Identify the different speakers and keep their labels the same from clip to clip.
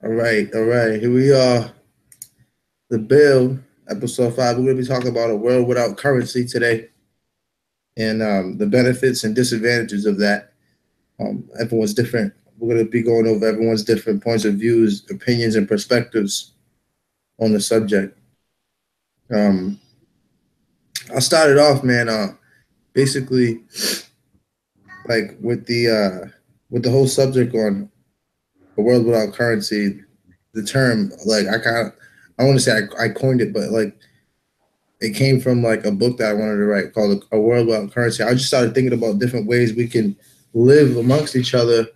Speaker 1: All right. Here we are. The Bill, episode 5. We're going to be talking about a world without currency today, and the benefits and disadvantages of that. Everyone's different. We're going to be going over everyone's different points of views, opinions, and perspectives on the subject. I started off, man. Basically, like with the whole subject on a world without currency. The term, like, I want to say I coined it, but like it came from like a book that I wanted to write called A World Without Currency. I just started thinking about different ways we can live amongst each other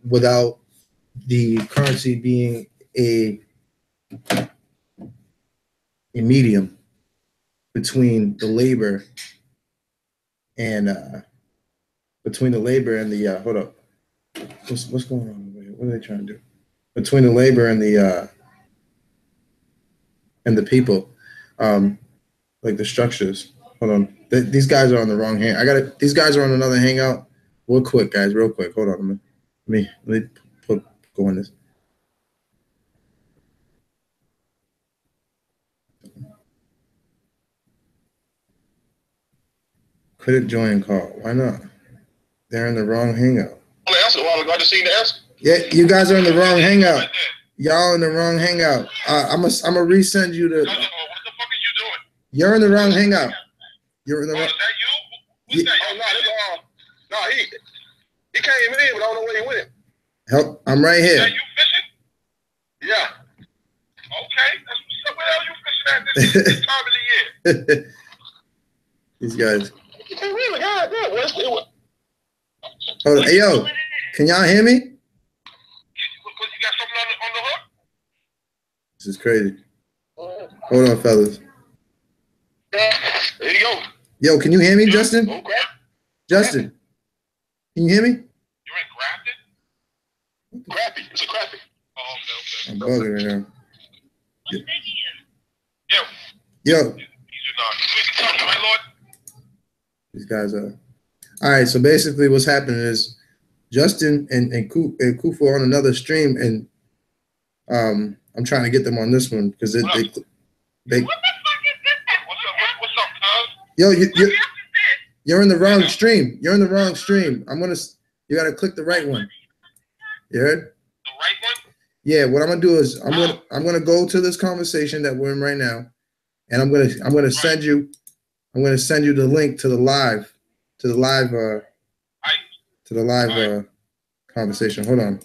Speaker 1: without the currency being a medium between the labor and the hold up. What's going on over here? What are they trying to do? Between the labor and the people, like the structures. Hold on. These guys are on the wrong hang. These guys are on another hangout. Real quick, guys. Real quick. Hold on. Let me go on this. Couldn't join call. Why not? They're in the wrong hangout.
Speaker 2: I just seen the answer.
Speaker 1: Yeah, you guys are in the wrong hangout. Y'all in the wrong hangout. I'm gonna resend you the.
Speaker 2: What the fuck are you doing?
Speaker 1: You're in the wrong hangout. You're in the wrong.
Speaker 2: Is that you? Who's that? Oh no, he came in, but I don't know where he went.
Speaker 1: Help! I'm right here.
Speaker 2: Is that you fishing? Yeah. Okay. That's where are you fishing at this time of the year?
Speaker 1: These guys.
Speaker 2: Really, God,
Speaker 1: Hold on. Hey, yo, can y'all hear me?
Speaker 2: You got something on the hook?
Speaker 1: This is crazy. Hold on, fellas.
Speaker 2: There you go.
Speaker 1: Yo, can you hear me, Justin?
Speaker 2: Okay.
Speaker 1: Justin, can you hear me?
Speaker 2: You ain't grabbed it? Crappie. It's a crappie. Oh, okay.
Speaker 1: I'm bugging right now. Yo.
Speaker 2: These are not. Right, Lord?
Speaker 1: These guys are. All right, so basically what's happening is Justin and Kufu are on another stream, and I'm trying to get them on this one because they
Speaker 2: what the fuck is this? What's up, cuz?
Speaker 1: Yo, you're in the wrong stream. You're in the wrong stream. You gotta click the right one. You heard?
Speaker 2: The right one?
Speaker 1: Yeah, what I'm gonna do is I'm gonna go to this conversation that we're in right now, and I'm gonna send you the link to the live conversation. Hold on.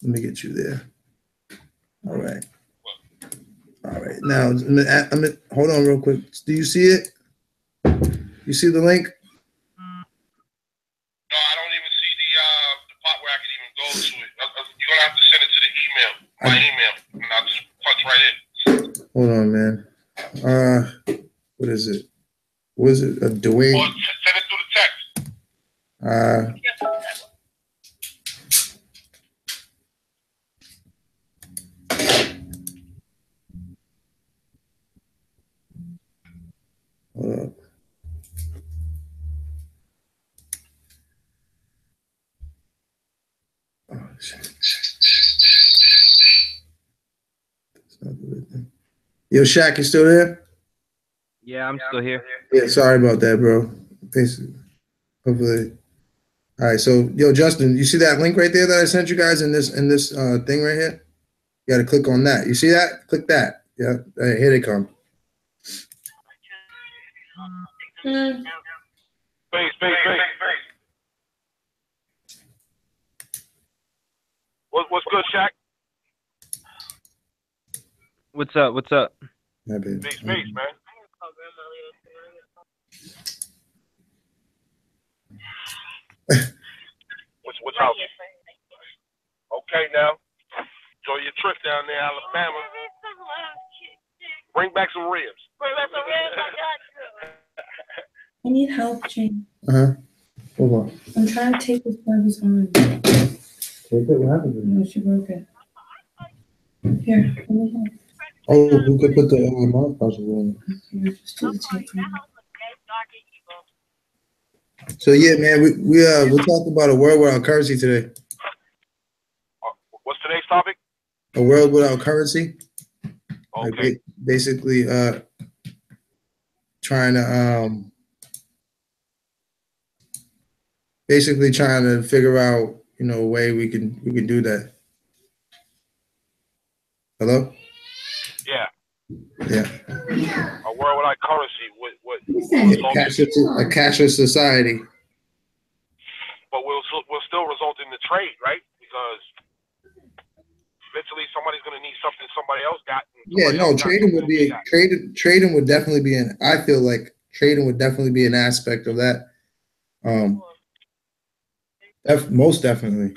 Speaker 1: Let me get you there. All right. Now, hold on real quick. Do you see it? You see the link?
Speaker 2: No, I don't even see the part where I can even go to it. You're gonna have to send it to the email, my email, and I'll just punch right in.
Speaker 1: Hold on, man. What is it? What is it? Dwayne?
Speaker 2: Or send it through the text.
Speaker 1: Hold up. Oh, shit. Yo, Shaq, you still there?
Speaker 3: Yeah, I'm still here.
Speaker 1: Yeah, sorry about that, bro. Basically, hopefully. All right, so yo, Justin, you see that link right there that I sent you guys in this thing right here? You got to click on that. You see that? Click that. Yeah, here they come.
Speaker 2: Space. What's good, Shaq?
Speaker 3: What's up?
Speaker 2: Space, man. What's up? Okay, now. Enjoy your trip down there, Alabama. Bring back some ribs.
Speaker 4: I need help, Jane.
Speaker 1: Hold on.
Speaker 4: I'm trying to take this Barbie's arm.
Speaker 1: Take it. What happened?
Speaker 4: No, she broke it. Here, let me help.
Speaker 1: Oh, we could put the mouthwash on.
Speaker 4: Here, just do the tape.
Speaker 1: So yeah, man, we'll talk about a world without currency today. A world without currency. Like
Speaker 2: Okay.
Speaker 1: basically, trying to basically trying to figure out, a way we can do that. Hello.
Speaker 2: Yeah.
Speaker 1: Yeah.
Speaker 2: A world without currency would
Speaker 1: Yeah,
Speaker 2: result in,
Speaker 1: a cashless society.
Speaker 2: but will still result in the trade, right? Because eventually somebody's going to need something somebody else got, and
Speaker 1: Yeah,
Speaker 2: somebody else
Speaker 1: no,
Speaker 2: got
Speaker 1: trading
Speaker 2: something
Speaker 1: would
Speaker 2: that they
Speaker 1: be
Speaker 2: got.
Speaker 1: trading would definitely be an. I feel like trading would definitely be an aspect of that. Um, most definitely.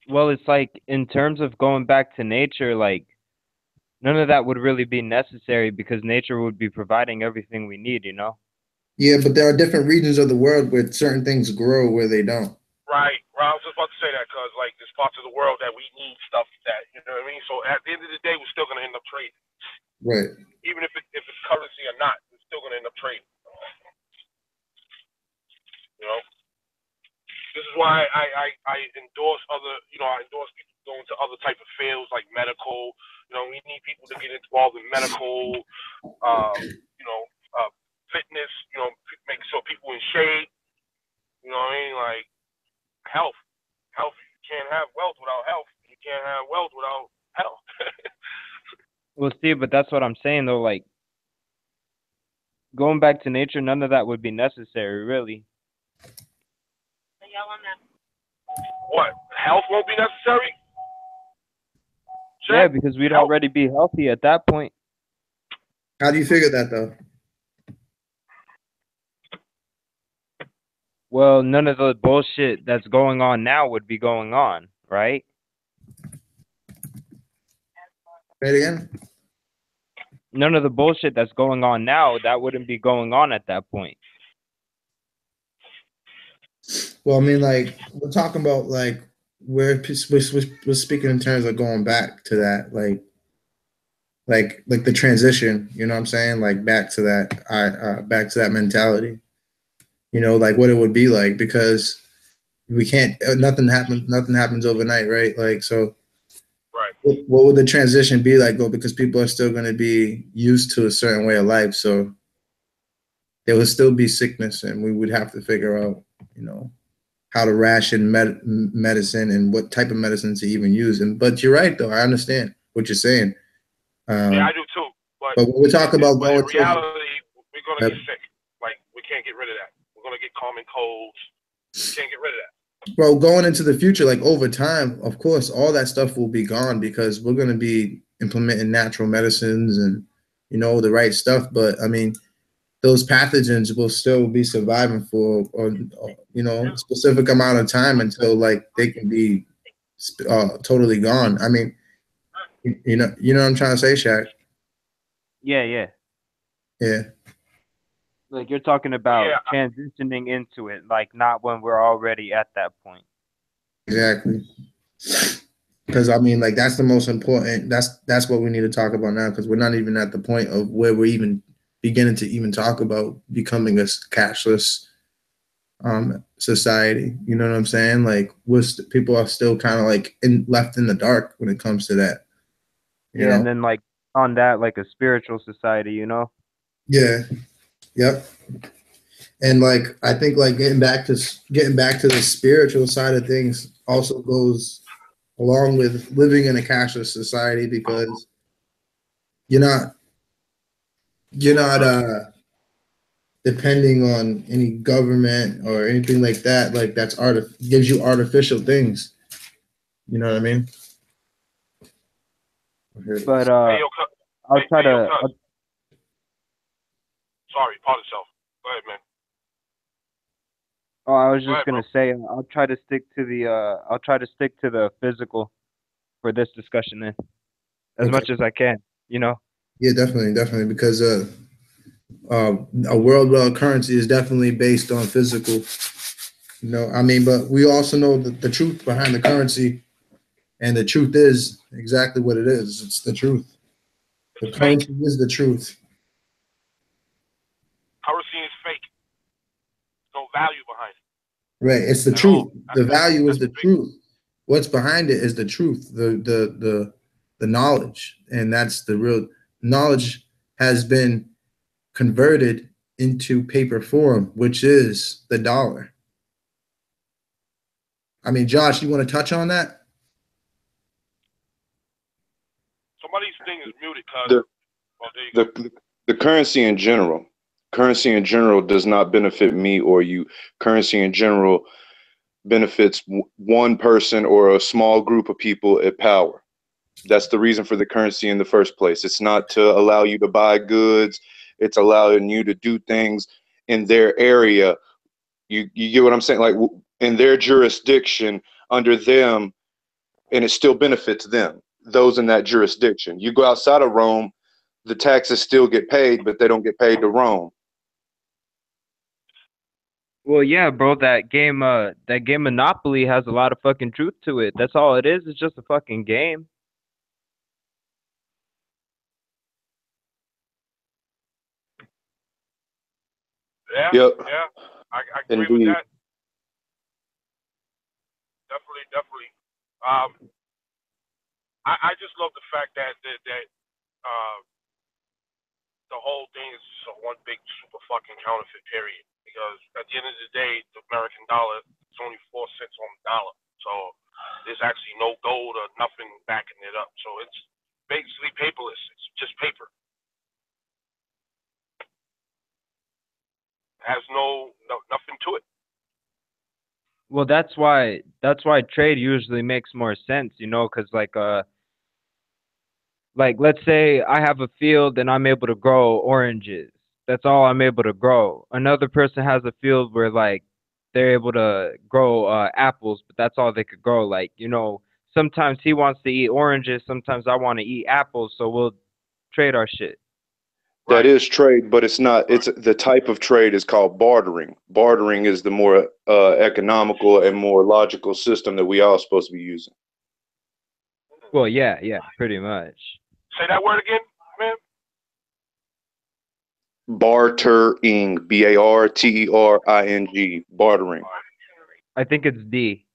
Speaker 3: Well, it's like in terms of going back to nature, like none of that would really be necessary because nature would be providing everything we need, you know?
Speaker 1: Yeah, but there are different regions of the world where certain things grow where they don't.
Speaker 2: Right. Well, I was just about to say that because, like, there's parts of the world that we need stuff that, you know what I mean? So at the end of the day, we're still going to end up trading.
Speaker 1: Right.
Speaker 2: Even if it's currency or not, we're still going to end up trading. You know? This is why I endorse I endorse people going to other type of fields like medical. You know, we need people to get involved in medical, you know, fitness, make sure people in shape. You know what I mean? Like health. Health, you can't have wealth without health. You can't have wealth without health.
Speaker 3: Well, see, but that's what I'm saying though. Like going back to nature, none of that would be necessary, really.
Speaker 2: What? Health won't be necessary?
Speaker 3: Yeah,
Speaker 2: Check.
Speaker 3: because we'd
Speaker 2: Health.
Speaker 3: already be healthy at that point.
Speaker 1: How do you figure that though?
Speaker 3: Well, none of the bullshit that's going on now would be going on, right?
Speaker 1: Say it again.
Speaker 3: None of the bullshit that's going on now, that wouldn't be going on at that point.
Speaker 1: Well, I mean, like we're talking about like we're speaking in terms of going back to that, like the transition. You know what I'm saying? Like back to that, back to that mentality. Like what it would be like because we can't. Nothing happens overnight, right? Like so.
Speaker 2: Right.
Speaker 1: What would the transition be like, though? Because people are still going to be used to a certain way of life, so there would still be sickness, and we would have to figure out, how to ration medicine and what type of medicine to even use. But you're right, though. I understand what you're saying.
Speaker 2: Yeah, I do too.
Speaker 1: But when we talk about
Speaker 2: but in
Speaker 1: going to,
Speaker 2: reality, we're gonna get sick. Like we can't get rid of that. We're gonna get common colds. We can't get rid of that.
Speaker 1: bro, going into the future, like over time, of course, all that stuff will be gone because we're going to be implementing natural medicines and the right stuff. But I mean, those pathogens will still be surviving for a specific amount of time until like they can be totally gone. I mean, you know what I'm trying to say, Shaq?
Speaker 3: Yeah, yeah.
Speaker 1: Yeah,
Speaker 3: Like you're talking about
Speaker 2: Yeah.
Speaker 3: transitioning into it, like not when we're already at that point.
Speaker 1: exactly. Because I mean, like that's the most important. That's what we need to talk about now because we're not even at the point of where we're even beginning to even talk about becoming a cashless society. You know what I'm saying? Like people are still kind of like left in the dark when it comes to that. You
Speaker 3: Yeah,
Speaker 1: know?
Speaker 3: and then like on that, like a spiritual society, you know?
Speaker 1: Yeah. Yep. And like I think like getting back to the spiritual side of things also goes along with living in a cashless society because you're not you're not depending on any government or anything like that. Like that's gives you artificial things. You know what I mean?
Speaker 3: But
Speaker 2: Hey yo, cut.
Speaker 3: I'll
Speaker 2: Hey,
Speaker 3: try
Speaker 2: hey yo,
Speaker 3: to
Speaker 2: cut. Sorry, pardon yourself. Go ahead, man.
Speaker 3: oh, I was
Speaker 2: Go
Speaker 3: just
Speaker 2: ahead, bro.
Speaker 3: gonna say I'll try to stick to the physical for this discussion then. As
Speaker 1: Okay.
Speaker 3: much as I can, you know?
Speaker 1: Yeah, definitely, because a world without currency is definitely based on physical. I mean, but we also know the truth behind the currency, and the truth is exactly what it is. It's the truth. The
Speaker 2: It's fake.
Speaker 1: currency is the truth.
Speaker 2: Currency is fake. There's no value behind it
Speaker 1: Right. It's the
Speaker 2: at all.
Speaker 1: truth. The value is
Speaker 2: That's
Speaker 1: the
Speaker 2: the big.
Speaker 1: truth. what's behind it is the truth, the knowledge, and that's the real knowledge has been converted into paper form, which is the dollar. I mean, Josh, you want to touch on that?
Speaker 2: Somebody's thing is muted, cuz.
Speaker 5: The
Speaker 2: Oh, there you go.
Speaker 5: the currency in general does not benefit me or you. Currency in general benefits one person or a small group of people at power. That's the reason for the currency in the first place. It's not to allow you to buy goods. It's allowing you to do things in their area. You get what I'm saying? Like in their jurisdiction, under them, and it still benefits them, those in that jurisdiction. You go outside of Rome, the taxes still get paid, but they don't get paid to Rome.
Speaker 3: Well, yeah, bro, that game Monopoly has a lot of fucking truth to it. That's all it is. It's just a fucking game.
Speaker 2: Yeah,
Speaker 5: Yep.
Speaker 2: yeah, I agree
Speaker 5: Indeed.
Speaker 2: with that. Definitely. I just love the fact that the whole thing is just one big super fucking counterfeit period. Because at the end of the day, the American dollar is only 4 cents on the dollar. So there's actually no gold or nothing backing it up. So it's basically paperless. It's just paper. It has nothing to it.
Speaker 3: Well, that's why trade usually makes more sense, you know, because like let's say I have a field and I'm able to grow oranges. That's all I'm able to grow. Another person has a field where like they're able to grow apples, but that's all they could grow. Like, you know, sometimes he wants to eat oranges, sometimes I want to eat apples, so we'll trade our shit.
Speaker 5: That
Speaker 2: Right.
Speaker 5: is trade, but it's not. It's the type of trade is called bartering. Bartering is the more economical and more logical system that we all supposed to be using.
Speaker 3: Well, yeah, pretty much.
Speaker 2: Say that word again, man.
Speaker 5: Bartering, bartering, bartering.
Speaker 3: I think it's D.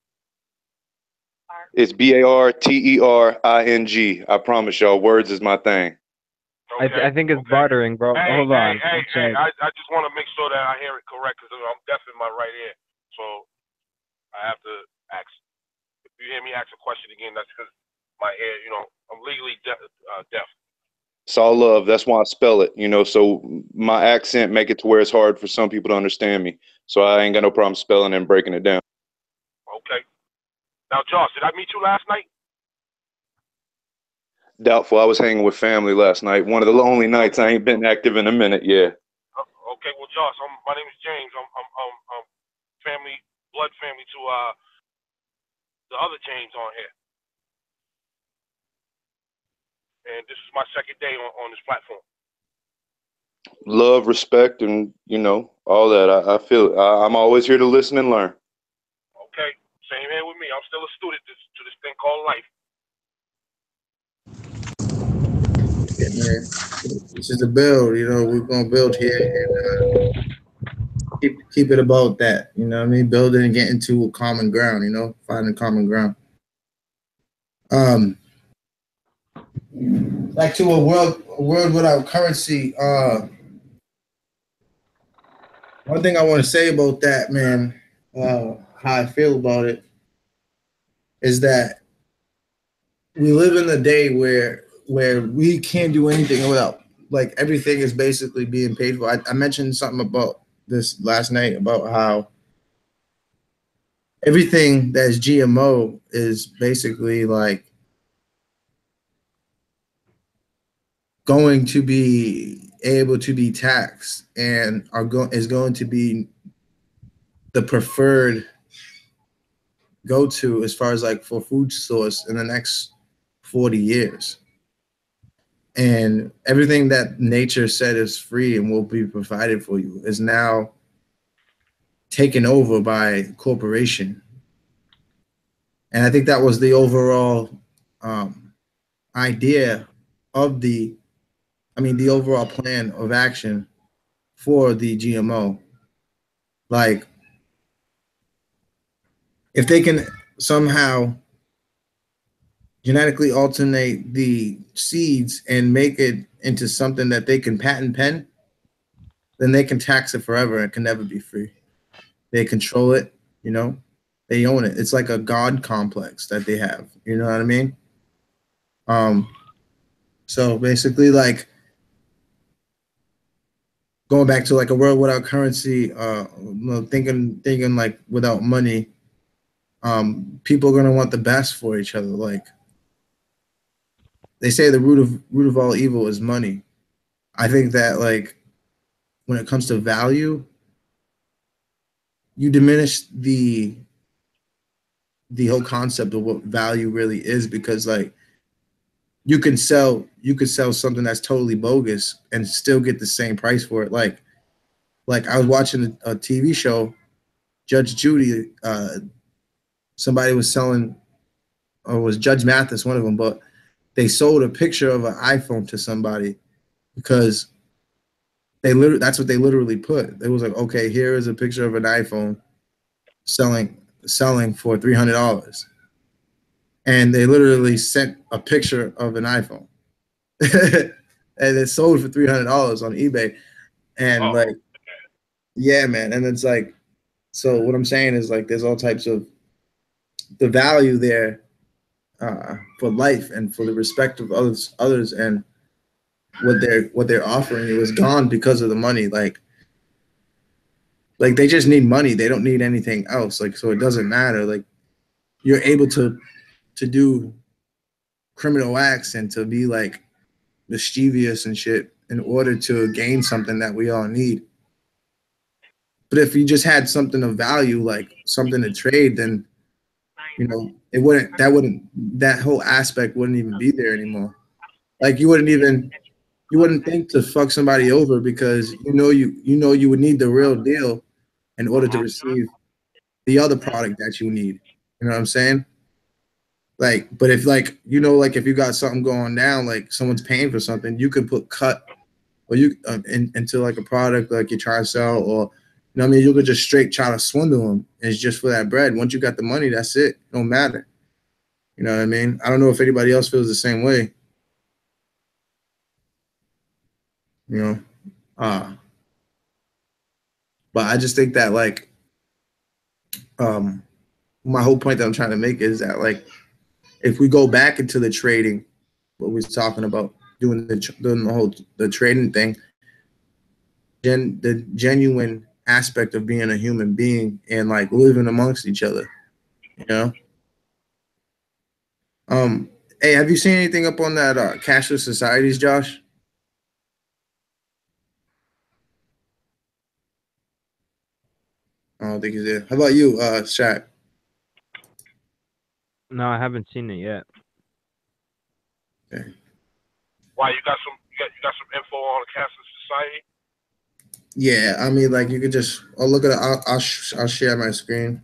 Speaker 5: It's bartering. I promise y'all, words is my thing.
Speaker 2: Okay.
Speaker 3: I think it's bartering, bro. Hold on.
Speaker 2: Hey, I just want to make sure that I hear it correct because I'm deaf in my right ear. So I have to ask. If you hear me ask a question again, that's because my ear, you know, I'm legally deaf.
Speaker 5: It's all love. That's why I spell it, you know, so my accent make it to where it's hard for some people to understand me. So I ain't got no problem spelling and breaking it down.
Speaker 2: Okay. Now, Josh, did I meet you last night?
Speaker 5: Doubtful. I was hanging with family last night. One of the only nights I ain't been active in a minute. Yeah.
Speaker 2: Okay. Well, Josh, my name is James. I'm family, blood family to the other James on here, and this is my second day on this platform.
Speaker 5: Love, respect, and you know all that. I feel I'm always here to listen and learn.
Speaker 2: Okay. Same here with me. I'm still a student to this thing called life.
Speaker 1: Yeah, man. This is the build. You know, we're gonna build here and keep it about that. You know what I mean? Building and getting to a common ground. You know, finding common ground. Like to a world without currency. One thing I want to say about that, man, how I feel about it, is that we live in a day where we can't do anything without, like, everything is basically being paid for. I mentioned something about this last night about how everything that is GMO is basically like going to be able to be taxed and is going to be the preferred go-to as far as like for food source in the next 40 years. And everything that nature said is free and will be provided for you is now taken over by corporation. And I think that was the overall idea of the overall plan of action for the GMO. Like, if they can somehow genetically alternate the seeds and make it into something that they can patent pen, then they can tax it forever and can never be free. They control it, you know, they own it. It's like a god complex that they have. You know what I mean? Um, so basically, like going back to like a world without currency, thinking like without money, people are gonna want the best for each other. Like they say, the root of all evil is money. I think that like when it comes to value, you diminish the whole concept of what value really is, because like you could sell something that's totally bogus and still get the same price for it. Like I was watching a TV show, Judge Judy. Somebody was selling, or was Judge Mathis one of them, but they sold a picture of an iPhone to somebody because that's what they literally put. It was like, okay, here is a picture of an iPhone selling for $300, and they literally sent a picture of an iPhone, and it sold for $300 on eBay. And like, yeah, man, and it's like, so what I'm saying is like, there's all types of the value there for life and for the respect of others, and what they're offering, it was gone because of the money. Like they just need money. They don't need anything else. Like, so it doesn't matter. Like you're able to do criminal acts and to be like mischievous and shit in order to gain something that we all need. But if you just had something of value, like something to trade, then that whole aspect wouldn't even be there anymore. Like you wouldn't think to fuck somebody over, because you would need the real deal in order to receive the other product that you need. You know what I'm saying? Like, but if like like if you got something going down, like someone's paying for something, you could put cut, or you into like a product like you're trying to sell, or what I mean, you could just straight try to swindle them. It's just for that bread. Once you got the money, that's it. It don't matter. You know what I mean? I don't know if anybody else feels the same way. You know, but I just think that like, my whole point that I'm trying to make is that like, if we go back into the trading, what we was talking about, doing the trading thing, the genuine aspect of being a human being and like living amongst each other, you know. Hey, have you seen anything up on that cashless societies, Josh? I don't think he's there. How about you, Shaq?
Speaker 3: No, I haven't seen it yet.
Speaker 1: Okay.
Speaker 2: Why, you got some info on the cashless society?
Speaker 1: Yeah, I mean, like you could just. I'll look at it. I'll share my screen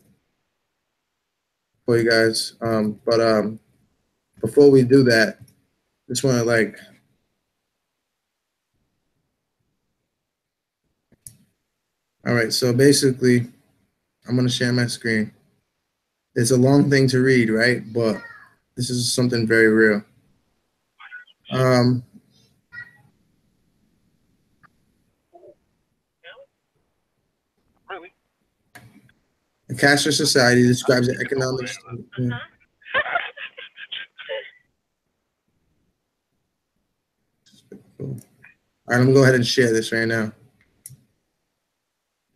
Speaker 1: for you guys. But before we do that, just want to like. All right, so basically, I'm gonna share my screen. It's a long thing to read, right? But this is something very real.
Speaker 2: Really?
Speaker 1: A cashless society describes the economic. All right, I'm gonna go ahead and share this right now.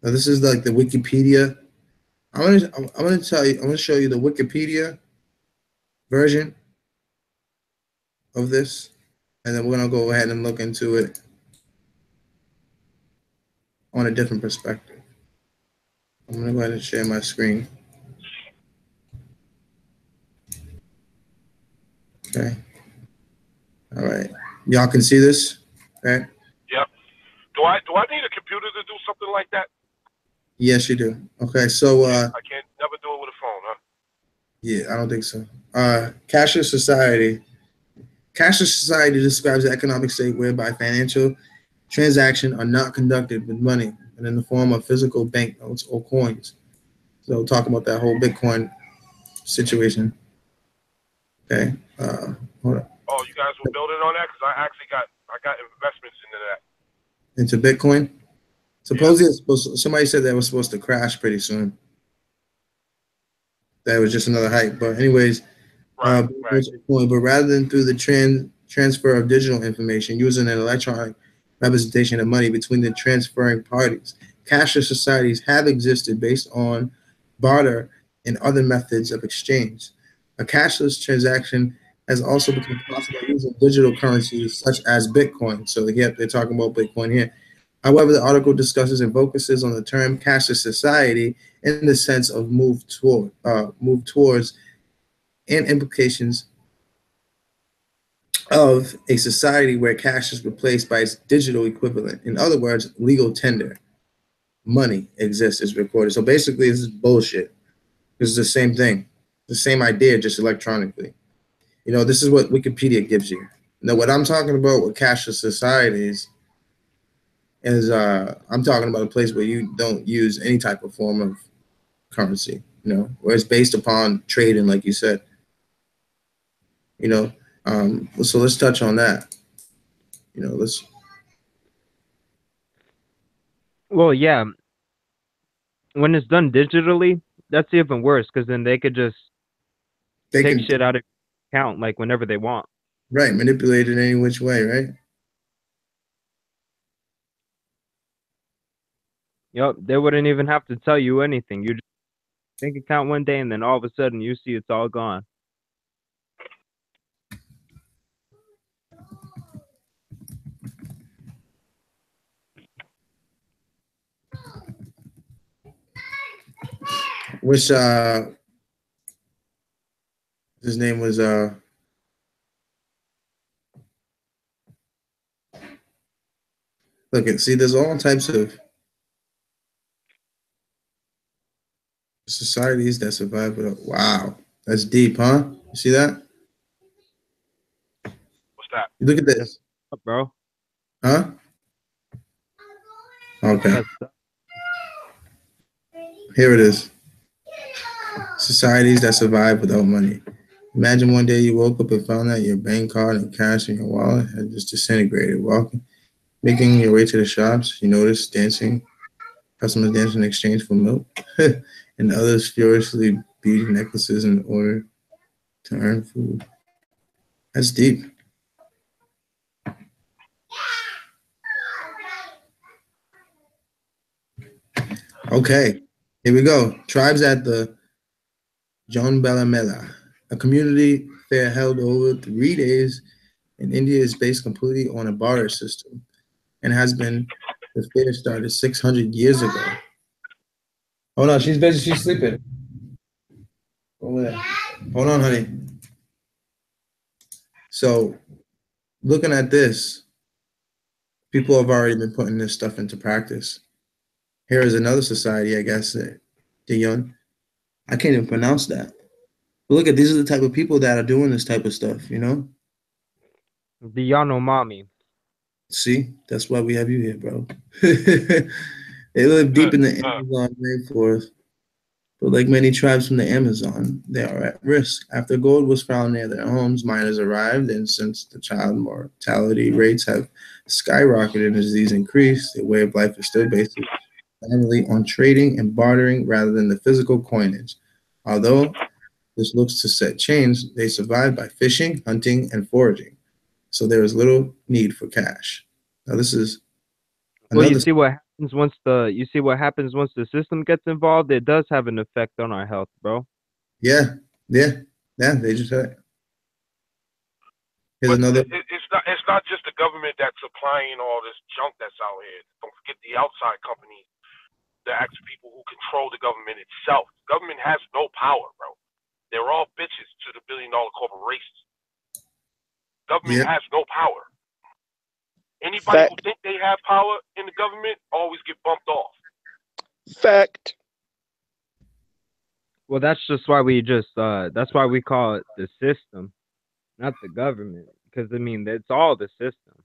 Speaker 1: Now, this is like the Wikipedia. I'm gonna show you the Wikipedia version of this, and then we're gonna go ahead and look into it on a different perspective. I'm gonna go ahead and share my screen. Okay. All right. Y'all can see this, right?
Speaker 2: Yep. Do I need a computer to do something like that?
Speaker 1: Yes, you do. Okay, so
Speaker 2: I can't never do it with a phone, huh?
Speaker 1: yeah, I don't think so. Cashless society. Cashless society describes the economic state whereby financial transactions are not conducted with money and in the form of physical banknotes or coins. So we'll talk about that whole Bitcoin situation. Okay. Hold on.
Speaker 2: Oh, you guys were building on that? Because I got investments into that.
Speaker 1: Into Bitcoin. Supposedly, it's somebody said that was supposed to crash pretty soon. That was just another hype. But anyways,
Speaker 2: Right.
Speaker 1: Bitcoin, but rather than through the transfer of digital information using an electronic representation of money between the transferring parties, cashless societies have existed based on barter and other methods of exchange. A cashless transaction has also become possible using digital currencies such as Bitcoin. So, yep, they're talking about Bitcoin here. However, the article discusses and focuses on the term cashless society in the sense of move towards, and implications of a society where cash is replaced by its digital equivalent. In other words, legal tender. Money exists, is recorded. So basically, this is bullshit. This is the same thing, the same idea, just electronically. You know, this is what Wikipedia gives you. Now, what I'm talking about with cashless societies is I'm talking about a place where you don't use any type of form of currency, you know, where it's based upon trading, like you said. You know, so let's touch on that. You know, let's.
Speaker 3: Well, yeah. When it's done digitally, that's even worse because then they could just take shit out of account like whenever they want.
Speaker 1: Right, manipulate it any which way, right?
Speaker 3: Yep, they wouldn't even have to tell you anything. You just bank account one day and then all of a sudden you see it's all gone.
Speaker 1: Which his name was look and see there's all types of societies that survive without wow. That's deep, huh? You see that?
Speaker 2: What's that?
Speaker 1: You look at this.
Speaker 3: Up, bro.
Speaker 1: Huh? Okay. Here it is. Societies that survive without money. Imagine one day you woke up and found that your bank card and cash in your wallet had just disintegrated. Making your way to the shops, you notice customers dancing in exchange for milk, and others furiously beating necklaces in order to earn food. That's deep. Okay, here we go. Tribes at the John Mela, a community fair held over 3 days in India, is based completely on a barter system and has been the fair started 600 years ago. Hold on, she's busy. She's sleeping. Over there. Hold on, honey. So, looking at this, people have already been putting this stuff into practice. Here is another society, I guess, Dion. I can't even pronounce that. But look at these are the type of people that are doing this type of stuff, you know?
Speaker 3: The Yanomami.
Speaker 1: See, that's why we have you here, bro. They live deep in the Amazon rainforest, but like many tribes from the Amazon, they are at risk. After gold was found near their homes, miners arrived, and since the child mortality rates have skyrocketed as these increase, their way of life is still based primarily on trading and bartering rather than the physical coinage. Although this looks to set change, they survive by fishing, hunting, and foraging. So there is little need for cash. Now this is
Speaker 3: Well,
Speaker 1: another.
Speaker 3: you see what happens once the system gets involved. It does have an effect on our health, bro.
Speaker 1: Yeah. They just said it. Here's
Speaker 2: But
Speaker 1: another.
Speaker 2: it's not just the government that's supplying all this junk that's out here. Don't forget the outside companies, the actual people who control the government itself. The government has no power, bro. They're all bitches to the billion-dollar corporations. Government has no power. Anybody who think they have power in the government always get bumped off.
Speaker 5: Fact.
Speaker 3: Well, that's just why that's why we call it the system, not the government, because I mean it's all the system.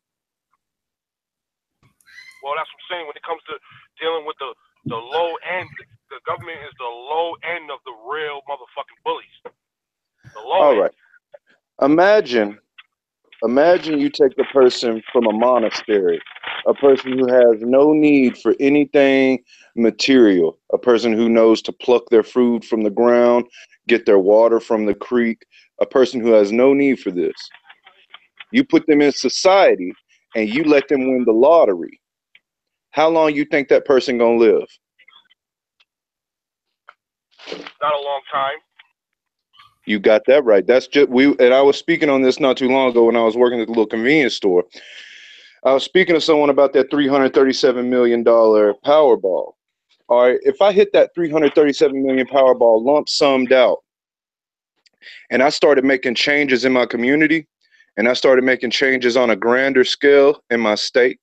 Speaker 2: Well, that's what I'm saying. When it comes to dealing with the low end, the government is the low end of the real motherfucking bullies. The low end.
Speaker 5: Imagine you take a person from a monastery, a person who has no need for anything material, a person who knows to pluck their food from the ground, get their water from the creek, a person who has no need for this. You put them in society and you let them win the lottery. How long you think that person gonna live?
Speaker 2: Not a long time.
Speaker 5: You got that right. That's just and I was speaking on this not too long ago when I was working at the little convenience store. I was speaking to someone about that $337 million Powerball. All right, if I hit that 337 million Powerball lump summed out, and I started making changes in my community, and I started making changes on a grander scale in my state,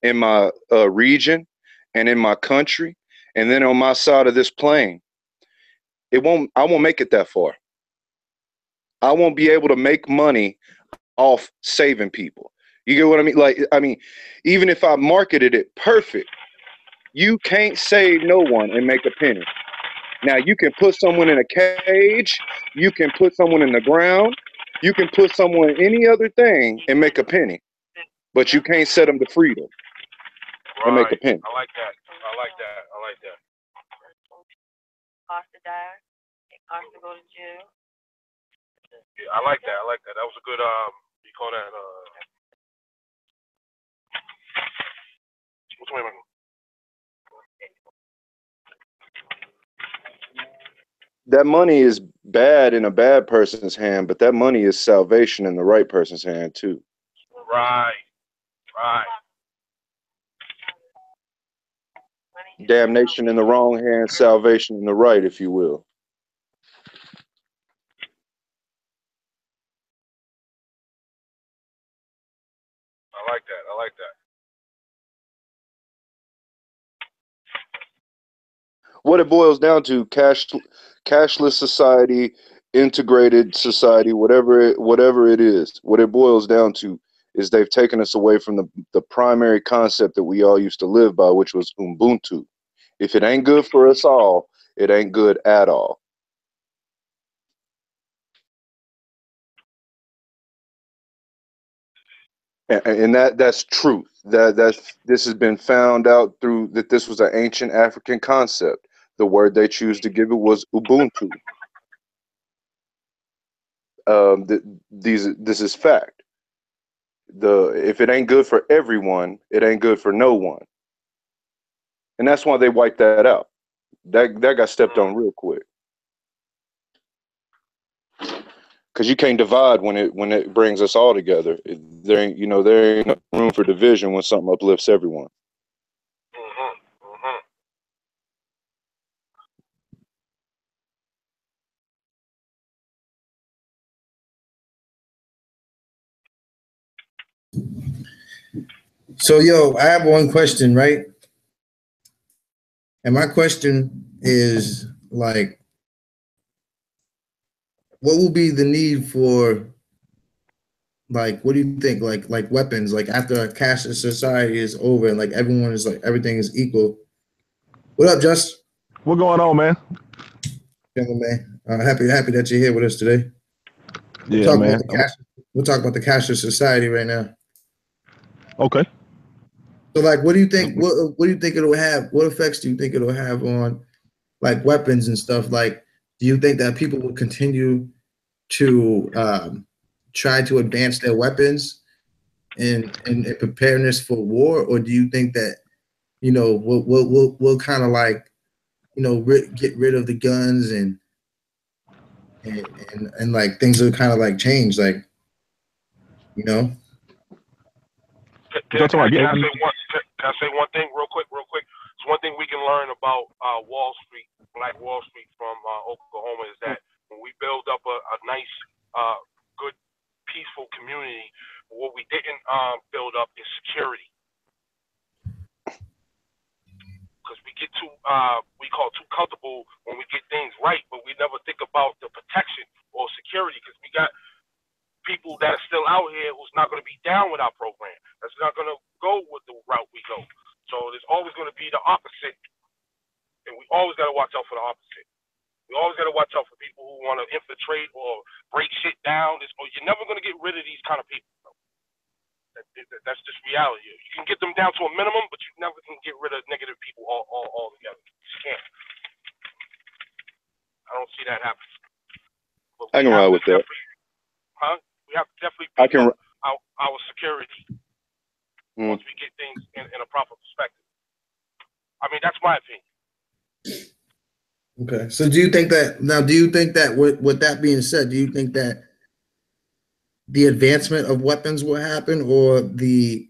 Speaker 5: in my region, and in my country, and then on my side of this plane, I won't make it that far. I won't be able to make money off saving people. You get what I mean? Like, I mean, even if I marketed it perfect, you can't save no one and make a penny. Now, you can put someone in a cage, you can put someone in the ground, you can put someone in any other thing and make a penny, but you can't set them to freedom and make a
Speaker 2: Right.
Speaker 5: penny.
Speaker 2: I like that. I like that. I like that.
Speaker 6: Cost to die, cost to go to jail.
Speaker 2: Yeah, I like that. I like that. That was a good you call that what's the way
Speaker 5: That money is bad in a bad person's hand, but that money is salvation in the right person's hand too.
Speaker 2: Right. Right.
Speaker 5: Damnation in the wrong hand, salvation in the right, if you will.
Speaker 2: I like that. I like that.
Speaker 5: What it boils down to, cashless society, integrated society, whatever it is, what it boils down to is they've taken us away from the primary concept that we all used to live by, which was Ubuntu. If it ain't good for us all, it ain't good at all. And that's truth. This has been found out through that this was an ancient African concept. The word they choose to give it was Ubuntu. This is fact. If it ain't good for everyone, it ain't good for no one, and that's why they wiped that out. That got stepped on real quick, because you can't divide when it brings us all together. There ain't room for division when something uplifts everyone.
Speaker 1: So, yo, I have one question, right? And my question is like, what will be the need for, like, what do you think, like weapons, like after a cashless society is over and like everyone is like everything is equal? What up, Just?
Speaker 7: What going on, man?
Speaker 1: Man, happy that you're here with us today. We're
Speaker 7: Yeah,
Speaker 1: talking
Speaker 7: man.
Speaker 1: about the cash. We're talking about the cashless society right now.
Speaker 7: Okay.
Speaker 1: So, like, what do you think? What do you think it'll have? What effects do you think it'll have on, like, weapons and stuff? Like, do you think that people will continue to try to advance their weapons and preparedness for war, or do you think that we'll kind of like get rid of the guns and like things will kind of like change, like
Speaker 2: Can I say one thing real quick? It's one thing we can learn about Wall Street, Black Wall Street from Oklahoma is that when we build up a nice, good, peaceful community, what we didn't build up is security. Because we get too, we call too comfortable when we get things right, but we never think about the protection or security because we got people that are still out here who's not going to be down with our program. That's not going to go with the route we go. So there's always going to be the opposite, and we always got to watch out for the opposite. We always got to watch out for people who want to infiltrate or break shit down. You're never going to get rid of these kind of people. Bro. That's just reality. You can get them down to a minimum, but you never can get rid of negative people all together. You just can't. I don't see that happening. But
Speaker 5: I can ride with that.
Speaker 2: We have to definitely
Speaker 5: I
Speaker 2: beef
Speaker 5: can.
Speaker 2: up our security once we get things in a proper perspective. I mean, that's my opinion.
Speaker 1: Okay. So do you think that with that being said, do you think that the advancement of weapons will happen, or the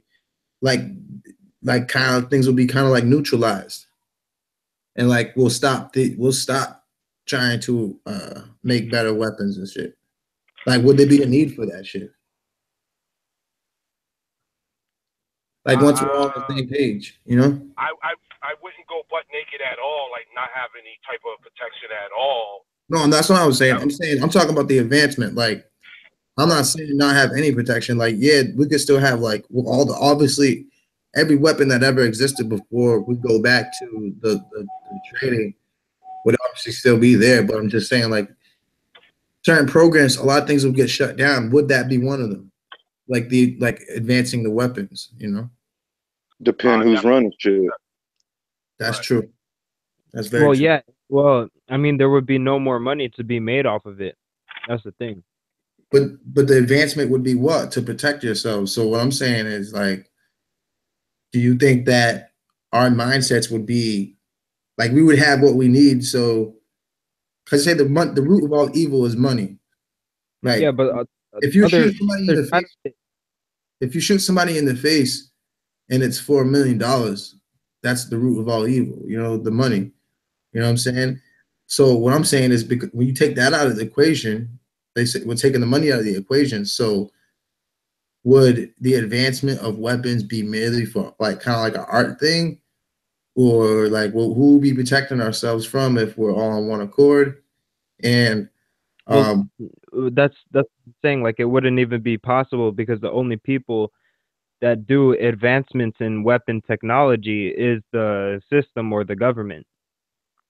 Speaker 1: like kind of things will be kind of like neutralized, and like we'll stop trying to make better weapons and shit? Like, would there be a need for that shit? Like, once we're all on the same page, you know?
Speaker 2: I wouldn't go butt naked at all, like not have any type of protection at all.
Speaker 1: No, and that's what I was saying. I'm talking about the advancement. Like, I'm not saying not have any protection. Like, yeah, we could still have like obviously every weapon that ever existed before we go back to the trading would obviously still be there. But I'm just saying, like, certain programs, a lot of things will get shut down. Would that be one of them? Like advancing the weapons, you know?
Speaker 5: Depend who's running shit.
Speaker 1: That's true. That's very
Speaker 3: Well,
Speaker 1: true.
Speaker 3: yeah. Well, I mean, there would be no more money to be made off of it. That's the thing.
Speaker 1: But the advancement would be what? To protect yourself. So what I'm saying is, like, do you think that our mindsets would be like we would have what we need? So, because say the root of all evil is money, right?
Speaker 3: Yeah, but
Speaker 1: if you shoot somebody in the face, if you shoot somebody in the face, and it's $4 million, that's the root of all evil. You know, the money. You know what I'm saying? So what I'm saying is, because when you take that out of the equation, they say we're taking the money out of the equation. So would the advancement of weapons be merely for like kind of like an art thing, or like who will be protecting ourselves from if we're all on one accord? And
Speaker 3: that's the thing. Like, it wouldn't even be possible because the only people that do advancements in weapon technology is the system or the government.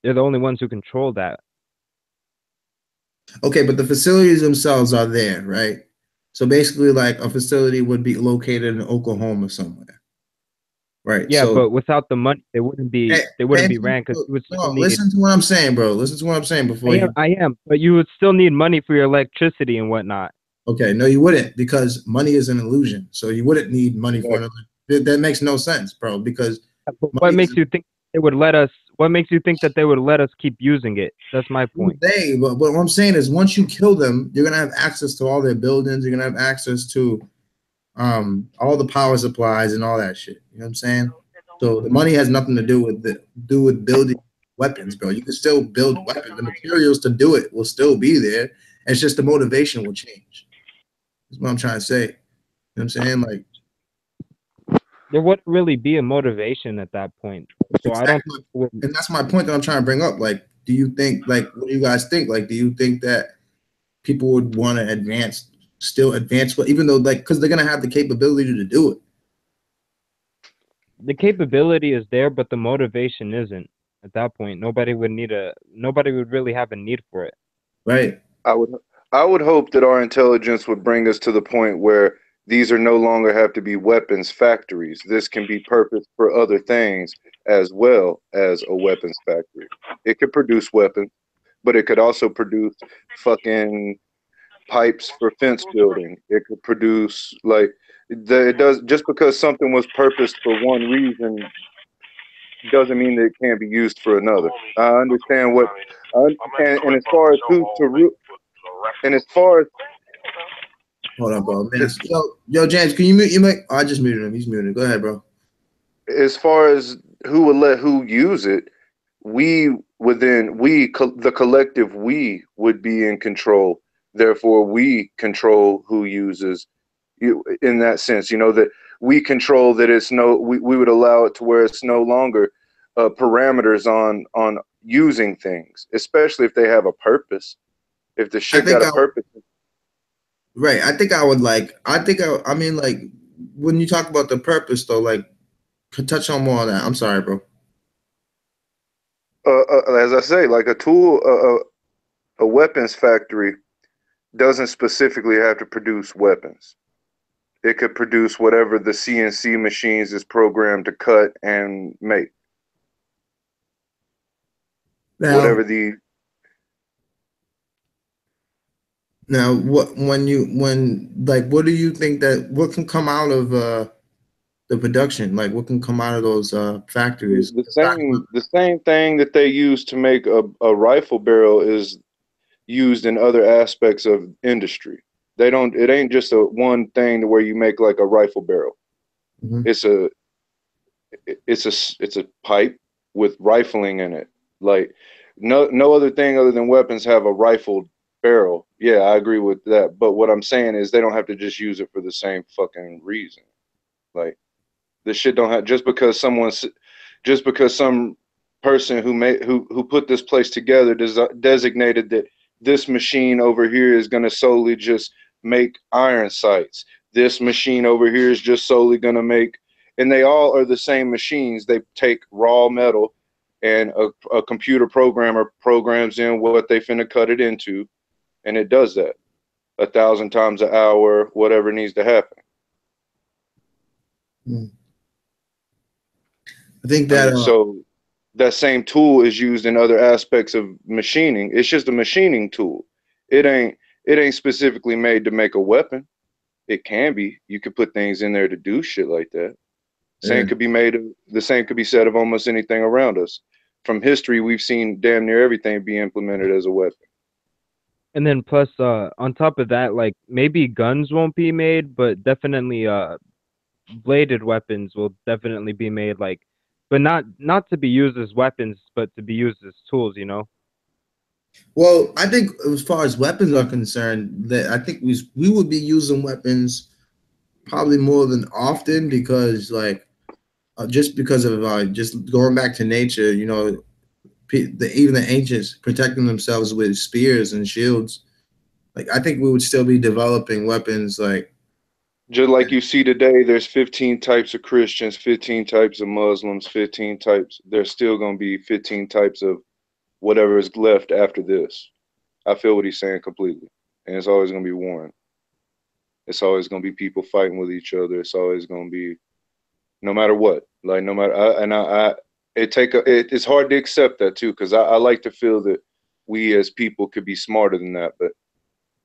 Speaker 3: They're the only ones who control that.
Speaker 1: Okay, but the facilities themselves are there, right? So basically, like a facility would be located in Oklahoma somewhere, right?
Speaker 3: Yeah,
Speaker 1: So,
Speaker 3: but without the money, they wouldn't be ran because you would still need.
Speaker 1: Listen to what I'm saying, bro. Listen to what I'm saying before
Speaker 3: I am, but you would still need money for your electricity and whatnot.
Speaker 1: Okay, no, you wouldn't, because money is an illusion. So you wouldn't need money for another. That makes no sense, bro. Because
Speaker 3: what makes you think they would let us? What makes you think that they would let us keep using it? That's my point.
Speaker 1: But what I'm saying is, once you kill them, you're gonna have access to all their buildings. You're gonna have access to all the power supplies and all that shit. You know what I'm saying? So the money has nothing to do with building weapons, bro. You can still build weapons. The materials to do it will still be there. It's just the motivation will change. That's what I'm trying to say. You know what I'm saying? Like,
Speaker 3: there wouldn't really be a motivation at that point. So
Speaker 1: exactly. And that's my point that I'm trying to bring up. Like, do you think, like, what do you guys think? Like, do you think that people would want to still advance, even though, like, because they're gonna have the capability to do it?
Speaker 3: The capability is there, but the motivation isn't. At that point, nobody would really have a need for it.
Speaker 1: Right.
Speaker 5: I would hope that our intelligence would bring us to the point where these are no longer have to be weapons factories. This can be purposed for other things as well as a weapons factory. It could produce weapons, but it could also produce fucking pipes for fence building. It could produce it does. Just because something was purposed for one reason doesn't mean that it can't be used for another. I understand what, and as far as and as far as
Speaker 1: hold on, bro. Man, yo, James, can you mute your mic? Oh, I just muted him. He's muted. Go ahead, bro.
Speaker 5: As far as who would let who use it, the collective we would be in control. Therefore, we control who uses you in that sense. You know, that we control that we would allow it to where it's no longer parameters on using things, especially if they have a purpose. If the shit got a purpose.
Speaker 1: Right. I mean, like, when you talk about the purpose, though, like, touch on more on that. I'm sorry, bro.
Speaker 5: As I say, like a tool, a weapons factory doesn't specifically have to produce weapons. It could produce whatever the CNC machines is programmed to cut and make. Whatever the
Speaker 1: Now, what what do you think that what can come out of the production? Like, what can come out of those factories?
Speaker 5: the same thing that they use to make a rifle barrel is used in other aspects of industry. It ain't just a one thing where you make like a rifle barrel.
Speaker 1: Mhm.
Speaker 5: It's a pipe with rifling in it. Like no other thing other than weapons have a rifled barrel. Yeah, I agree with that. But what I'm saying is they don't have to just use it for the same fucking reason. Like this shit don't have just because some person who put this place together designated that this machine over here is going to solely just make iron sights. This machine over here is just solely going to make, and they all are the same machines. They take raw metal and a computer programmer programs in what they finna cut it into, and it does that 1,000 times an hour, whatever needs to happen.
Speaker 1: I think that
Speaker 5: so that same tool is used in other aspects of machining. It's just a machining tool. It ain't specifically made to make a weapon. It can be. You could put things in there to do shit like that. The same could be said of almost anything around us. From history, we've seen damn near everything be implemented as a weapon.
Speaker 3: And then plus, on top of that, like maybe guns won't be made, but definitely bladed weapons will definitely be made, like, but not to be used as weapons, but to be used as tools, you know?
Speaker 1: well, I think as far as weapons are concerned, that I think we would be using weapons probably more than often because like just because of just going back to nature, you know, even the ancients protecting themselves with spears and shields. Like I think we would still be developing weapons like
Speaker 5: Just like you see today, there's 15 types of Christians, 15 types of Muslims, 15 types. There's still going to be 15 types of whatever is left after this. I feel what he's saying completely. And it's always going to be warring. It's always going to be people fighting with each other. It's always going to be, no matter what. Like, no matter, it's hard to accept that too, because I like to feel that we as people could be smarter than that. But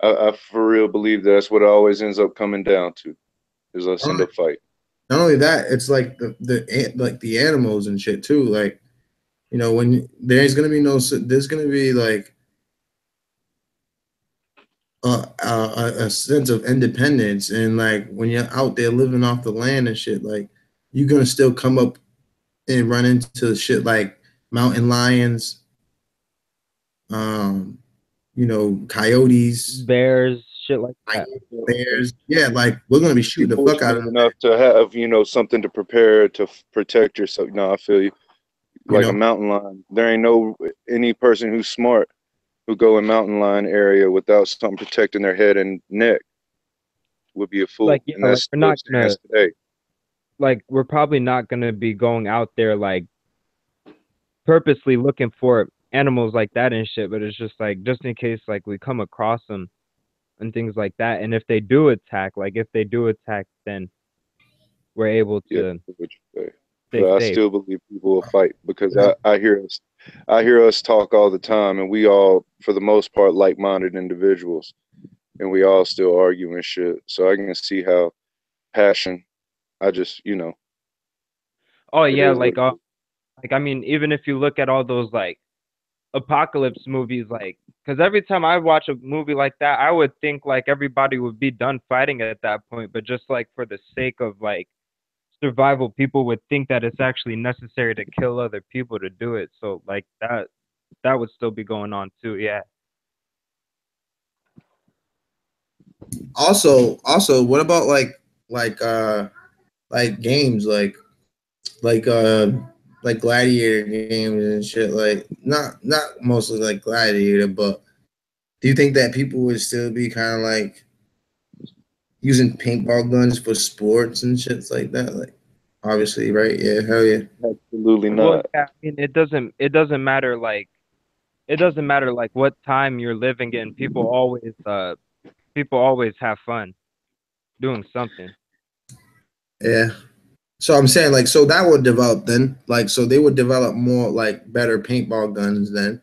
Speaker 5: I for real believe that's what it always ends up coming down to, is us end up fighting.
Speaker 1: not only that, it's like the animals and shit too. Like, you know, when there's gonna be there's gonna be like a sense of independence, and like when you're out there living off the land and shit, like you're gonna still come up and run into shit like mountain lions, you know, coyotes,
Speaker 3: Bears, shit like that.
Speaker 1: bears. Yeah, like we're gonna be shooting the fuck out of them.
Speaker 5: Enough to have, something to prepare to protect yourself. No, I feel you. Like a mountain lion. There ain't any person who's smart who go in mountain lion area without something protecting their head and neck would be a fool.
Speaker 3: Like, yeah,
Speaker 5: and that's
Speaker 3: like we're not gonna,
Speaker 5: today.
Speaker 3: like we're probably not gonna be going out there like purposely looking for animals like that and shit, but it's just like just in case like we come across them and things like that. And if they do attack, then we're able to stay
Speaker 5: But I
Speaker 3: safe.
Speaker 5: still believe people will fight because I hear us talk all the time, and we all, for the most part, like-minded individuals, and we all still argue and shit. So I can see how passion. I just,
Speaker 3: Oh yeah,
Speaker 5: is what it
Speaker 3: like I mean, even if you look at all those like apocalypse movies, like, because every time I watch a movie like that, I would think like everybody would be done fighting at that point, but just like for the sake of like survival, people would think that it's actually necessary to kill other people to do it. So like that would still be going on too. Yeah.
Speaker 1: Also, what about like games like uh like gladiator games and shit, like not mostly like gladiator, but do you think that people would still be kind of like using paintball guns for sports and shits like that? Like, obviously, right? Yeah, hell yeah.
Speaker 5: Absolutely
Speaker 3: Well,
Speaker 5: not.
Speaker 3: yeah, I mean, it doesn't matter like it doesn't matter like what time you're living in. People always have fun doing something.
Speaker 1: Yeah. So I'm saying like, so that would develop then, like, so they would develop more like better paintball guns then.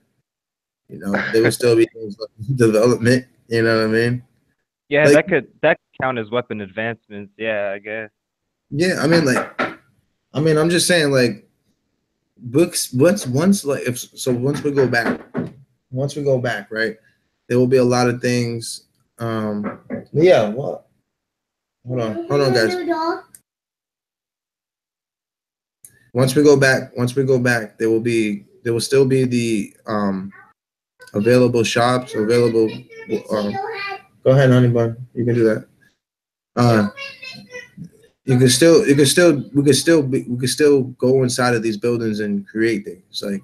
Speaker 1: You know, they would still be things like development. You know what I mean?
Speaker 3: Yeah,
Speaker 1: Like,
Speaker 3: that could count as weapon advancements. Yeah, I guess.
Speaker 1: yeah, I mean, like, I mean, I'm just saying, like, books. Once, like, if so, once we go back, right, there will be a lot of things. Yeah. What? Hold on, guys. Once we go back, there will still be the available shops, available. Um, Go ahead, honey bun. You can do that. Uh, we could still go inside of these buildings and create things like,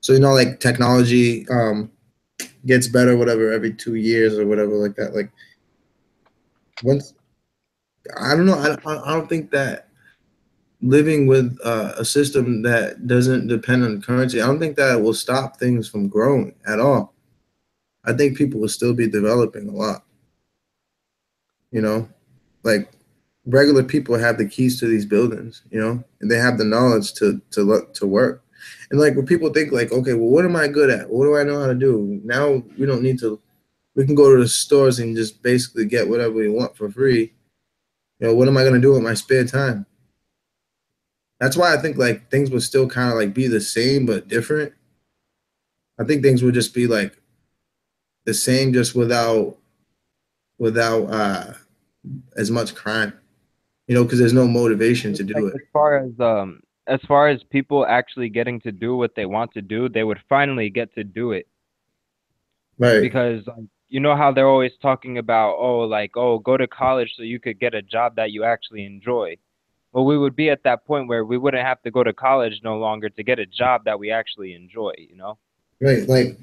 Speaker 1: so you know, like technology gets better, whatever, every 2 years or whatever, like that. Like once, I don't know, I don't think that living with a system that doesn't depend on currency, I don't think that will stop things from growing at all. I think people will still be developing a lot. You know, like regular people have the keys to these buildings, you know, and they have the knowledge to work. And like when people think like, okay, well, what am I good at? What do I know how to do? Now we don't need to. We can go to the stores and just basically get whatever we want for free. You know, what am I gonna do with my spare time? That's why I think like things would still kind of like be the same but different. I think things would just be like the same, just without as much crime. You know, because there's no motivation to do
Speaker 3: Like
Speaker 1: it.
Speaker 3: as far as people actually getting to do what they want to do, they would finally get to do it.
Speaker 1: Right.
Speaker 3: Because like, you know how they're always talking about, oh, like, oh, go to college so you could get a job that you actually enjoy. Well, we would be at that point where we wouldn't have to go to college no longer to get a job that we actually enjoy, you know?
Speaker 1: Right. Like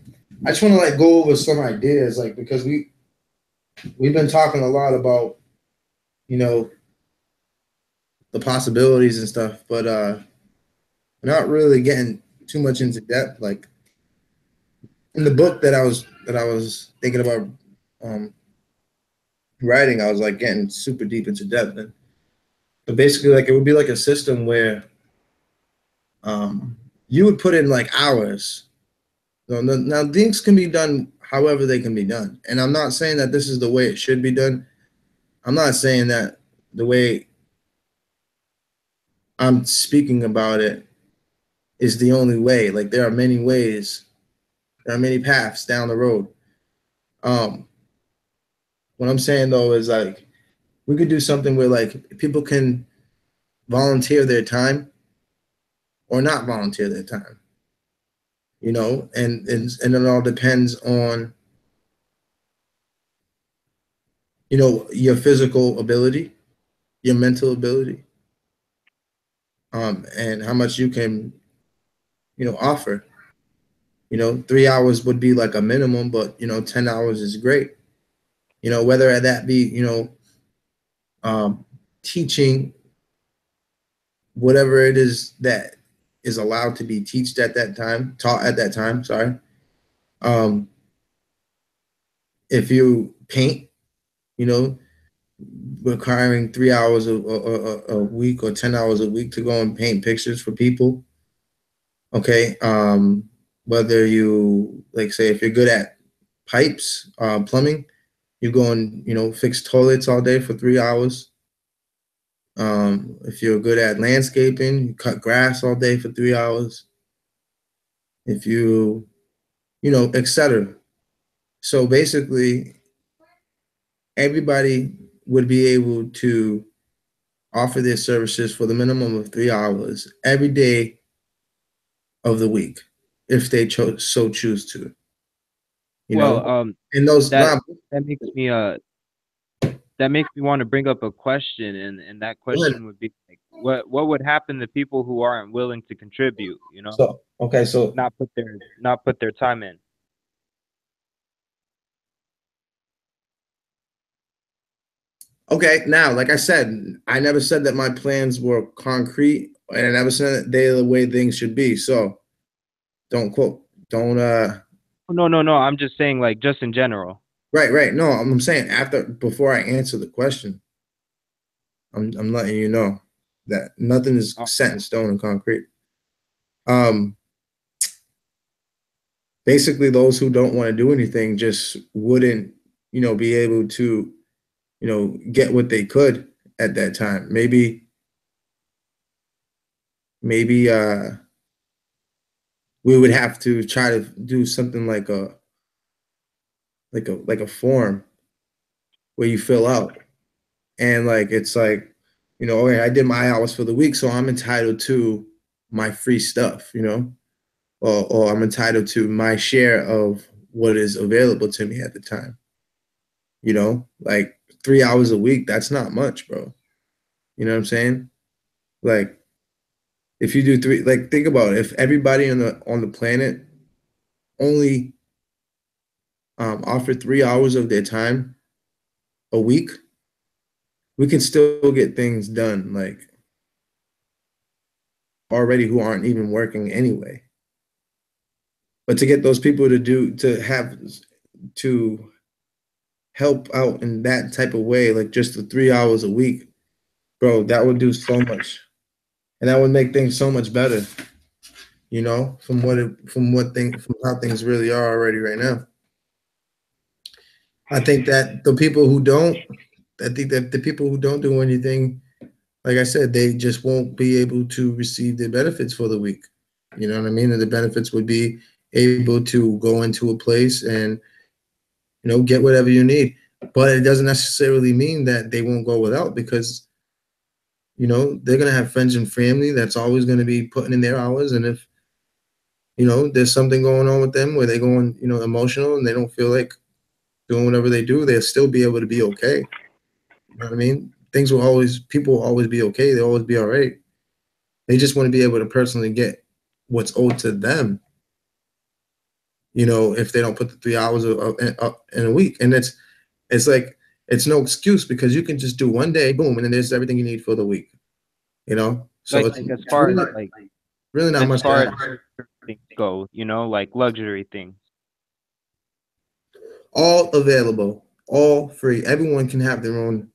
Speaker 1: I just want to like go over some ideas, like because we've been talking a lot about, you know, the possibilities and stuff, but not really getting too much into depth. Like in the book that I was thinking about um writing, I was like getting super deep into depth. And but basically like it would be like a system where you would put in like hours. Now things can be done however they can be done. And I'm not saying that this is the way it should be done. I'm not saying that the way I'm speaking about it is the only way. Like there are many ways, there are many paths down the road. Um, what I'm saying though is like we could do something where like people can volunteer their time or not volunteer their time, you know, and it all depends on, you know, your physical ability, your mental ability, and how much you can, you know, offer. You know, 3 hours would be like a minimum, but you know, 10 hours is great. You know, whether that be, you know, teaching whatever it is that is allowed to be taught at that time. Sorry. Um, if you paint, you know, requiring 3 hours a week or 10 hours a week to go and paint pictures for people. Okay. Whether you like say if you're good at pipes, plumbing, you go and, you know, fix toilets all day for 3 hours. If you're good at landscaping, you cut grass all day for 3 hours. If you know, etc. So basically, everybody would be able to offer their services for the minimum of 3 hours every day of the week, if they so choose to. You
Speaker 3: Well,
Speaker 1: know, and those
Speaker 3: that
Speaker 1: not.
Speaker 3: that makes me that makes me want to bring up a question, and that
Speaker 1: Go ahead.
Speaker 3: question would be like, what would happen to people who aren't willing to contribute, you know?
Speaker 1: So okay, so
Speaker 3: Not put their time in.
Speaker 1: okay, now, like I said, I never said that my plans were concrete, and I never said that they're the way things should be. So don't quote, don't
Speaker 3: No, I'm just saying, like, just in general.
Speaker 1: Right. No, I'm saying before I answer the question, I'm letting you know that nothing is
Speaker 3: Oh.
Speaker 1: set in stone and concrete. Basically, those who don't want to do anything just wouldn't, be able to, get what they could at that time. Maybe we would have to try to do something like a form where you fill out, and like it's like, okay, I did my hours for the week, so I'm entitled to my free stuff, or I'm entitled to my share of what is available to me at the time. Like 3 hours a week, that's not much, bro. You know what I'm saying? Like if you do three, like think about it. If everybody on the planet only offered 3 hours of their time a week, we can still get things done, like already who aren't even working anyway. But to get those people to help out in that type of way, like just the 3 hours a week, bro, that would do so much, and that would make things so much better. From how things really are already right now. I think that the people who don't do anything, like I said, they just won't be able to receive their benefits for the week. You know what I mean? And the benefits would be able to go into a place and, get whatever you need. But it doesn't necessarily mean that they won't go without, because, they're going to have friends and family that's always going to be putting in their hours. And if, there's something going on with them where they're going, emotional and they don't feel like doing whatever they do, they'll still be able to be okay. You know what I mean? People will always be okay. They'll always be all right. They just want to be able to personally get what's owed to them, if they don't put the 3 hours in a week. And it's like, it's no excuse, because you can just do one day, boom, and then there's everything you need for the week, So
Speaker 3: Like,
Speaker 1: it's
Speaker 3: as far
Speaker 1: really,
Speaker 3: as like
Speaker 1: really not
Speaker 3: as
Speaker 1: much.
Speaker 3: far as things go, like luxury things.
Speaker 1: All available, all free. Everyone can have their own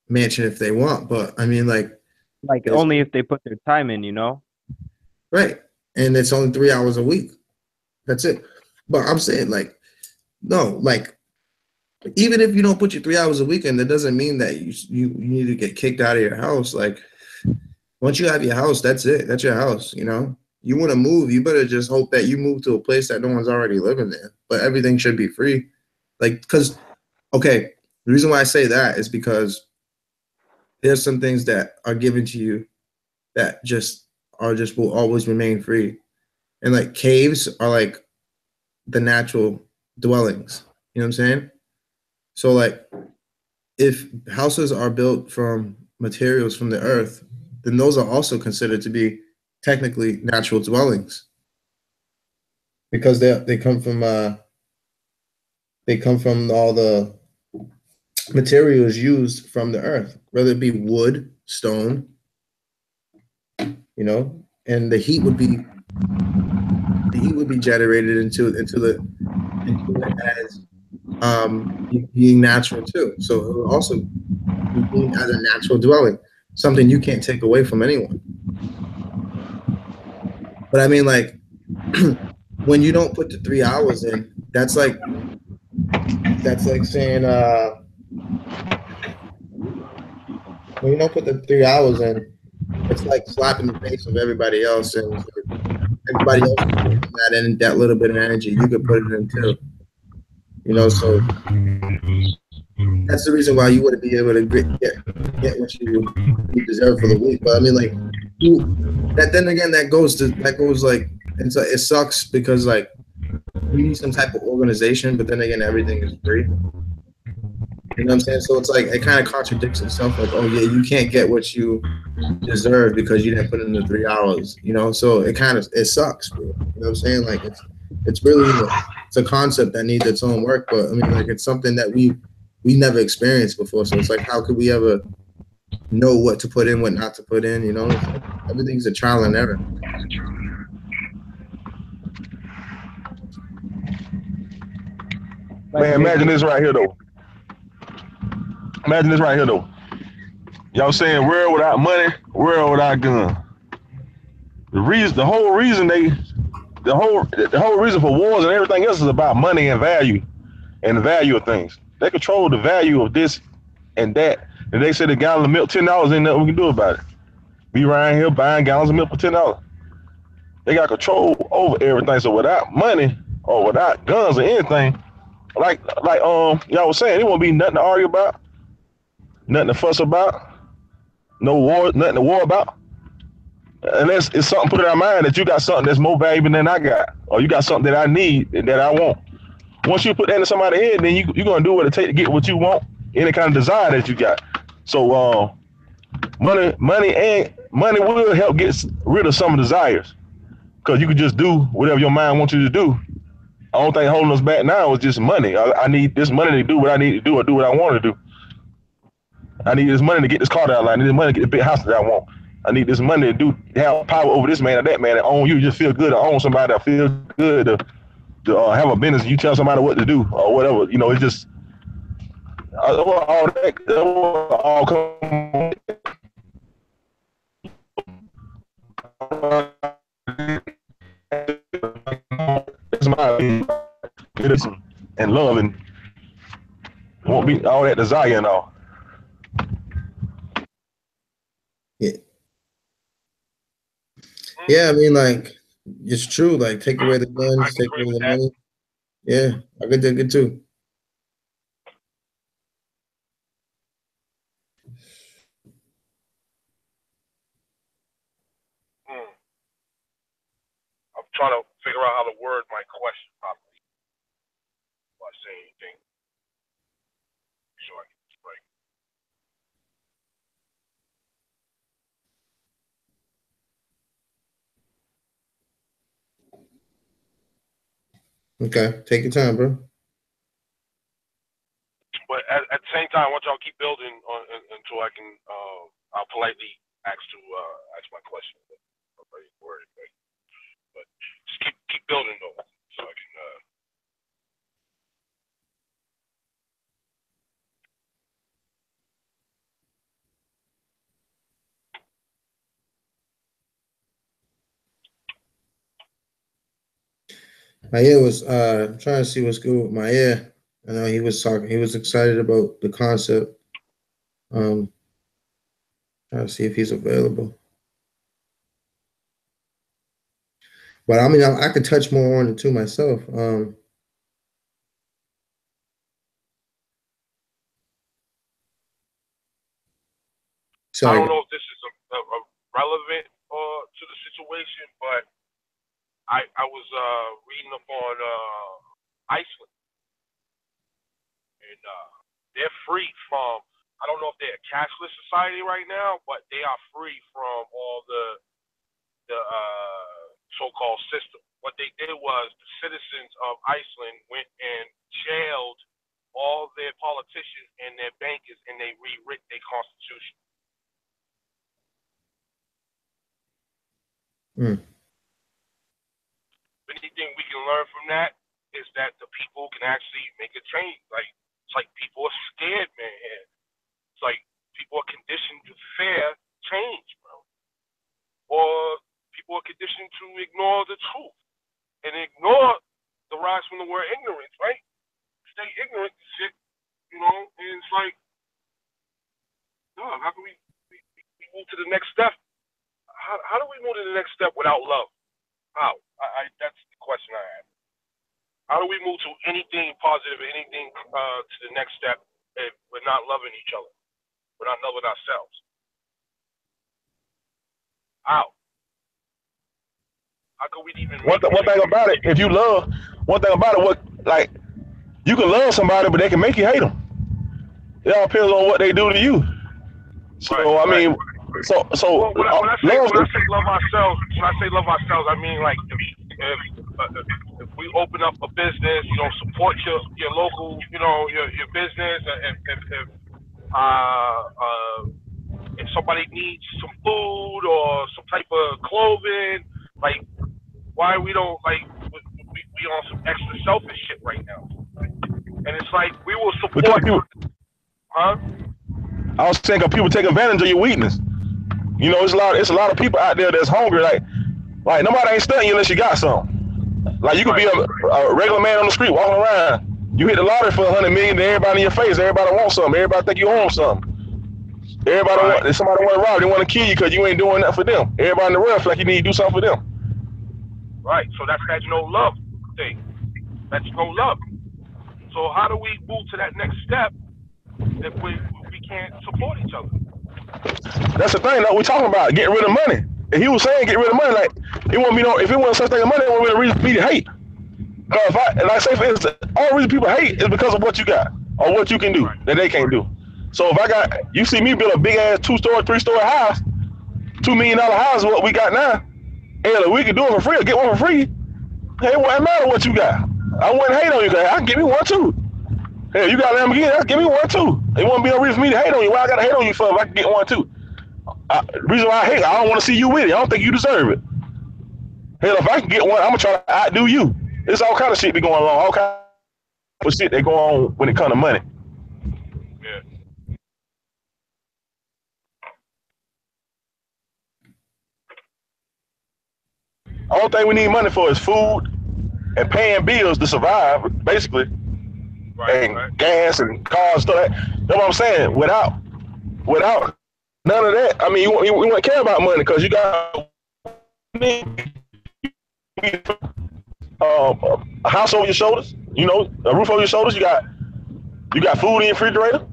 Speaker 1: mansion if they want, but I mean, like
Speaker 3: only if they put their time in,
Speaker 1: right, and it's only 3 hours a week. That's it. But I'm saying, like, no, like, even if you don't put your 3 hours a week in, that doesn't mean that you need to get kicked out of your house. Like, once you have your house, that's it. That's your house. You want to move, you better just hope that you move to a place that no one's already living there. But everything should be free. Like, because, okay, the reason why I say that is because there's some things that are given to you that just will always remain free. And like caves are like the natural dwellings. You know what I'm saying? So like if houses are built from materials from the earth, then those are also considered to be technically natural dwellings, because they come from all the materials used from the earth, whether it be wood, stone, and the heat would be generated into it as being natural too. So it will also be deemed as a natural dwelling, something you can't take away from anyone. But I mean, like, when you don't put the 3 hours in, that's like saying, when you don't put the 3 hours in, it's like slapping the face of everybody else, and everybody else is putting that little bit of energy. You could put it in too. So that's the reason why you wouldn't be able to get what you deserve for the week. But I mean, like, then again, that goes like, it sucks, because like you need some type of organization, but then again, everything is free. You know what I'm saying? So it's like, it kind of contradicts itself. Like, oh yeah, you can't get what you deserve because you didn't put in the 3 hours. So it sucks, bro. You know what I'm saying? Like, it's really it's a concept that needs its own work. But I mean, like, it's something that we never experienced before. So it's like, how could we ever know what to put in, what not to put in? Everything's a trial and error.
Speaker 7: Man, imagine this right here though. Imagine this right here though. Y'all saying world without money, world without gun. The whole reason for wars and everything else is about money and value the value of things. They control the value of this and that. And they say the gallon of milk $10 ain't nothing we can do about it. Be around here buying gallons of milk for $10. They got control over everything. So without money or without guns or anything, like y'all was saying, it won't be nothing to argue about, nothing to fuss about, no war, nothing to war about. Unless it's something put in our mind that you got something that's more valuable than I got, or you got something that I need and that I want. Once you put that in somebody's head, then you're gonna do what it takes to get what you want, any kind of desire that you got. So money will help get rid of some desires, because you can just do whatever your mind wants you to do. The only thing holding us back now is just money. I need this money to do what I need to do or do what I want to do. I need this money to get this car that I like. I need this money to get the big house that I want. I need this money to have power over this man or that man, and own you. Just feel good to own somebody. That feel good to have a business. You tell somebody what to do or whatever. You know, it's just all that all come. It's my opinion. And love and won't be all that desire and all.
Speaker 1: Yeah, I mean, like, it's true. Like, take away the guns, take away the money. Yeah, I get that good too.
Speaker 2: I'm trying to figure out how to word my question properly before I say anything. So I can right.
Speaker 1: Okay, take your time, bro.
Speaker 2: But at the same time, I want y'all to keep building on until I can. I'll politely ask my question. But just keep building though, so I can.
Speaker 1: My ear was trying to see what's good with my ear. I know he was talking. He was excited about the concept. Trying to see if he's available. But I mean, I could touch more on it too myself.
Speaker 2: I don't know if this is a relevant to the situation, but I was reading up on Iceland, and they're free from. I don't know if they're a cashless society right now, but they are free from all the so-called system. What they did was the citizens of Iceland went and jailed all their politicians and their bankers, and they rewrit their constitution. Anything we can learn from that is that the people can actually make a change. Like, it's like people are scared, man. It's like people are conditioned to fear change, bro. Or people are conditioned to ignore the truth and ignore the rise from the word ignorance, right? Stay ignorant to shit, you know, and it's like, no, how can we move to the next step? How do we move to the next step without love? How? That's the question I have. How do we move to anything positive, anything to the next step if we're not loving each other? We're not loving ourselves. How? How can we even?
Speaker 7: One thing about it, if you love, one thing about it, you can love somebody, but they can make you hate them. It all depends on what they do to you. So right, I mean, right. so
Speaker 2: well, when I say love ourselves, I mean like if we open up a business, you know, support your local, you know, your business. If somebody needs some food or some type of clothing, like why we don't like we on some extra selfish shit right now. And it's like we will support you. Huh?
Speaker 7: I was saying, people take advantage of your weakness. You know, it's a lot of people out there that's hungry. Like nobody ain't studying you unless you got something. Like you could be a regular man on the street walking around. You hit the lottery for $100 million, then everybody in your face. Everybody wants something. Everybody think you own something. Everybody somebody want to rob. They want to kill you because you ain't doing nothing for them. Everybody in the world feel like you need to do something for them.
Speaker 2: Right. So that's that no love thing. That's no love. So how do we move to that next step if we can't support each other?
Speaker 7: That's the thing that we talking about, getting rid of money. And he was saying get rid of money, like it won't be if it wasn't such thing as money, it won't be a reason for me to hate. Because for instance, all the reason people hate is because of what you got or what you can do that they can't do. So if you see me build a big ass 2-story, 3-story house, $2 million house is what we got now, and we can do it for free or get one for free. Hey, it wouldn't matter what you got. I wouldn't hate on you, guys. I can give me one too. Hey, you got a Lamborghini, I can give me one too. It wouldn't be no reason for me to hate on you. Why I gotta hate on you for if I can get one too? The reason why I hate, I don't want to see you with it. I don't think you deserve it. Hell, if I can get one, I'm gonna try to outdo you. There's all kind of shit be going on. All kind of shit that go on when it comes to money.
Speaker 2: Yeah.
Speaker 7: All thing we need money for is food and paying bills to survive, basically. And gas and cars, stuff. That's what I'm saying. Without none of that, I mean, you wouldn't care about money because you got a house over your shoulders, you know, a roof over your shoulders. You got food in your refrigerator.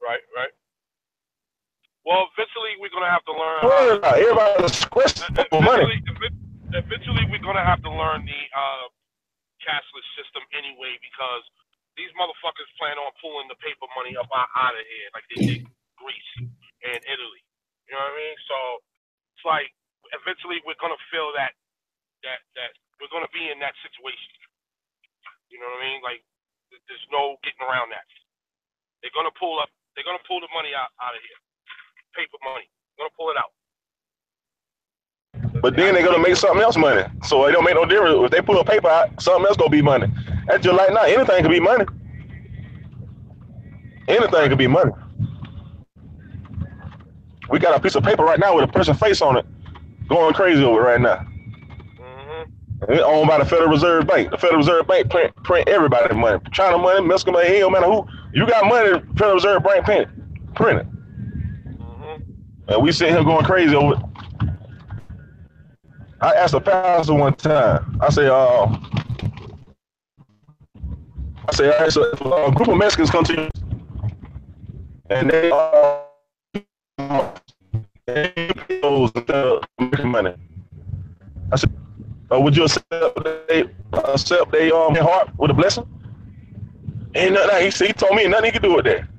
Speaker 2: Right. Well, eventually we're gonna have to learn.
Speaker 7: Everybody's question for money.
Speaker 2: Eventually we're gonna have to learn the cashless system anyway, because these motherfuckers plan on pulling the paper money up out of here like they did Greece and Italy. You know what I mean? So it's like eventually we're gonna feel that we're gonna be in that situation. You know what I mean? Like there's no getting around that. They're gonna pull the money out of here. Paper money. They're gonna pull it out.
Speaker 7: But then they're gonna make something else money. So it don't make no difference. If they pull a paper out, something else gonna be money. That's just like now. Anything could be money. Anything could be money. We got a piece of paper right now with a person's face on it, going crazy over it right now. It's owned by the Federal Reserve Bank. The Federal Reserve Bank print everybody's money. China money, Mexican money, hell, matter who. You got money, the Federal Reserve Bank print it. And we sitting here going crazy over it. I asked a pastor one time. I said, a group of Mexicans come to you, and they making money. I said, would you accept their heart with a blessing? Ain't nothing. He told me nothing he could do with that.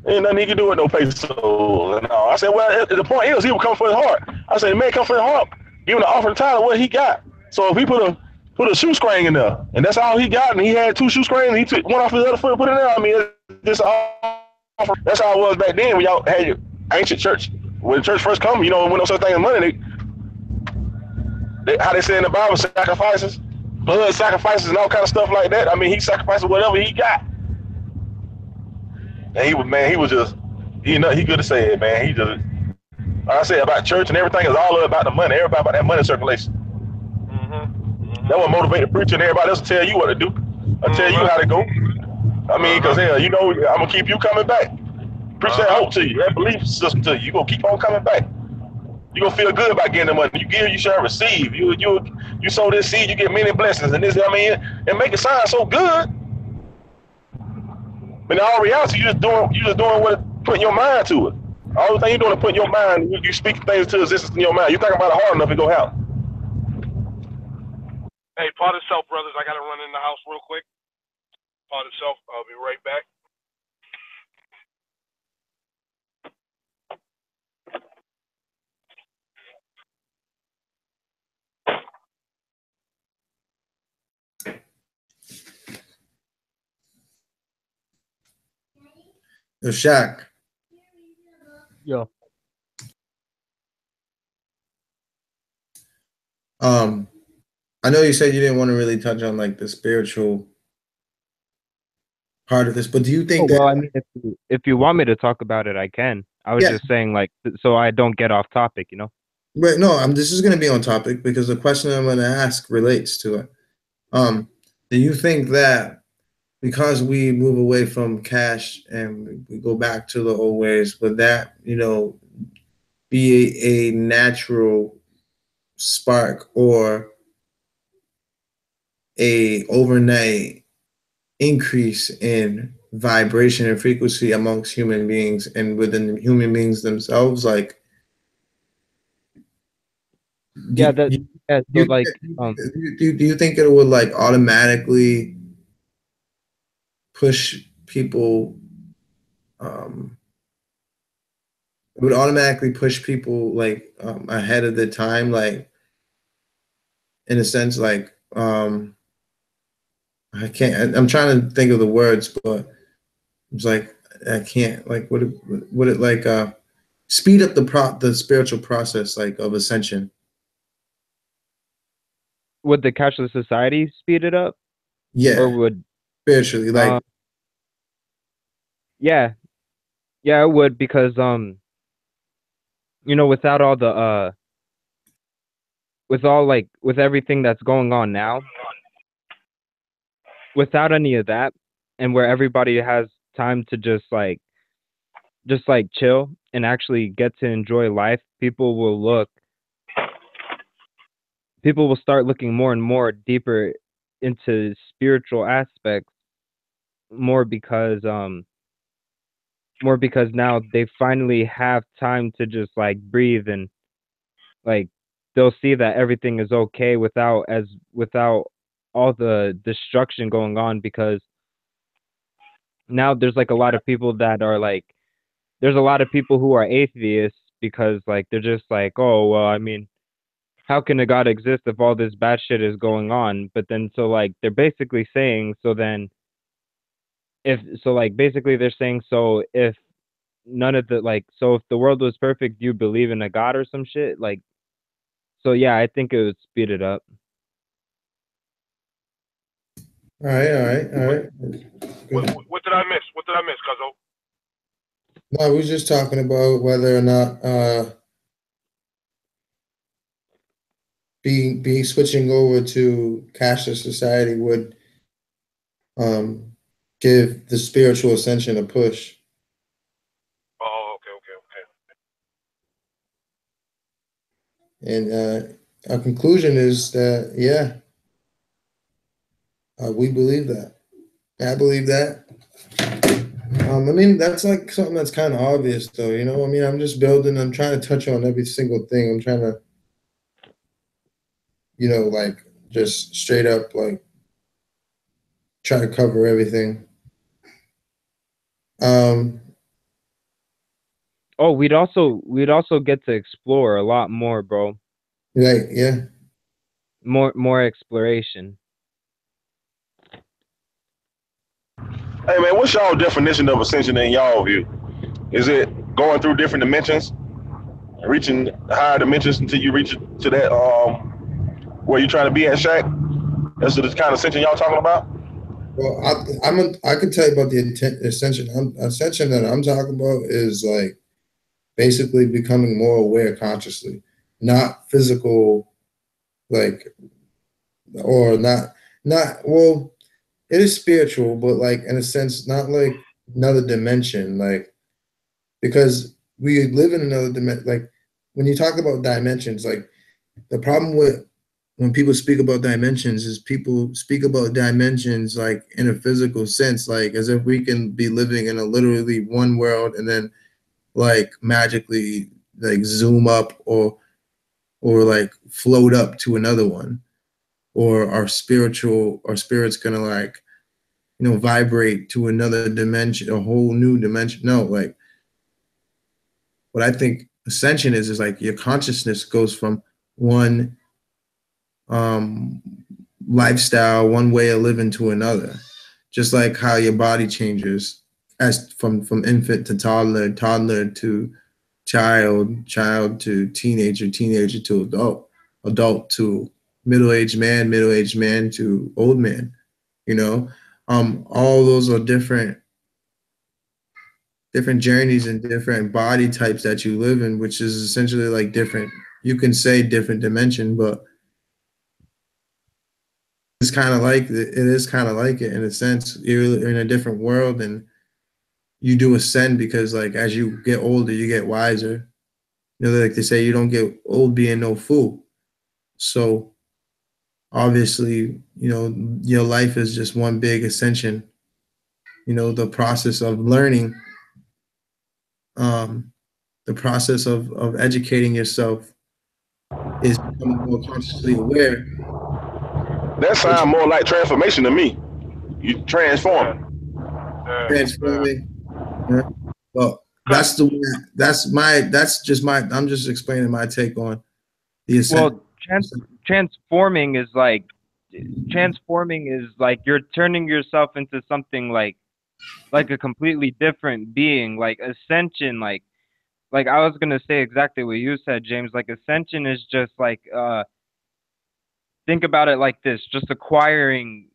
Speaker 7: Ain't nothing he can do with no peso. And I said, well, the point is, he would come for his heart. I said, the man come for his heart, give him the offering tithe of what he got. So if he put a shoestring in there, and that's all he got, and he had 2 shoestrings, and he took one off his other foot and put it in there. I mean, that's how it was back then when y'all had your ancient church. When the church first come, you know, when no such thing as money, how they say in the Bible, sacrifices, blood sacrifices, and all kind of stuff like that. I mean, he sacrificed whatever he got. And he was just, he good to say it, man. He just, like I said about church and everything is all about the money. Everybody about that money circulation. That will motivate the preacher and everybody else to tell you what to do. I'll tell you how to go. I mean, because hell, you know, I'm gonna keep you coming back. Preach that hope to you, that belief system to you. You gonna keep on coming back. You gonna feel good about getting the money. You give, you shall receive. You sow this seed, you get many blessings. And this, I mean, and make it sound so good. But in all reality, you just doing what putting your mind to it. All the thing you're doing is putting your mind, you speak things to existence in your mind. You think about it hard enough, it go happen.
Speaker 2: Hey, part of self, brothers, I gotta run in the house real quick. Part of self, I'll be right back.
Speaker 1: Yo, Shaq.
Speaker 3: Yo.
Speaker 1: I know you said you didn't want to really touch on like the spiritual part of this, but do you
Speaker 3: Oh
Speaker 1: think
Speaker 3: well,
Speaker 1: that?
Speaker 3: I mean, if you want me to talk about it, I can. I was
Speaker 1: Yeah,
Speaker 3: just saying, like, so I don't get off topic, you know.
Speaker 1: but no, this is going to be on topic because the question I'm going to ask relates to it. Do you think that because we move away from cash and we go back to the old ways, would that, be a natural spark or a overnight increase in vibration and frequency amongst human beings and within human beings themselves? Like,
Speaker 3: Yeah,
Speaker 1: do,
Speaker 3: that
Speaker 1: do,
Speaker 3: yeah. So
Speaker 1: do,
Speaker 3: like,
Speaker 1: do you think it would like automatically push people? Um, it would automatically push people like ahead of the time, like in a sense, like I can't. I'm trying to think of the words, but it's like I can't. Like, would it like speed up the spiritual process like of ascension?
Speaker 3: would the cashless society speed it up, or
Speaker 1: Yeah,
Speaker 3: would
Speaker 1: spiritually,
Speaker 3: um,
Speaker 1: like
Speaker 3: yeah, yeah, it would because without all the with all like with everything that's going on now, without any of that, and where everybody has time to just like chill and actually get to enjoy life, people will start looking more and more deeper into spiritual aspects more because now they finally have time to just like breathe, and like they'll see that everything is okay without all the destruction going on, because now there's like a lot of people that are like there's a lot of people who are atheists because like they're just like, oh well, I mean, how can a god exist if all this bad shit is going on? But then so like they're basically saying, so then if so like basically they're saying, so if none of the like so if the world was perfect, do you believe in a god or some shit? Like, so yeah, I think it would speed it up.
Speaker 1: all right, all right, all
Speaker 2: What,
Speaker 1: right.
Speaker 2: what,
Speaker 1: Good.
Speaker 2: what did I miss? What did I miss, Cuzzo?
Speaker 1: No, we was just talking about whether or not being switching over to cashless society would um give the spiritual ascension a push.
Speaker 2: Oh, okay, okay, okay.
Speaker 1: And our conclusion is that, yeah, we believe that. I believe that. I mean, that's like something that's kind of obvious, though. I mean, I'm just building. I'm trying to touch on every single thing. I'm trying to, like just straight up, like try to cover everything. Um,
Speaker 3: Oh, we'd also get to explore a lot more, bro.
Speaker 1: like, yeah.
Speaker 3: More exploration.
Speaker 7: Hey man, what's y'all definition of ascension in y'all view? Is it going through different dimensions, reaching higher dimensions until you reach to that where you're trying to be at, Shaq? That's the kind of ascension y'all talking about?
Speaker 1: Well, I could tell you about the ascension. Ascension that I'm talking about is like basically becoming more aware consciously, not physical, like, or not well. It is spiritual, but like in a sense, not like another dimension, like because we live in another dimension. Like when you talk about dimensions, like the problem with when people speak about dimensions is people speak about dimensions like in a physical sense, like as if we can be living in a literally one world and then like magically like zoom up or like float up to another one, or our spirit's gonna like vibrate to another dimension, a whole new dimension. No, like what I think ascension is like your consciousness goes from one um, lifestyle, one way of living to another. Just like how your body changes as from infant to toddler, toddler to child, child to teenager, teenager to adult, adult to middle-aged man to old man, you know. All those are different journeys and different body types that you live in, which is essentially like different, you can say different dimension, but it's kind of like it is kind of like it in a sense. You're in a different world and you do ascend because like as you get older, you get wiser. You know, like they say, you don't get old being no fool. So obviously, you know, your life is just one big ascension. You know, the process of learning, um, the process of educating yourself is becoming more consciously aware.
Speaker 7: That
Speaker 1: Which
Speaker 7: sound more like transformation to me. You transform.
Speaker 1: transforming. Yeah. Well,
Speaker 2: Cause
Speaker 1: that's just my, I'm just explaining my take on the ascent.
Speaker 3: Well, transforming is like you're turning yourself into something like a completely different being. Like ascension, like I was gonna say exactly what you said, James. Like ascension is just like think about it like this, just acquiring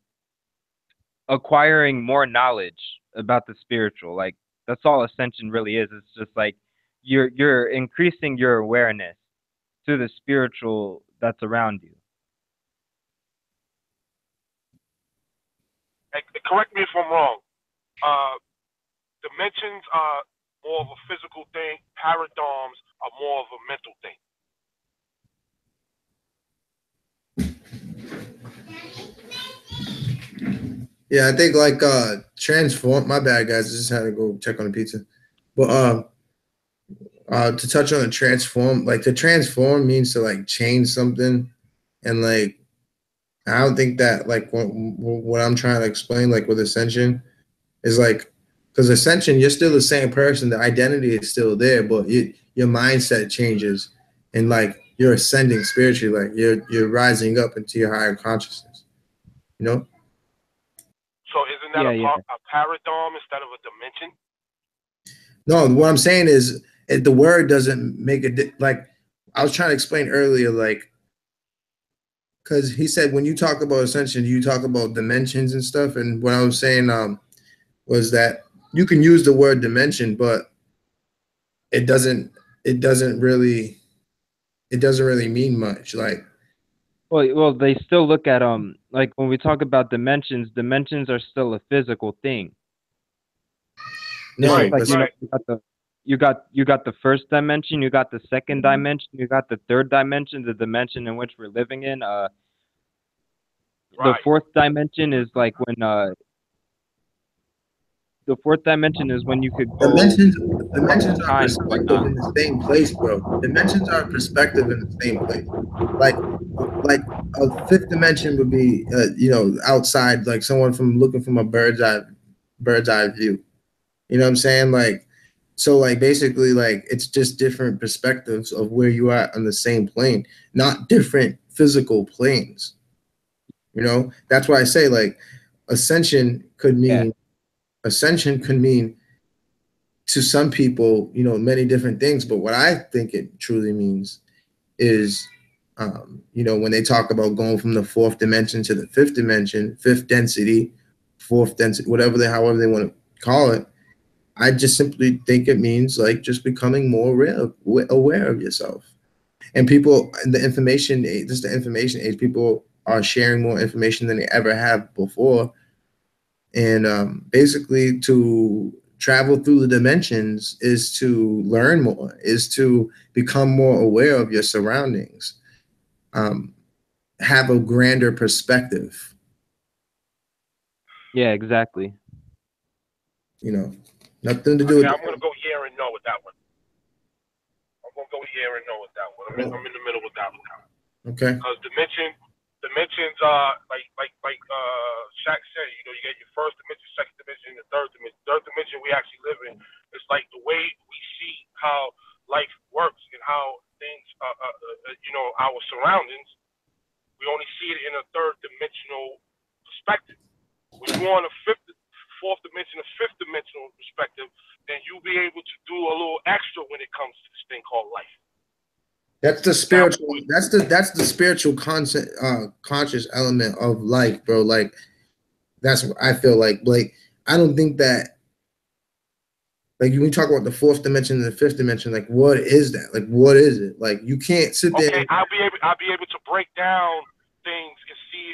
Speaker 3: more knowledge about the spiritual. Like that's all ascension really is. It's just like you're increasing your awareness to the spiritual that's around you.
Speaker 2: correct me if I'm wrong. Uh, dimensions are more of a physical thing. Paradigms are more of a mental thing.
Speaker 1: Yeah, I think like transform. My bad, guys. I just had to go check on the pizza. But to touch on the transform, like to transform means to like change something, and like I don't think that like what I'm trying to explain, like with ascension, is like because ascension, you're still the same person. The identity is still there, but your mindset changes, and like you're ascending spiritually, like you're rising up into your higher consciousness. You know.
Speaker 2: So isn't that
Speaker 3: Yeah,
Speaker 2: a,
Speaker 3: yeah.
Speaker 2: a paradigm instead of a dimension?
Speaker 1: No, what I'm saying is the word doesn't make it like I was trying to explain earlier, like because he said when you talk about ascension, you talk about dimensions and stuff. And what I was saying was that you can use the word dimension, but it doesn't it doesn't really it doesn't really mean much. Like
Speaker 3: Well, they still look at like when we talk about dimensions, dimensions are still a physical thing. It's
Speaker 1: no,
Speaker 3: just
Speaker 2: Right,
Speaker 3: like
Speaker 1: but
Speaker 2: right.
Speaker 3: you got the first dimension, you got the second dimension, you got the third dimension, the dimension in which we're living in. The
Speaker 2: Right.
Speaker 3: fourth dimension is like when the fourth dimension is when you could go
Speaker 1: dimensions
Speaker 3: across
Speaker 1: dimensions are
Speaker 3: time and
Speaker 1: perspective
Speaker 3: whatnot.
Speaker 1: in the same place, bro. Dimensions are perspective in the same place. Like like a fifth dimension would be you know, outside, like someone from looking from a bird's eye view. You know what I'm saying? Like so like basically like it's just different perspectives of where you are on the same plane, not different physical planes. You know? That's why I say like ascension could
Speaker 3: Yeah,
Speaker 1: mean ascension could mean to some people, you know, many different things. But what I think it truly means is, you know, when they talk about going from the fourth dimension to the fifth dimension, fifth density, fourth density, whatever they, however they want to call it, I just simply think it means like just becoming more aware of yourself. And people, the information age, just the information age, people are sharing more information than they ever have before. And basically, to travel through the dimensions is to learn more, is to become more aware of your surroundings, um, have a grander perspective,
Speaker 3: yeah, exactly.
Speaker 1: you know, nothing to do
Speaker 2: Okay,
Speaker 1: with
Speaker 2: I'm gonna go yeah and no with that one. I'm gonna go yeah and no with that one. I'm in the middle with that one.
Speaker 1: okay.
Speaker 2: Because dimensions Shaq said, you know, you get your first dimension, second dimension, and the third dimension. Third dimension we actually live in. It's like the way we see how life works and how things, you know, our surroundings. We only see it in a third dimensional perspective. When you're on a fourth dimension, a fifth dimensional perspective, then you'll be able to do a little extra when it comes to this thing called life.
Speaker 1: That's the spiritual. That's the spiritual concept, conscious element of life, bro. Like that's what I feel like. Like I don't think that. Like when we talk about the fourth dimension and the fifth dimension, like what is that? Like what is it? Like you can't sit there.
Speaker 2: Okay, I'll be able to break down things and see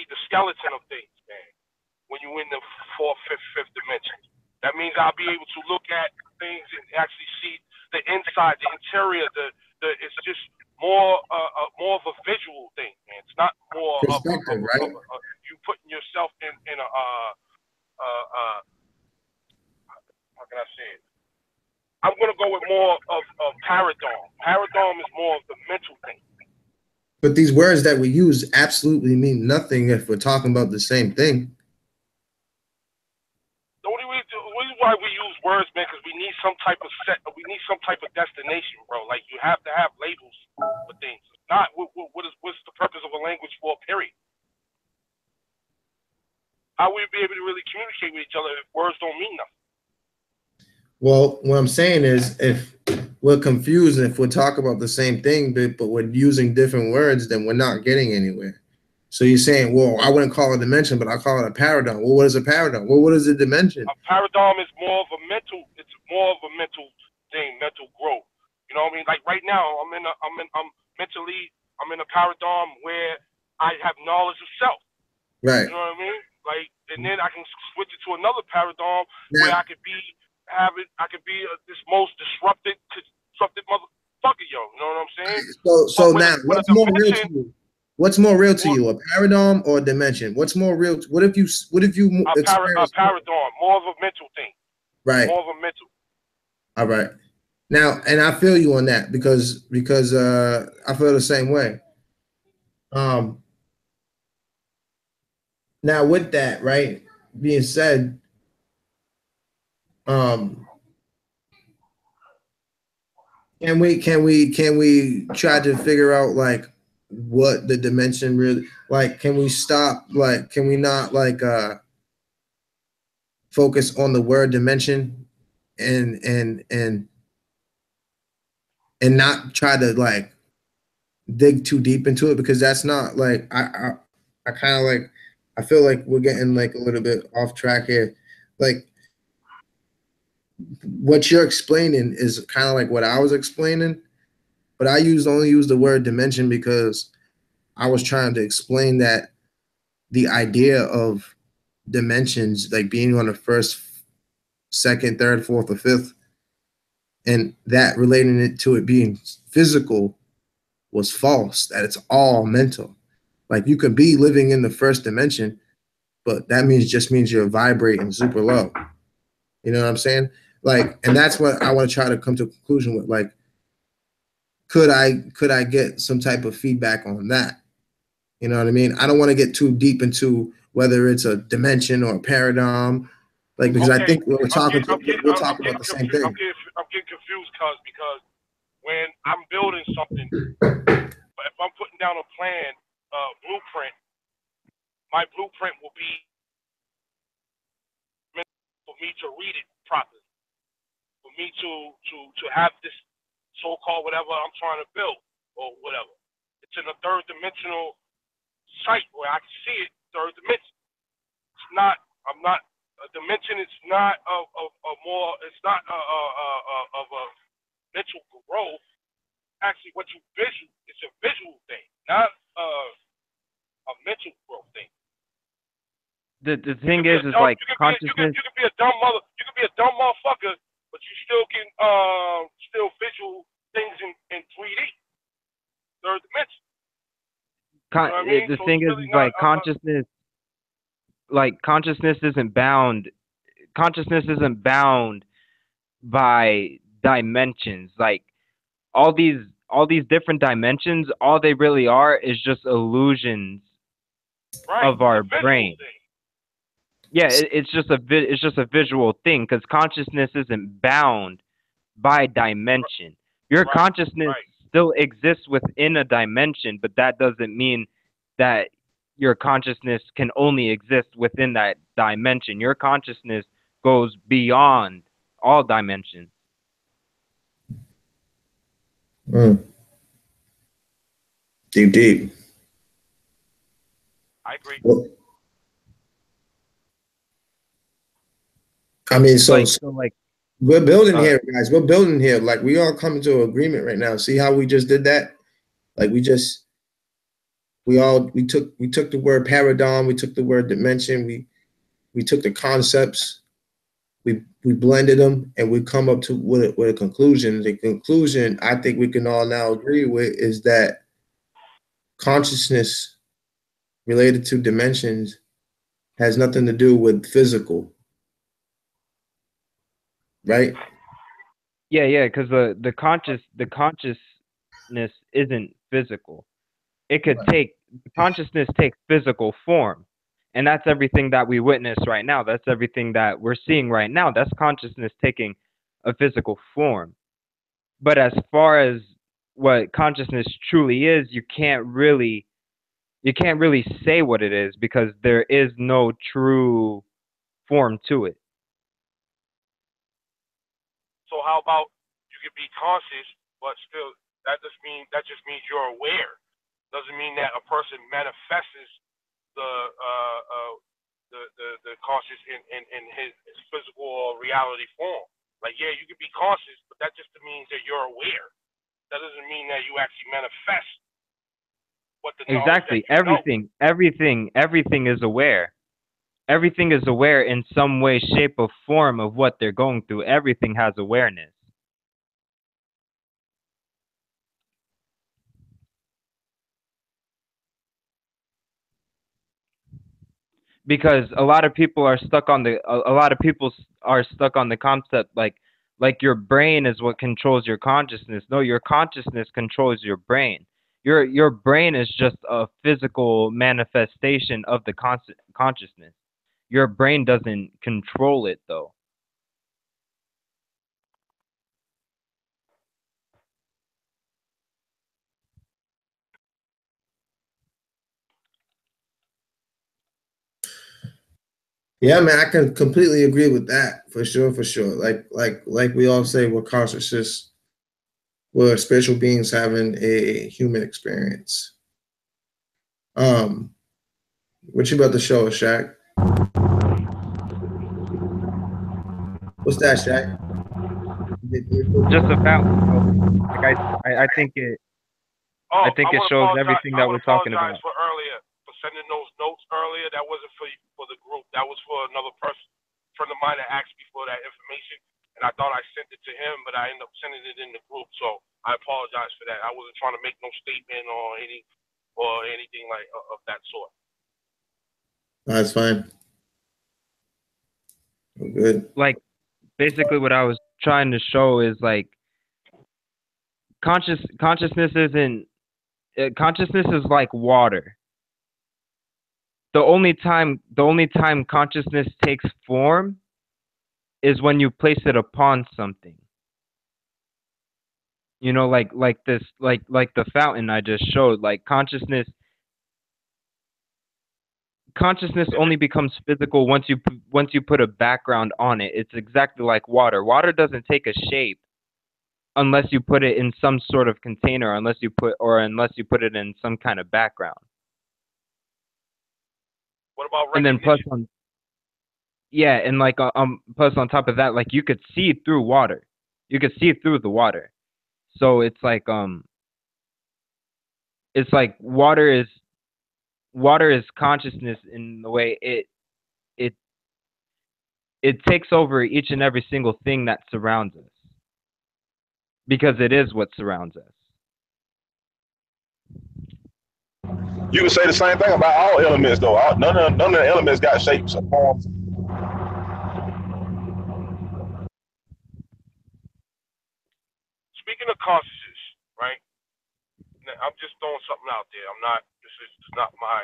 Speaker 2: the skeleton of things, man. When you're in the fourth, fifth dimension, that means I'll be able to look at things and actually see the inside, the interior. It's just more of a visual thing, man. It's not more
Speaker 1: Perspective, right?
Speaker 2: You putting yourself in a how can I say it? I'm gonna go with more of paradigm. Paradigm is more of the mental thing.
Speaker 1: But these words that we use absolutely mean nothing if we're talking about the same thing.
Speaker 2: The only reason why we use words, man, because we need some type of destination, bro. Like you have to have labels for things. Not what's the purpose of a language for? Period. How will we be able to really communicate with each other if words don't mean nothing?
Speaker 1: Well, what I'm saying is, if we're confused, if we're talking about the same thing, but we're using different words, then we're not getting anywhere. So you're saying, well, I wouldn't call it a dimension, but I call it a paradigm. Well, what is a paradigm? Well, what is a dimension?
Speaker 2: A paradigm is more of a mental. It's more of a mental thing, mental growth. You know what I mean? Like right now, I'm mentally in a paradigm where I have knowledge of self.
Speaker 1: Right.
Speaker 2: You know what I mean? Like, and then I can switch it to another paradigm where I could be this most disrupted motherfucker, yo. You know what I'm saying?
Speaker 1: So now, what's more real to you? What's more real to you, a paradigm or a dimension? What's more real? What if you
Speaker 2: a paradigm, more of a mental thing,
Speaker 1: right?
Speaker 2: More of a mental.
Speaker 1: All right. Now, and I feel you on that because I feel the same way. Now with that, right, being said, can we try to figure out like what the dimension really like? Can we stop? Like, can we not like focus on the word dimension and not try to like dig too deep into it, because that's not like I kind of like I feel like we're getting like a little bit off track here. Like what you're explaining is kind of like what I was explaining, but I only use the word dimension because I was trying to explain that the idea of dimensions, like being on the first, second, third, fourth, or fifth, and that relating it to it being physical was false, that it's all mental. Like you could be living in the first dimension, but that just means you're vibrating super low. You know what I'm saying? Like, and that's what I want to try to come to a conclusion with. Like, could I get some type of feedback on that? You know what I mean? I don't want to get too deep into whether it's a dimension or a paradigm, like because I think we're talking about the same thing.
Speaker 2: I'm getting confused because when I'm building something, but if I'm putting down a plan, blueprint, my blueprint will be meant for me to read it properly, for me to have this so-called whatever I'm trying to build or whatever. It's in a third dimensional site where I can see it, third dimension. It's not. I'm not. A dimension is not of more. It's not of a mental growth. Actually, what you visual. It's a visual thing, not a mental growth thing.
Speaker 3: The thing is like consciousness.
Speaker 2: You can be a dumb mother. You can be a dumb motherfucker, but you still can still visual things in 3D, third dimension. You know what I mean?
Speaker 3: The
Speaker 2: So
Speaker 3: thing is
Speaker 2: really
Speaker 3: like
Speaker 2: not,
Speaker 3: consciousness. Like consciousness isn't bound. Consciousness isn't bound by dimensions. Like all these different dimensions, all they really are is just illusions of our brain.
Speaker 2: Thing.
Speaker 3: Yeah, it's just a visual thing because consciousness isn't bound by dimension. Your consciousness still exists within a dimension, but that doesn't mean that your consciousness can only exist within that dimension. Your consciousness goes beyond all dimensions.
Speaker 1: Deep.
Speaker 2: I agree.
Speaker 1: Well, I mean, so
Speaker 3: like
Speaker 1: we're building here, guys. We're building here. Like we all come to an agreement right now. See how we just did that? Like we took the word paradigm, we took the word dimension, we took the concepts, we blended them, and we come up to with a conclusion. The conclusion I think we can all now agree with is that consciousness related to dimensions has nothing to do with physical, right?
Speaker 3: Yeah, because the consciousness isn't physical. It could take consciousness takes physical form, and that's everything that we witness right now. That's everything that we're seeing right now. That's consciousness taking a physical form. But as far as what consciousness truly is, you can't really say what it is because there is no true form to it.
Speaker 2: So how about you can be conscious, but still that just means you're aware. Doesn't mean that a person manifests the conscious in his physical or reality form. Like yeah, you can be conscious, but that just means that you're aware. That doesn't mean that you actually manifest what the knowledge that
Speaker 3: Exactly.
Speaker 2: you know.
Speaker 3: Everything is aware. Everything is aware in some way, shape, or form of what they're going through. Everything has awareness. Because a lot of people are stuck on the concept like your brain is what controls your consciousness. No, your consciousness controls your brain. Your brain is just a physical manifestation of the consciousness. Your brain doesn't control it though.
Speaker 1: Yeah, man, I can completely agree with that for sure, for sure. Like we all say, we're consciousness, we're spiritual beings having a human experience. What you about to show us, Shaq? What's that, Shaq?
Speaker 3: Just a fountain. Like I think it
Speaker 2: Oh,
Speaker 3: I think it shows everything
Speaker 2: I
Speaker 3: that
Speaker 2: want
Speaker 3: we're
Speaker 2: to
Speaker 3: talking
Speaker 2: apologize
Speaker 3: about.
Speaker 2: for earlier for sending those notes earlier. That wasn't for the group. That was for another person, friend of mine that asked me for that information, and I thought I sent it to him, but I ended up sending it in the group. So I apologize for that. I wasn't trying to make no statement or anything like of that sort.
Speaker 1: That's fine. We're good.
Speaker 3: Like basically what I was trying to show is like consciousness isn't consciousness is like water. The only time consciousness takes form is when you place it upon something. You know, like this, like the fountain I just showed. Like consciousness only becomes physical once you put a background on it. It's exactly like water. Water doesn't take a shape unless you put it in some sort of container, unless you put it in some kind of background.
Speaker 2: What about
Speaker 3: And then
Speaker 2: recognition?
Speaker 3: and like plus on top of that, like you could see through water. You could see through the water. So it's like water is consciousness in the way it it takes over each and every single thing that surrounds us because it is what surrounds us.
Speaker 7: You can say the same thing about all elements, though. None of the elements got shapes or forms.
Speaker 2: Speaking of consciousness, right? I'm just throwing something out there. I'm not. This is not my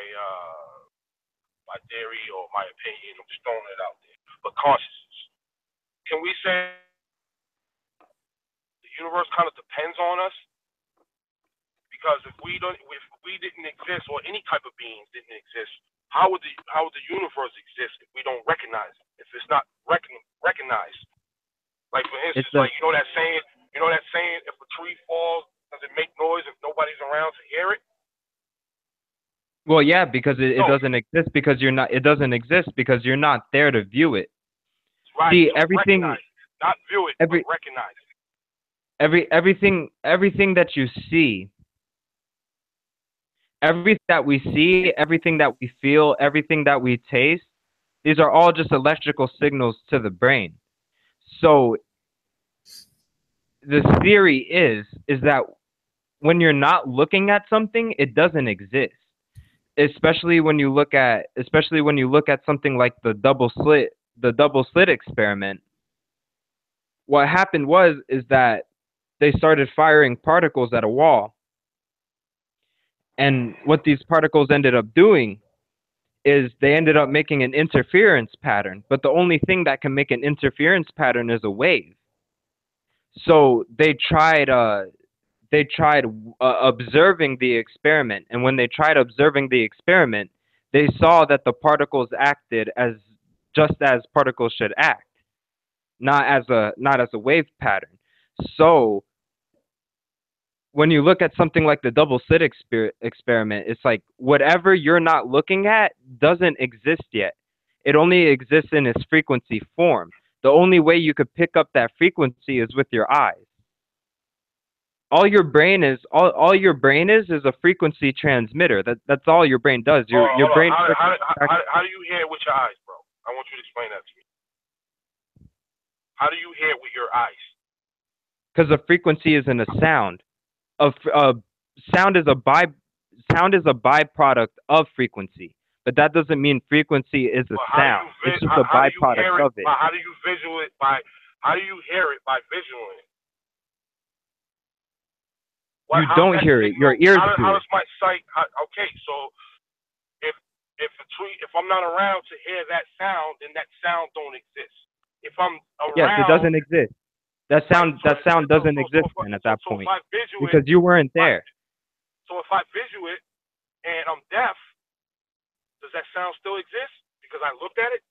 Speaker 2: theory or my opinion. I'm just throwing it out there. But consciousness. Can we say the universe kind of depends on us? Because if we didn't exist, or any type of beings didn't exist, how would the universe exist if we don't recognize it? If it's not recognized, like for instance, like you know that saying, if a tree falls, does it make noise if nobody's around to hear it?
Speaker 3: Well, yeah, because it
Speaker 2: No.
Speaker 3: doesn't exist because you're not. It doesn't exist because you're not there to view it.
Speaker 2: Right.
Speaker 3: See,
Speaker 2: So
Speaker 3: everything,
Speaker 2: recognize it. Not view it,
Speaker 3: every,
Speaker 2: but recognize it.
Speaker 3: everything that you see, everything that we see, everything that we feel, everything that we taste, these are all just electrical signals to the brain. So the theory is that when you're not looking at something, it doesn't exist. Especially when you look at something like the double slit experiment. What happened is that they started firing particles at a wall, and what these particles ended up doing is they ended up making an interference pattern. But the only thing that can make an interference pattern is a wave. So they tried observing the experiment, and when they tried observing the experiment, they saw that the particles acted as just as particles should act, not as a wave pattern. So when you look at something like the double slit experiment, it's like whatever you're not looking at doesn't exist yet. It only exists in its frequency form. The only way you could pick up that frequency is with your eyes. All your brain is a frequency transmitter. That's all your brain does. Your
Speaker 2: Hold on.
Speaker 3: brain
Speaker 2: How do you hear it with your eyes, bro? I want you to explain that to me. How do you hear it with your eyes?
Speaker 3: because a frequency isn't a sound. Sound is a byproduct of frequency, but that doesn't mean frequency is a sound. It's just a byproduct of it.
Speaker 2: How do you visual it how do you hear it by visualing it?
Speaker 3: You don't hear it. Your ears do.
Speaker 2: How does my sight? Okay, so if I'm not around to hear that sound, then that sound don't exist. If I'm around,
Speaker 3: yes, it doesn't exist. That sound doesn't exist then at that point because you weren't there.
Speaker 2: So if I visual it and I'm deaf, does that sound still exist? Because I looked at it.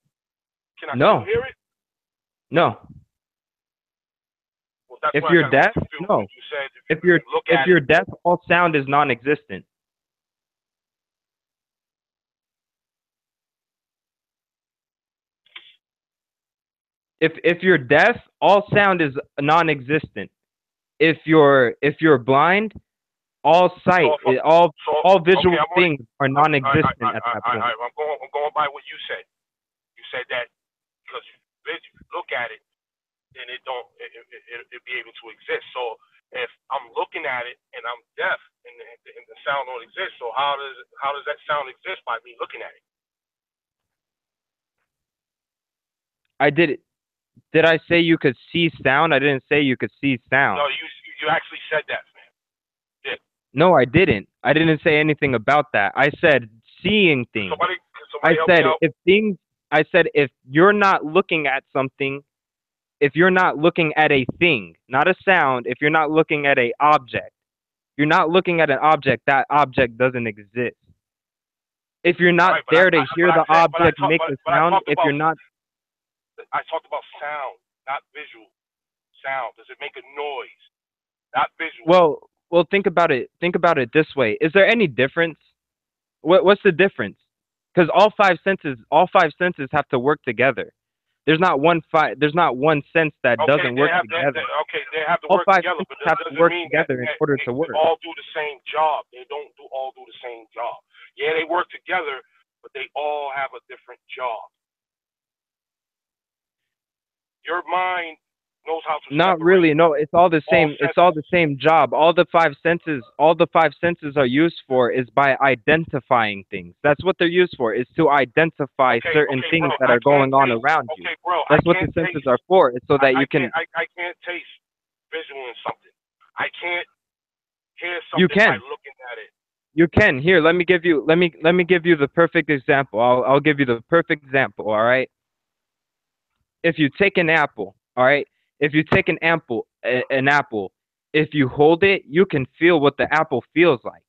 Speaker 2: Can I still hear it?
Speaker 3: No.
Speaker 2: Well, that's
Speaker 3: If
Speaker 2: what
Speaker 3: you're deaf, no.
Speaker 2: You said
Speaker 3: If you're deaf, all sound is non-existent. If you're deaf, all sound is non-existent. If you're blind, all sight, all visual things are non-existent at that point.
Speaker 2: I'm going by what you said. You said that because you look at it, then it be able to exist. So if I'm looking at it and I'm deaf and the sound don't exist, so how does that sound exist by me looking at it?
Speaker 3: I did it. Did I say you could see sound? I didn't say you could see sound.
Speaker 2: No, you actually said that, man. Yeah.
Speaker 3: No, I didn't. I didn't say anything about that. I said seeing things.
Speaker 2: Somebody
Speaker 3: I said if you're not looking at something, if you're not looking at a thing, not a sound, if you're not looking at an object, you're not looking at an object, that object doesn't exist. If you're not there to hear the object make a sound, if you're not...
Speaker 2: I talked about sound, not visual. Sound. Does it make a noise? Not visual.
Speaker 3: Well, think about it. Think about it this way. Is there any difference? What's the difference? Because all five senses have to work together. There's not one sense that doesn't work together.
Speaker 2: They have to
Speaker 3: all
Speaker 2: work
Speaker 3: five
Speaker 2: together,
Speaker 3: senses
Speaker 2: but
Speaker 3: have to work together in order to work.
Speaker 2: They all do the same job. They don't all do the same job. Yeah, they work together, but they all have a different job. Your mind knows how to.
Speaker 3: Not really. No, it's all the same. It's all the same job. All the five senses are used for is by identifying things. That's what they're used for. Is to identify certain things that are going on around you. That's what the senses are for. It's so that you can.
Speaker 2: I can't taste visual in something. I can't hear something by looking at it.
Speaker 3: You can. Here, let me give you the perfect example. I'll give you the perfect example. All right. If you take an apple, all right. If you take an apple, if you hold it, you can feel what the apple feels like.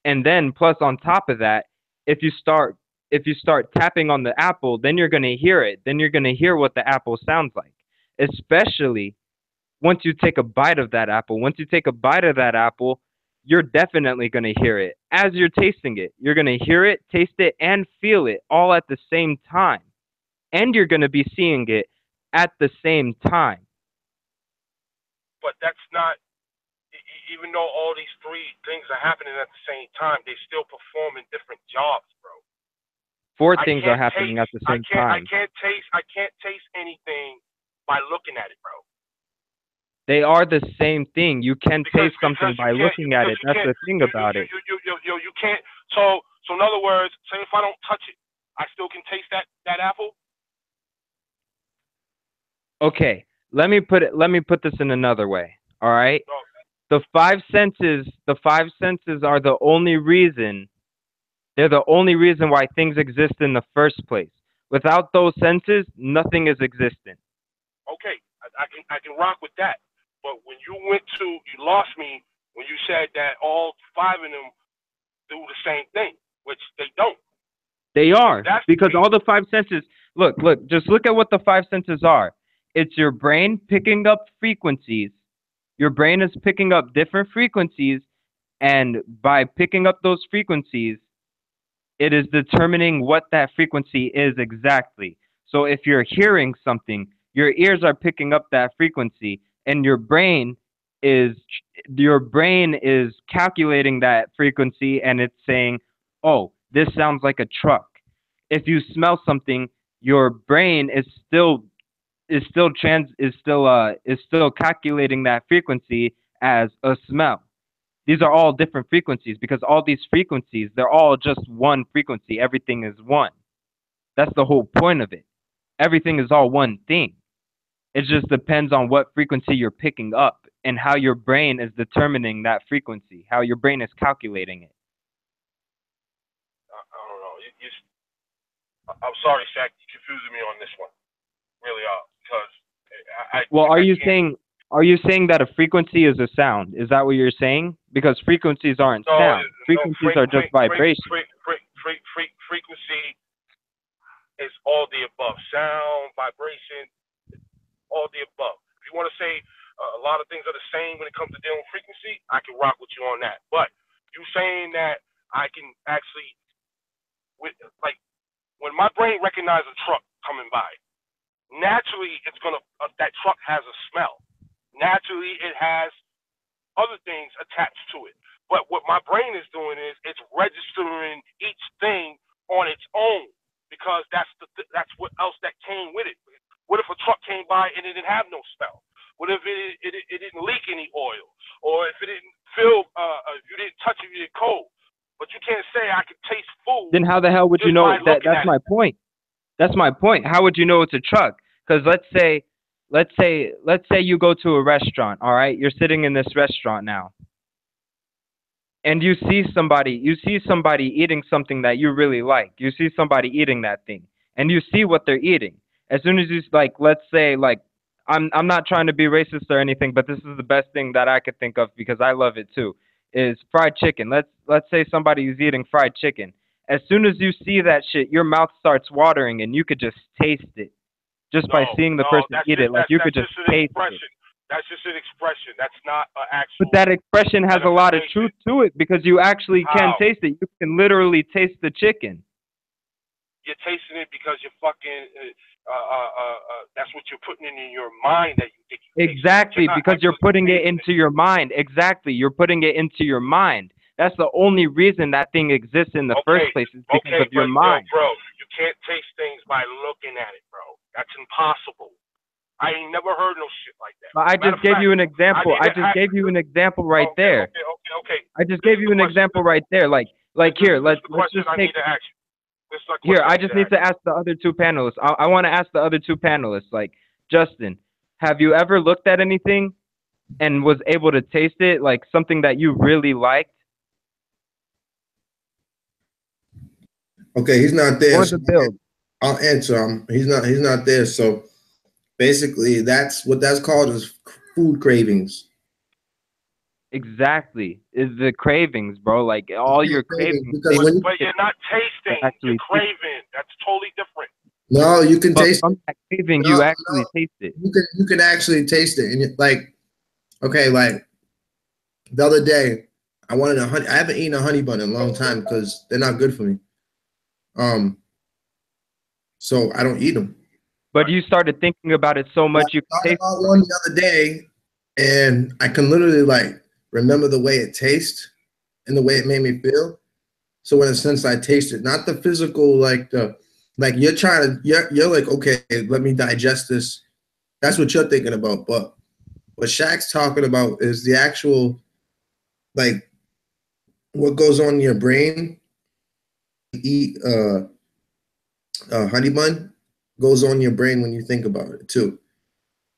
Speaker 3: And then plus on top of that, if you start tapping on the apple, then you're going to hear it. Then you're going to hear what the apple sounds like. Especially once you take a bite of that apple. Once you take a bite of that apple, you're definitely going to hear it. As you're tasting it, you're going to hear it, taste it, and feel it all at the same time. And you're going to be seeing it at the same time.
Speaker 2: But that's not, even though all these three things are happening at the same time, they still perform in different jobs, bro.
Speaker 3: Four things are happening at the same time.
Speaker 2: I can't taste anything by looking at it, bro.
Speaker 3: They are the same thing. You can taste something by looking at it. That's the thing about it.
Speaker 2: You can't. So in other words, say if I don't touch it, I still can taste that apple.
Speaker 3: Okay, let me put this in another way. All right. The five senses are the only reason. They're the only reason why things exist in the first place. Without those senses, nothing is existent.
Speaker 2: Okay, I can rock with that. But when you lost me when you said that all five of them do the same thing, which they don't.
Speaker 3: They are, because all the five senses, just look at what the five senses are. It's your brain picking up frequencies. Your brain is picking up different frequencies, and by picking up those frequencies, it is determining what that frequency is exactly. So if you're hearing something, your ears are picking up that frequency, and your brain is calculating that frequency, and it's saying, "Oh, this sounds like a truck." If you smell something, your brain is still calculating that frequency as a smell. These are all different frequencies, because all these frequencies, they're all just one frequency. Everything is one. That's the whole point of it. Everything is all one thing. It just depends on what frequency you're picking up and how your brain is determining that frequency, how your brain is calculating it.
Speaker 2: I don't know. I'm sorry, Shaq. You're confusing me on this one. Really are, because
Speaker 3: are you saying that a frequency is a sound? Is that what you're saying? Because frequencies aren't sound. Frequencies are just vibration.
Speaker 2: Frequency is all the above. Sound, vibration, all the above. If you want to say a lot of things are the same when it comes to dealing with frequency, I can rock with you on that. But you saying that I can actually, when my brain recognizes a truck coming by, naturally that truck has a smell. Naturally, it has other things attached to it. But what my brain is doing is it's registering each thing on its own, because that's what else that came with it. What if a truck came by and it didn't have no smell? What if it didn't leak any oil? Or if it didn't feel, if you didn't touch it, you did cold? But you can't say I could taste food.
Speaker 3: Then how the hell would you know that? That's my point. That's my point. How would you know it's a truck? Because let's say you go to a restaurant. All right, you're sitting in this restaurant now, and you see somebody eating something that you really like. You see somebody eating that thing, and you see what they're eating. As soon as you let's say I'm not trying to be racist or anything, but this is the best thing that I could think of because I love it too. Is fried chicken. Let's say somebody is eating fried chicken. As soon as you see that shit, your mouth starts watering, and you could just taste it just by seeing the person eat it. You could just taste it.
Speaker 2: That's just an expression. That's not an actual.
Speaker 3: But that expression has a lot of truth to it, because you actually can taste it. You can literally taste the chicken.
Speaker 2: You're tasting it because you're fucking. That's what you're putting in your mind that you think.
Speaker 3: Exactly, because you're putting it into your mind. Exactly, you're putting it into your mind. That's the only reason that thing exists in the first place, is because of your mind.
Speaker 2: Bro, you can't taste things by looking at it, bro. That's impossible. I ain't never heard no shit like that.
Speaker 3: But I just gave you an example. I just gave you an example right there.
Speaker 2: Okay.
Speaker 3: I just gave you an example right there. Here, let's just take. Here, I just need to ask the other two panelists. I want to ask the other two panelists, Justin, have you ever looked at anything and was able to taste it, like something that you really liked?
Speaker 1: Okay, he's not there.
Speaker 3: Or the build.
Speaker 1: I'll answer him. He's not there. So basically, that's what that's called is food cravings.
Speaker 3: Exactly. Is the cravings, bro. Like all your cravings.
Speaker 1: Because
Speaker 2: but you're not tasting. You're craving. That's totally different.
Speaker 1: No, you can taste
Speaker 3: from that craving, you actually taste it.
Speaker 1: You can actually taste it. And the other day, I wanted a honey. I haven't eaten a honey bun in a long time because they're not good for me. So I don't eat them.
Speaker 3: But you started thinking about it so much you
Speaker 1: I
Speaker 3: could taste
Speaker 1: thought about one the other day, and I can literally like remember the way it tastes and the way it made me feel. So in a sense, I taste it, not the physical, like you're trying to, you're like, okay, let me digest this. That's what you're thinking about. But what Shaq's talking about is the actual, like, what goes on in your brain. Eat honey bun goes on your brain when you think about it too,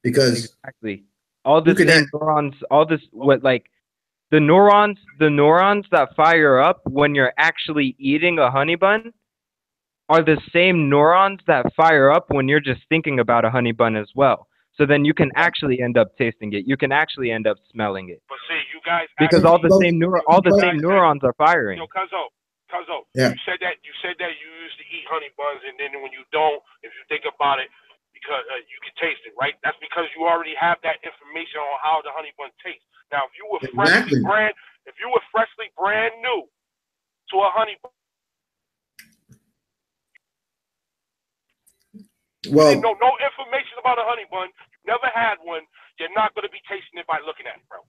Speaker 1: because
Speaker 3: exactly all
Speaker 1: you
Speaker 3: the
Speaker 1: can
Speaker 3: same neurons, all this what like the neurons that fire up when you're actually eating a honey bun are the same neurons that fire up when you're just thinking about a honey bun as well. So then you can actually end up tasting it. You can actually end up smelling it.
Speaker 2: But see, you guys
Speaker 3: Because
Speaker 2: actually,
Speaker 3: all the same neurons are firing.
Speaker 2: yo, Cuzzo,
Speaker 1: Yeah.
Speaker 2: you said that you used to eat honey buns, and then when you don't, if you think about it, because you can taste it, right? That's because you already have that information on how the honey bun tastes. Now, if you were
Speaker 1: Exactly.
Speaker 2: freshly brand new to a honey bun,
Speaker 1: Well,
Speaker 2: you know no information about a honey bun, you never had one, you're not going to be tasting it by looking at it, bro.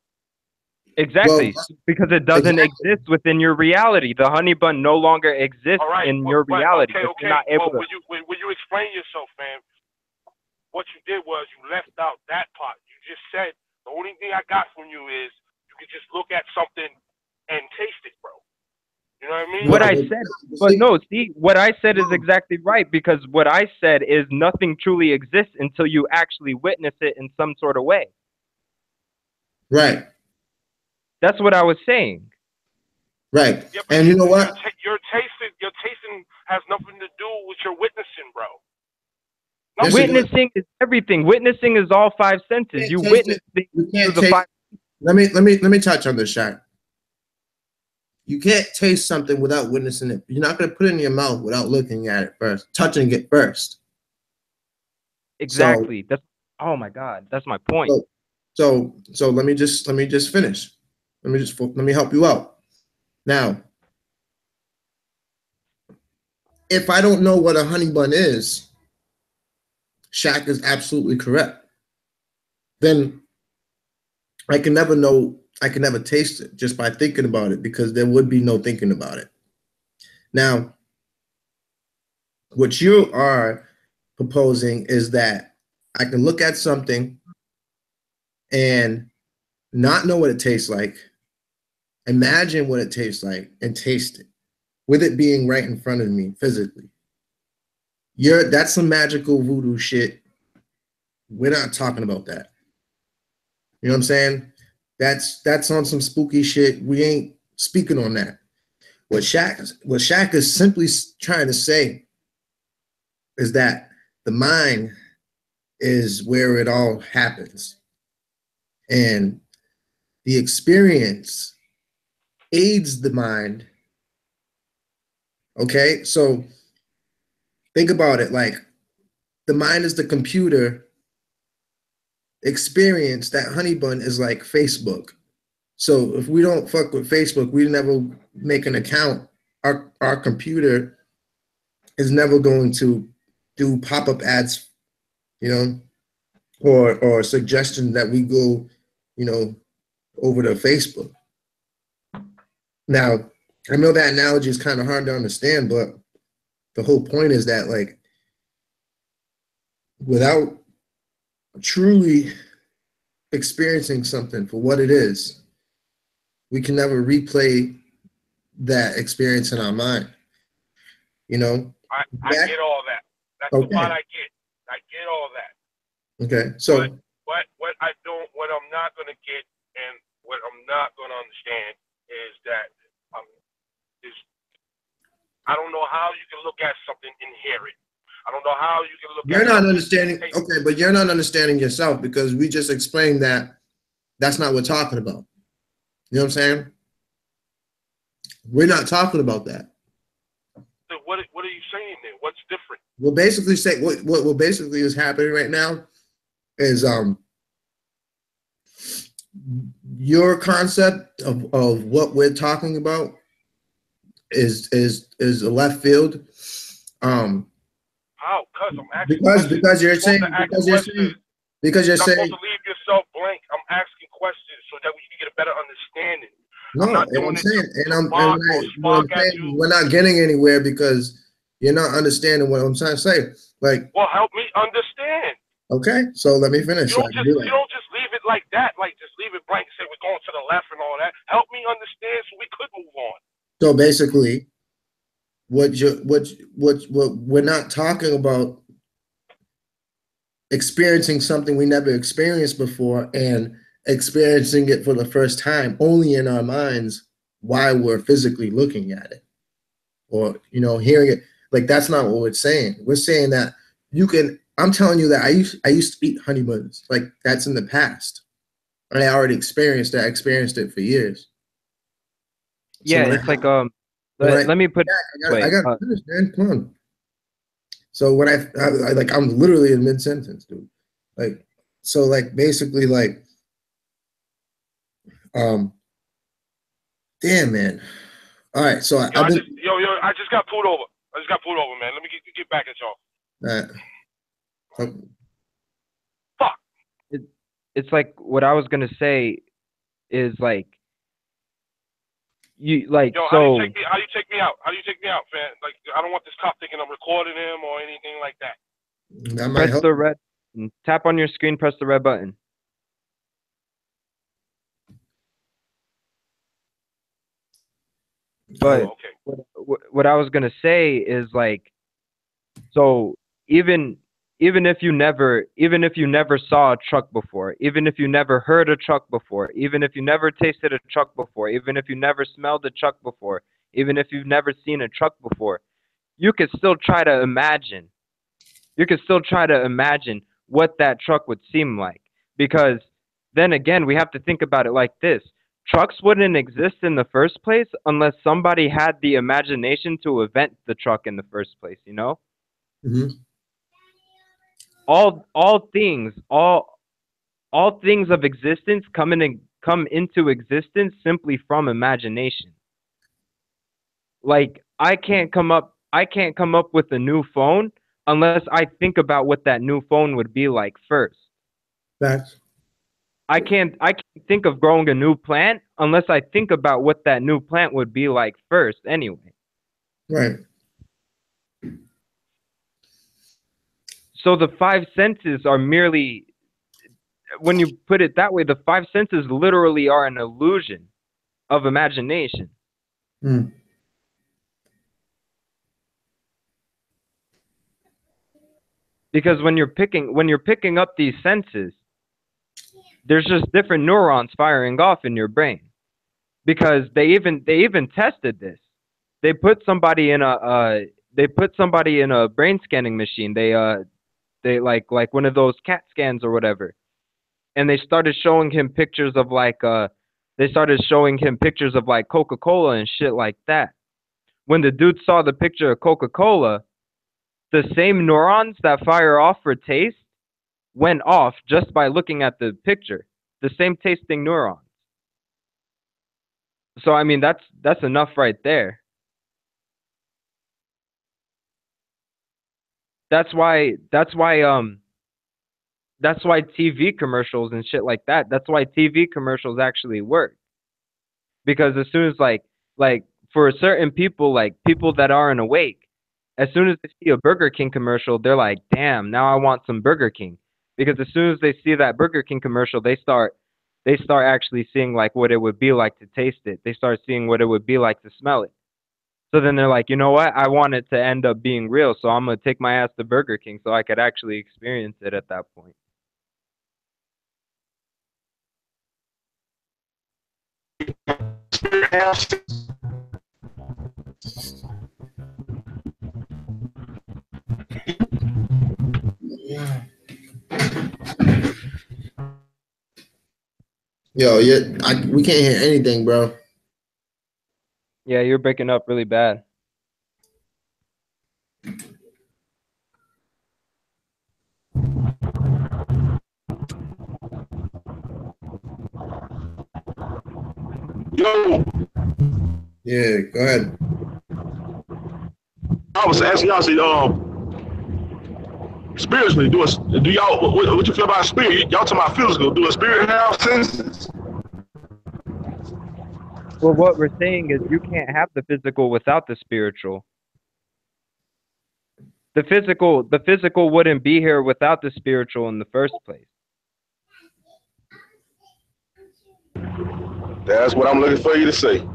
Speaker 3: Exactly, because it doesn't
Speaker 1: exactly.
Speaker 3: exist within your reality. The honey bun no longer exists
Speaker 2: All right,
Speaker 3: in your reality.
Speaker 2: okay.
Speaker 3: You're not able
Speaker 2: Well,
Speaker 3: to.
Speaker 2: when you explain yourself, man, what you did was you left out that part. You just said the only thing I got from you is you could just look at something and taste it, bro. You know what I mean?
Speaker 3: What
Speaker 1: No,
Speaker 3: I said, but no, see, what I said is exactly right, because what I said is nothing truly exists until you actually witness it in some sort of way.
Speaker 1: right,
Speaker 3: That's what I was saying.
Speaker 1: right.
Speaker 2: Yeah, but
Speaker 1: And you know what?
Speaker 2: Your tasting has nothing to do with your witnessing, bro.
Speaker 1: Yes, it does.
Speaker 3: Witnessing is everything. Witnessing is all five senses. You
Speaker 1: Taste
Speaker 3: witness
Speaker 1: it.
Speaker 3: things
Speaker 1: You
Speaker 3: through
Speaker 1: can't
Speaker 3: the
Speaker 1: taste.
Speaker 3: five.
Speaker 1: Let me touch on this, Shaq. You can't taste something without witnessing it. You're not going to put it in your mouth without looking at it first, touching it first.
Speaker 3: Exactly. That's. Oh my God. That's my point.
Speaker 1: So let me just finish. Let me help you out. Now, if I don't know what a honey bun is, Shaq is absolutely correct. Then I can never know. I can never taste it just by thinking about it, because there would be no thinking about it. Now, what you are proposing is that I can look at something and not know what it tastes like, imagine what it tastes like, and taste it with it being right in front of me physically. That's some magical voodoo shit. We're not talking about that. You know what I'm saying? That's on some spooky shit. We ain't speaking on that. What Shaq is simply trying to say is that the mind is where it all happens, and the experience aids the mind. Okay, so think about it like the mind is the computer. Experience, that honey bun is like Facebook. So if we don't fuck with Facebook, we never make an account. Our computer is never going to do pop-up ads, you know, or suggestions that we go, you know, over to Facebook. Now, I know that analogy is kind of hard to understand, but the whole point is that, like, without truly experiencing something for what it is, we can never replay that experience in our mind. You know?
Speaker 2: I get all that. That's
Speaker 1: okay.
Speaker 2: the part I get. I get all that.
Speaker 1: Okay. So
Speaker 2: what I'm not gonna get, and what I'm not gonna understand is that I don't know how you can look at something and hear it. I don't know how you can look
Speaker 1: you're
Speaker 2: at
Speaker 1: not
Speaker 2: something.
Speaker 1: Understanding. Okay, but you're not understanding yourself, because we just explained that that's not what we're talking about. You know what I'm saying? We're not talking about that.
Speaker 2: So what are you saying then? What's different?
Speaker 1: We'll basically say what basically is happening right now is your concept of what we're talking about is a left field.
Speaker 2: How? Cause I'm asking questions.
Speaker 1: Because you're
Speaker 2: supposed
Speaker 1: saying
Speaker 2: to ask questions.
Speaker 1: because you're
Speaker 2: You're not
Speaker 1: saying
Speaker 2: supposed to leave yourself blank. I'm asking questions so that we can get a better understanding.
Speaker 1: no.
Speaker 2: I'm not
Speaker 1: And I'm
Speaker 2: doing it
Speaker 1: saying
Speaker 2: to
Speaker 1: and I'm
Speaker 2: mock
Speaker 1: and
Speaker 2: or
Speaker 1: what I'm
Speaker 2: spark at
Speaker 1: saying
Speaker 2: you.
Speaker 1: we're not getting anywhere because you're not understanding what I'm trying to say. Like,
Speaker 2: Well, help me understand.
Speaker 1: okay, so let me finish.
Speaker 2: You don't just leave it like that. Like just leave it blank and say we're going to the left and all that. Help me understand so we could move on.
Speaker 1: So basically, what we're not talking about experiencing something we never experienced before and experiencing it for the first time only in our minds while we're physically looking at it or hearing it. Like, that's not what we're saying. We're saying that I'm telling you that I used to eat honey buns. Like, that's in the past. And I already experienced that. I experienced it for years.
Speaker 3: Yeah,
Speaker 1: So
Speaker 3: it's like let me put
Speaker 1: I got to finish, man. Come on. So when I like, I'm literally in mid sentence, dude. Like, so like basically like, damn, man. All right, so
Speaker 2: I just got pulled over. Man. Let me get back at y'all. Fuck.
Speaker 3: It's like what I was gonna say is like you like
Speaker 2: Yo,
Speaker 3: so.
Speaker 2: How do you take me out? How do you take me out, man? Like, I don't want this cop thinking I'm recording him or anything like that.
Speaker 1: That might
Speaker 3: Press
Speaker 1: help.
Speaker 3: the red. Tap on your screen. Press the red button. But what I was gonna say is like, so even if you never saw a truck before, even if you never heard a truck before, even if you never tasted a truck before, even if you never smelled a truck before, even if you've never seen a truck before, you could still try to imagine. You could still try to imagine what that truck would seem like. Because then again, we have to think about it like this. Trucks wouldn't exist in the first place unless somebody had the imagination to invent the truck in the first place, you know?
Speaker 1: Mm-hmm.
Speaker 3: All things of existence come into existence simply from imagination. Like, I can't come up with a new phone unless I think about what that new phone would be like first.
Speaker 1: Facts.
Speaker 3: I can't think of growing a new plant unless I think about what that new plant would be like first anyway.
Speaker 1: Right.
Speaker 3: So the five senses are merely, when you put it that way, the five senses literally are an illusion of imagination.
Speaker 1: Mm.
Speaker 3: Because when you're picking up these senses, there's just different neurons firing off in your brain. Because they even tested this. They put somebody in a brain scanning machine. They like one of those CAT scans or whatever. And they started showing him pictures of like Coca-Cola and shit like that. When the dude saw the picture of Coca-Cola, the same neurons that fire off for taste went off just by looking at the picture. The same tasting neurons. So I mean that's enough right there. That's why TV commercials and shit like that. That's why TV commercials actually work. Because as soon as like for certain people, like people that aren't awake, as soon as they see a Burger King commercial, they're like, "Damn, now I want some Burger King." Because as soon as they see that Burger King commercial, they start actually seeing like what it would be like to taste it. They start seeing what it would be like to smell it. So then they're like, you know what? I want it to end up being real, so I'm gonna take my ass to Burger King so I could actually experience it at that point.
Speaker 1: Yo, we can't hear anything, bro.
Speaker 3: Yeah, you're breaking up really bad.
Speaker 7: Yo,
Speaker 1: Yeah, go ahead.
Speaker 7: I was asking y'all, see, spiritually, do y'all what you feel about spirit? Y'all talking about physical? Do a spirit have senses?
Speaker 3: Well, what we're saying is you can't have the physical without the spiritual. The physical wouldn't be here without the spiritual in the first place.
Speaker 7: That's what I'm looking for you to say.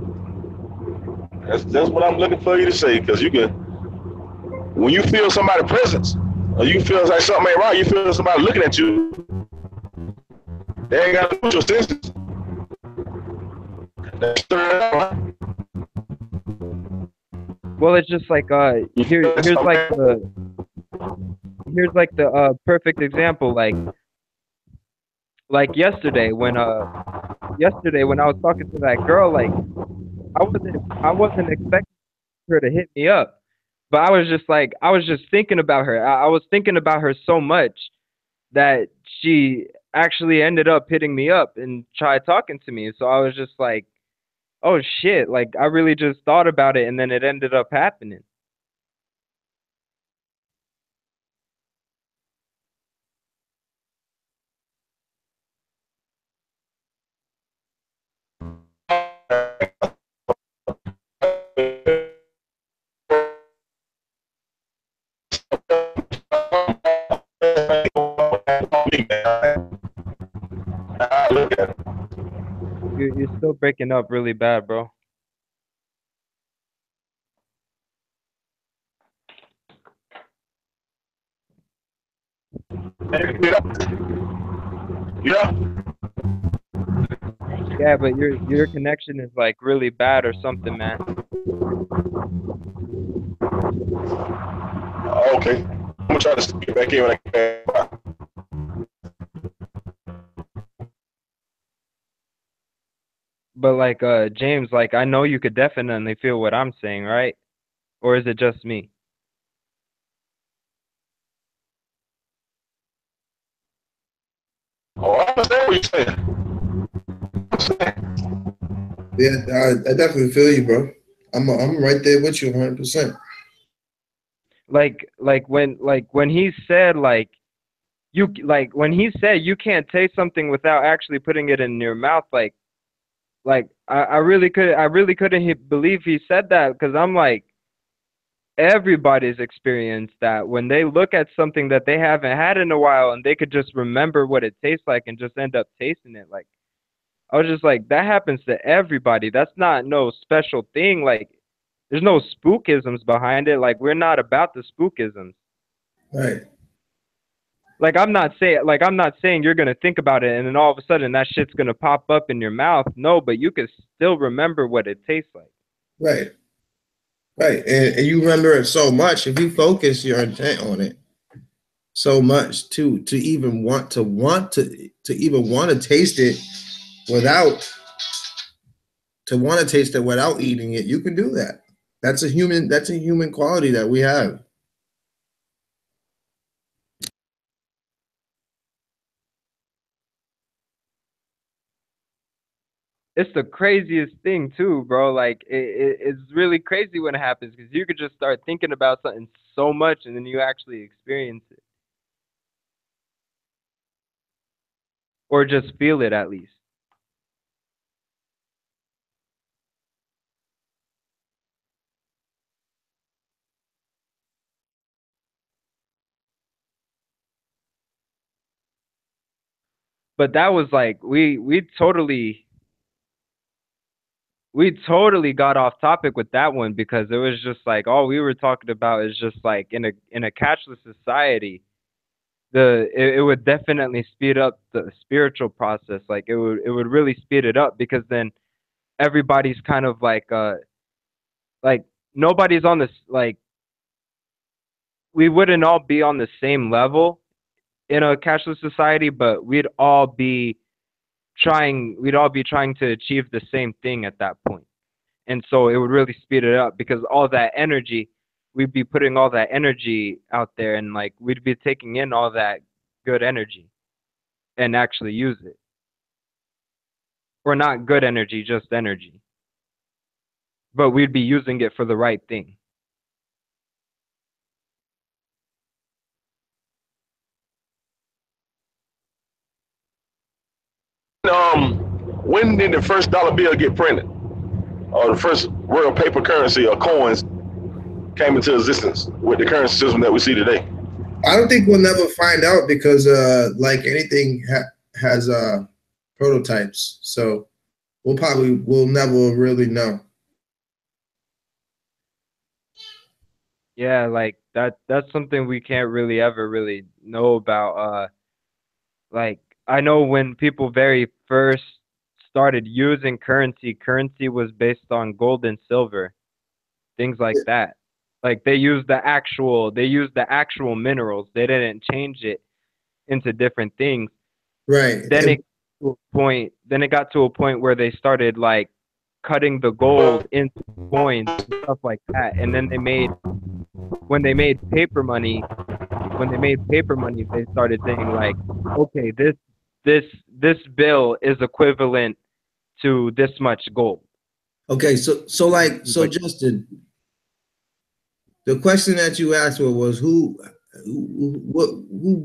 Speaker 7: That's what I'm looking for you to say, because you can, when you feel somebody's presence, or you feel like something ain't right, you feel somebody looking at you, they ain't got to put your senses.
Speaker 3: Well, it's just like here's like the perfect example, like yesterday when I was talking to that girl, like I wasn't expecting her to hit me up, but I was just thinking about her. I was thinking about her so much that she actually ended up hitting me up and tried talking to me. So I was just like, oh shit, like I really just thought about it and then it ended up happening. You're still breaking up really bad, bro.
Speaker 7: Yeah.
Speaker 3: Yeah, but your connection is like really bad or something, man.
Speaker 7: Okay. I'm gonna try to get back in when I get back.
Speaker 3: But like James, like I know you could definitely feel what I'm saying, right? Or is it just me?
Speaker 7: Oh, I understand what you're saying.
Speaker 1: Yeah, I definitely feel you, bro. I'm right there with you 100%.
Speaker 3: Like when he said when he said you can't taste something without actually putting it in your mouth, like I really couldn't believe he said that, because I'm like, everybody's experienced that when they look at something that they haven't had in a while and they could just remember what it tastes like and just end up tasting it. Like I was just like, that happens to everybody. That's not no special thing. Like there's no spookisms behind it. Like we're not about the spookisms.
Speaker 1: Right.
Speaker 3: Like I'm not saying you're gonna think about it and then all of a sudden that shit's gonna pop up in your mouth. No, but you can still remember what it tastes like.
Speaker 1: Right. Right. And you remember it so much if you focus your intent on it so much to even to even want to taste it without eating it, you can do that. That's a human quality that we have.
Speaker 3: It's the craziest thing too, bro. Like it's really crazy when it happens, because you could just start thinking about something so much and then you actually experience it, or just feel it at least. But that was like we totally got off topic with that one, because it was just like all we were talking about is just like in a cashless society, it would definitely speed up the spiritual process. Like it would really speed it up, because then everybody's kind of like nobody's on this, like we wouldn't all be on the same level in a cashless society, but we'd all be trying to achieve the same thing at that point. And so it would really speed it up, because all that energy, we'd be putting all that energy out there, and like we'd be taking in all that good energy and actually use it. or not good energy, just energy. But we'd be using it for the right thing.
Speaker 7: When did the first dollar bill get printed, or the first real paper currency or coins came into existence with the currency system that we see today?
Speaker 1: I don't think we'll never find out because, like anything, has prototypes. So we'll never really know.
Speaker 3: Yeah, like that's something we can't really ever really know about. Like I know when people very first started using currency was based on gold and silver, things like that. Like they used the actual minerals. They didn't change it into different things.
Speaker 1: Right.
Speaker 3: Then it got to a point where they started like cutting the gold into coins and stuff like that. And then when they made paper money, they started saying like, okay, this bill is equivalent to this much gold.
Speaker 1: Okay, so Justin, the question that you asked was who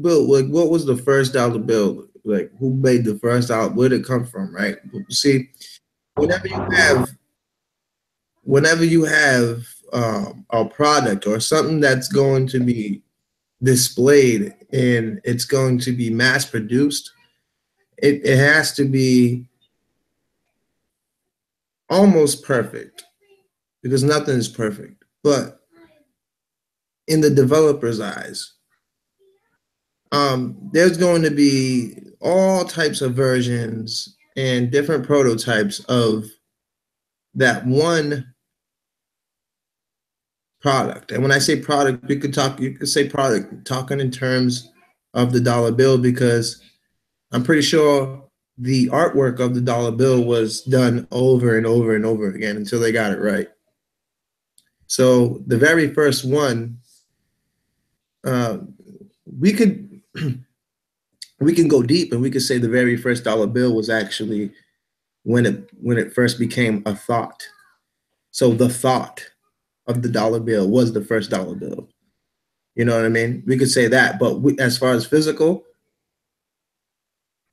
Speaker 1: built, like, what was the first dollar bill? Like, who made the first dollar? Where did it come from? Right. See, whenever you have a product or something that's going to be displayed and it's going to be mass produced, it has to be almost perfect because nothing is perfect. But in the developer's eyes, there's going to be all types of versions and different prototypes of that one product. And when I say product, you could say product, talking in terms of the dollar bill, because I'm pretty sure the artwork of the dollar bill was done over and over and over again until they got it right. So the very first one, we could we can go deep and we could say the very first dollar bill was actually when it first became a thought. So the thought of the dollar bill was the first dollar bill. You know what I mean? We could say that, but as far as physical,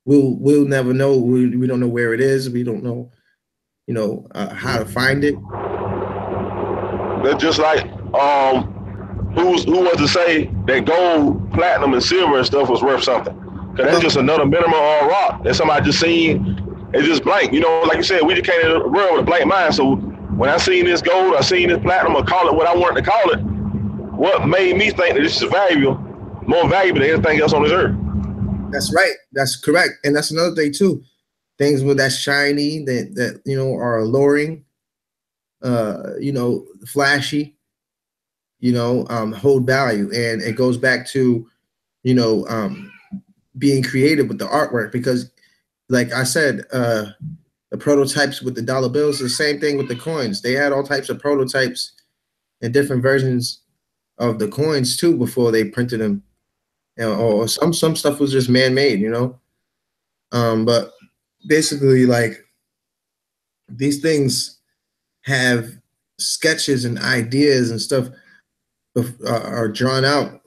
Speaker 1: we'll never know. We don't know where it is. We don't know, how to find it.
Speaker 7: That's just like who was to say that gold, platinum, and silver and stuff was worth something? Because that's just another mineral or rock that somebody just seen. It's just blank. Like you said, we just came in the world with a blank mind. So when I seen this gold, I seen this platinum, or call it what I wanted to call it, what made me think that this is valuable, more valuable than anything else on this earth?
Speaker 1: That's right. That's correct. And that's another thing too. Things with that shiny, that are alluring, flashy, hold value. And it goes back to, being creative with the artwork, because like I said, the prototypes with the dollar bills, the same thing with the coins. They had all types of prototypes and different versions of the coins too before they printed them. Or some stuff was just man-made, but basically, like, these things have sketches and ideas and stuff are drawn out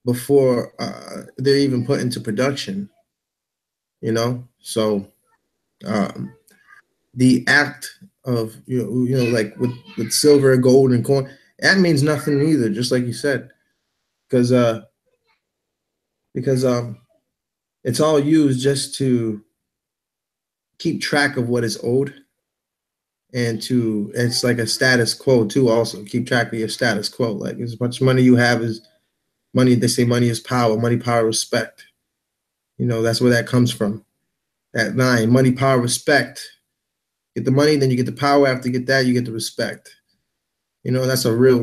Speaker 1: before they're even put into production. So the act of like with silver, gold, and coin, that means nothing either. Just like you said, because it's all used just to keep track of what is owed, and it's like a status quo too. Also, keep track of your status quo. Like, as much money you have is money. They say money is power. Money, power, respect. That's where that comes from. That line: money, power, respect. Get the money, then you get the power. After you get that, you get the respect. That's a real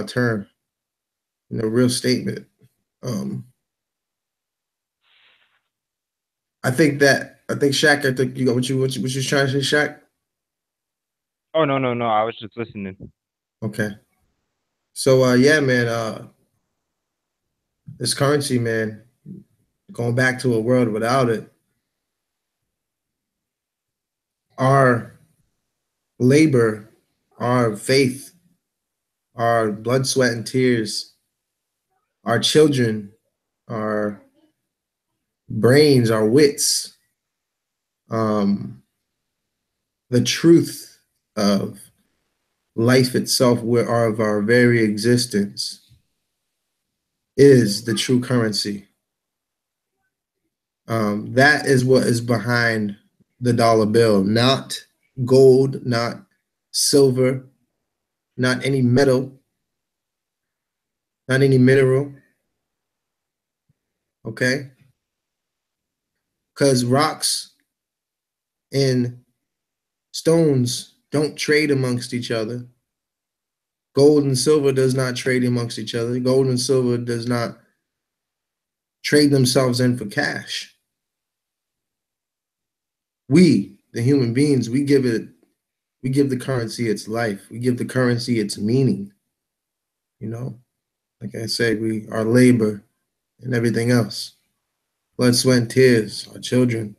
Speaker 1: term. Real statement. I think Shaq. I think you got what you trying to say, Shaq.
Speaker 3: Oh no, I was just listening.
Speaker 1: Okay. So yeah, man. This currency, man, going back to a world without it, our labor, our faith, our blood, sweat, and tears, our children, our brains, our wits, the truth of life itself, of our very existence, is the true currency. That is what is behind the dollar bill, not gold, not silver, not any metal, not any mineral. Okay? Because rocks and stones don't trade amongst each other. Gold and silver does not trade amongst each other. Gold and silver does not trade themselves in for cash. We, the human beings, we give the currency its life. We give the currency its meaning. You know, like I said, our labor and everything else. Blood, sweat, and tears, our children,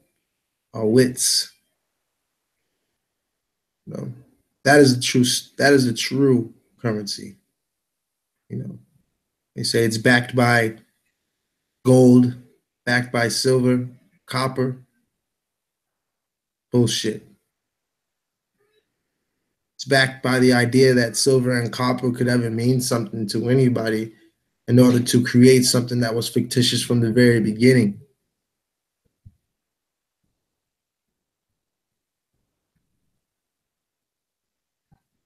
Speaker 1: our wits. You know, that is the true currency. You know, they say it's backed by gold, backed by silver, copper. Bullshit. It's backed by the idea that silver and copper could ever mean something to anybody in order to create something that was fictitious from the very beginning.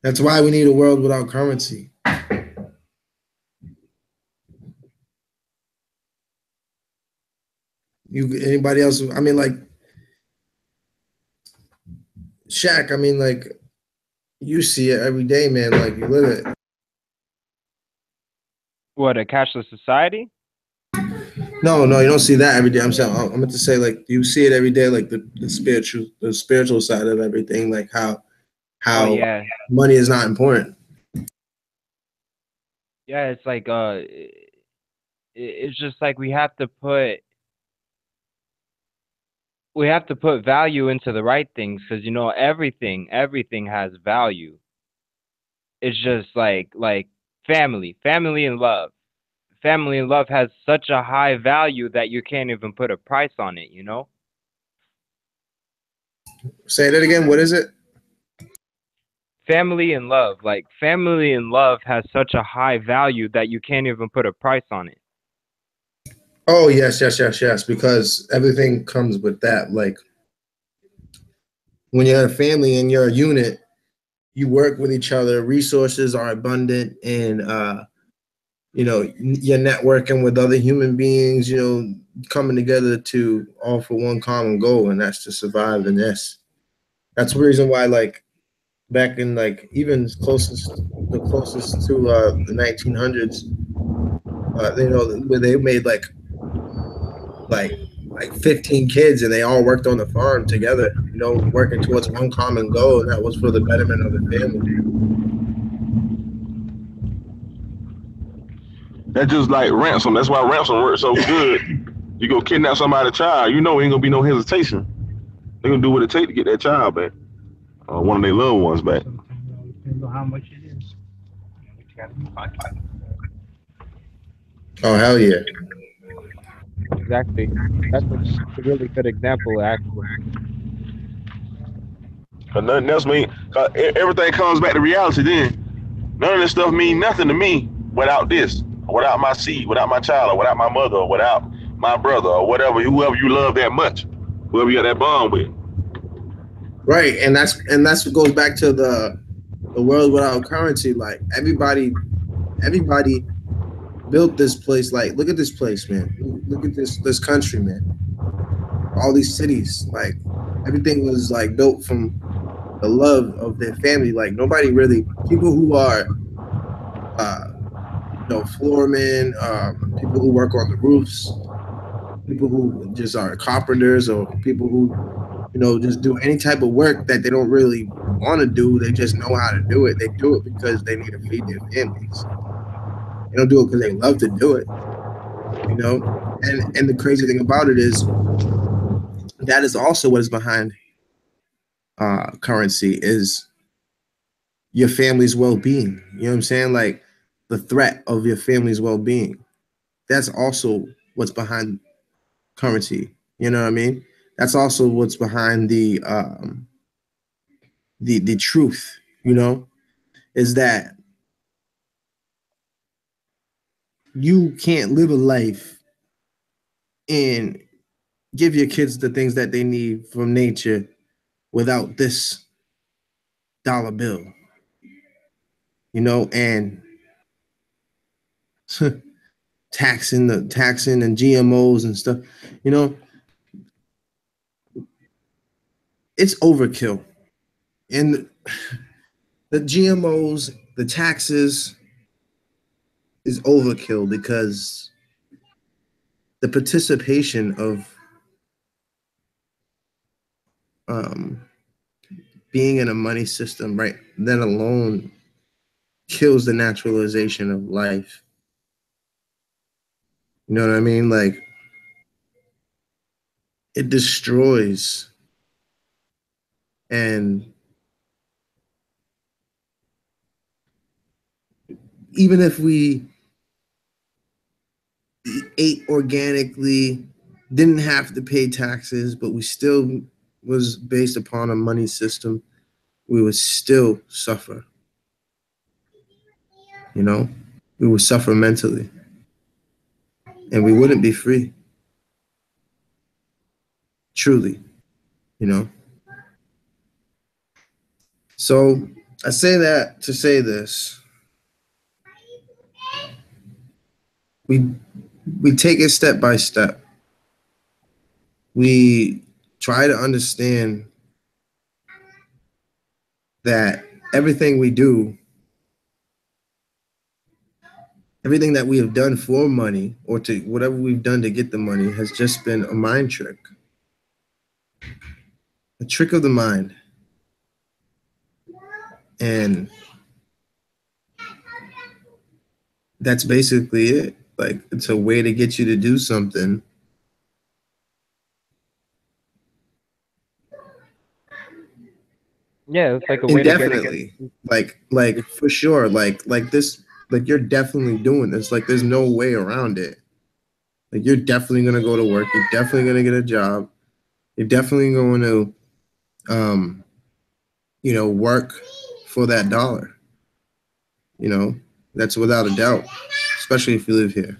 Speaker 1: That's why we need a world without currency. Anybody else? I mean, like, Shaq, I mean, like, you see it every day, man. Like, you live it.
Speaker 3: What, a cashless society?
Speaker 1: No, you don't see that every day. I'm saying, I'm meant to say, like, you see it every day, like the spiritual side of everything, like how
Speaker 3: Oh, yeah.
Speaker 1: money is not important.
Speaker 3: Yeah, it's like it's just like we have to put value into the right things, because everything has value. It's just like family and love. Family and love has such a high value that you can't even put a price on it,
Speaker 1: Say that again. What is it?
Speaker 3: Family and love. Like, family and love has such a high value that you can't even put a price on it.
Speaker 1: Oh, yes. Because everything comes with that. Like, when you're a family and you're a unit, you work with each other. Resources are abundant, and you're networking with other human beings. Coming together to all for one common goal, and that's to survive in this. That's the reason why, like, back in, like, even the closest to the 1900s, where they made like 15 kids, and they all worked on the farm together, working towards one common goal, and that was for the betterment of the family.
Speaker 7: That's just like ransom. That's why ransom works so good. You go kidnap somebody's child, ain't gonna be no hesitation. They're gonna do what it takes to get that child back, or one of their loved ones back.
Speaker 8: Depends on how much it is. What you got in your pocket.
Speaker 1: Oh, hell yeah.
Speaker 3: Exactly. That's a really good example, actually.
Speaker 7: Cause nothing else everything comes back to reality then. None of this stuff mean nothing to me without this, without my seed, without my child, or without my mother, or without my brother, or whoever you love that much, whoever you got that bond with.
Speaker 1: Right, and that's what goes back to the world without currency. Like, everybody built this place. Like, look at this place, man. Look at this country, man. All these cities, like, everything was like built from the love of their family. Like, nobody really, people who are floormen, people who work on the roofs, people who just are carpenters, or people who just do any type of work that they don't really want to do. They just know how to do it. They do it because they need to feed their families. They don't do it because they love to do it. And the crazy thing about it is that is also what is behind currency is your family's well-being. You know what I'm saying? Like the threat of your family's well-being. That's also what's behind currency. You know what I mean? That's also what's behind the truth. You know, is that you can't live a life and give your kids the things that they need from nature without this dollar bill. You know, and taxing and GMOs and stuff. You know, it's overkill. And the GMOs, the taxes is overkill because the participation of um, being in a money system, right, that alone kills the naturalization of life. You know what I mean? Like it destroys, and even if we ate organically, didn't have to pay taxes, but we still was based upon a money system, we would still suffer. You know, we would suffer mentally, and we wouldn't be free. Truly, you know. So I say that to say this: we we take it step by step. We try to understand that everything we do, everything that we have done for money or to whatever we've done to get the money has just been a mind trick, a trick of the mind. And that's basically it. Like it's a way to get you to do something
Speaker 3: Yeah, it's like a way to get.
Speaker 1: indefinitely. Like for sure. Like this, like you're definitely doing this. Like there's no way around it. Like you're definitely gonna go to work. You're definitely gonna get a job. You're definitely going to work for that dollar. You know, that's without a doubt, especially if you live here.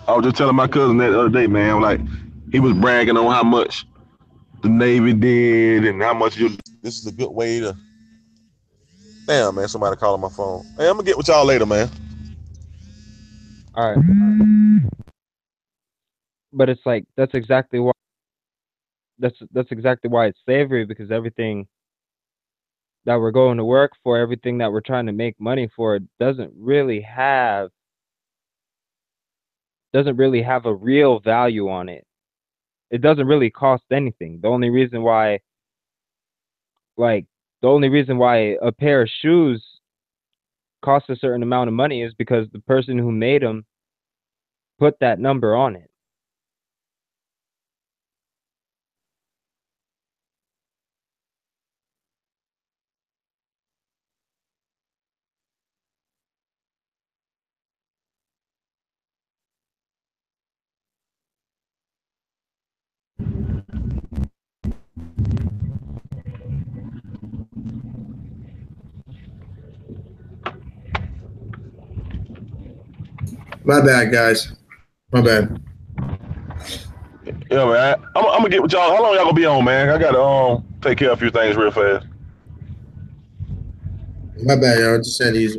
Speaker 7: I was just telling my cousin that the other day, man. Like he was bragging on how much the Navy did and how much you. This is a good way to. Damn, man, somebody calling my phone. Hey, I'm gonna get with y'all later, man.
Speaker 3: All right, but it's like that's exactly why it's slavery, because everything that we're going to work for, everything that we're trying to make money for, doesn't really have a real value on it. It doesn't really cost anything. Like the only reason why a pair of shoes costs a certain amount of money is because the person who made them put that number on it.
Speaker 1: My bad, guys. My bad.
Speaker 7: Yeah, man. I'm gonna get with y'all. How long y'all gonna be on, man? I gotta take care of a few things real fast.
Speaker 1: My bad, y'all. Just said these.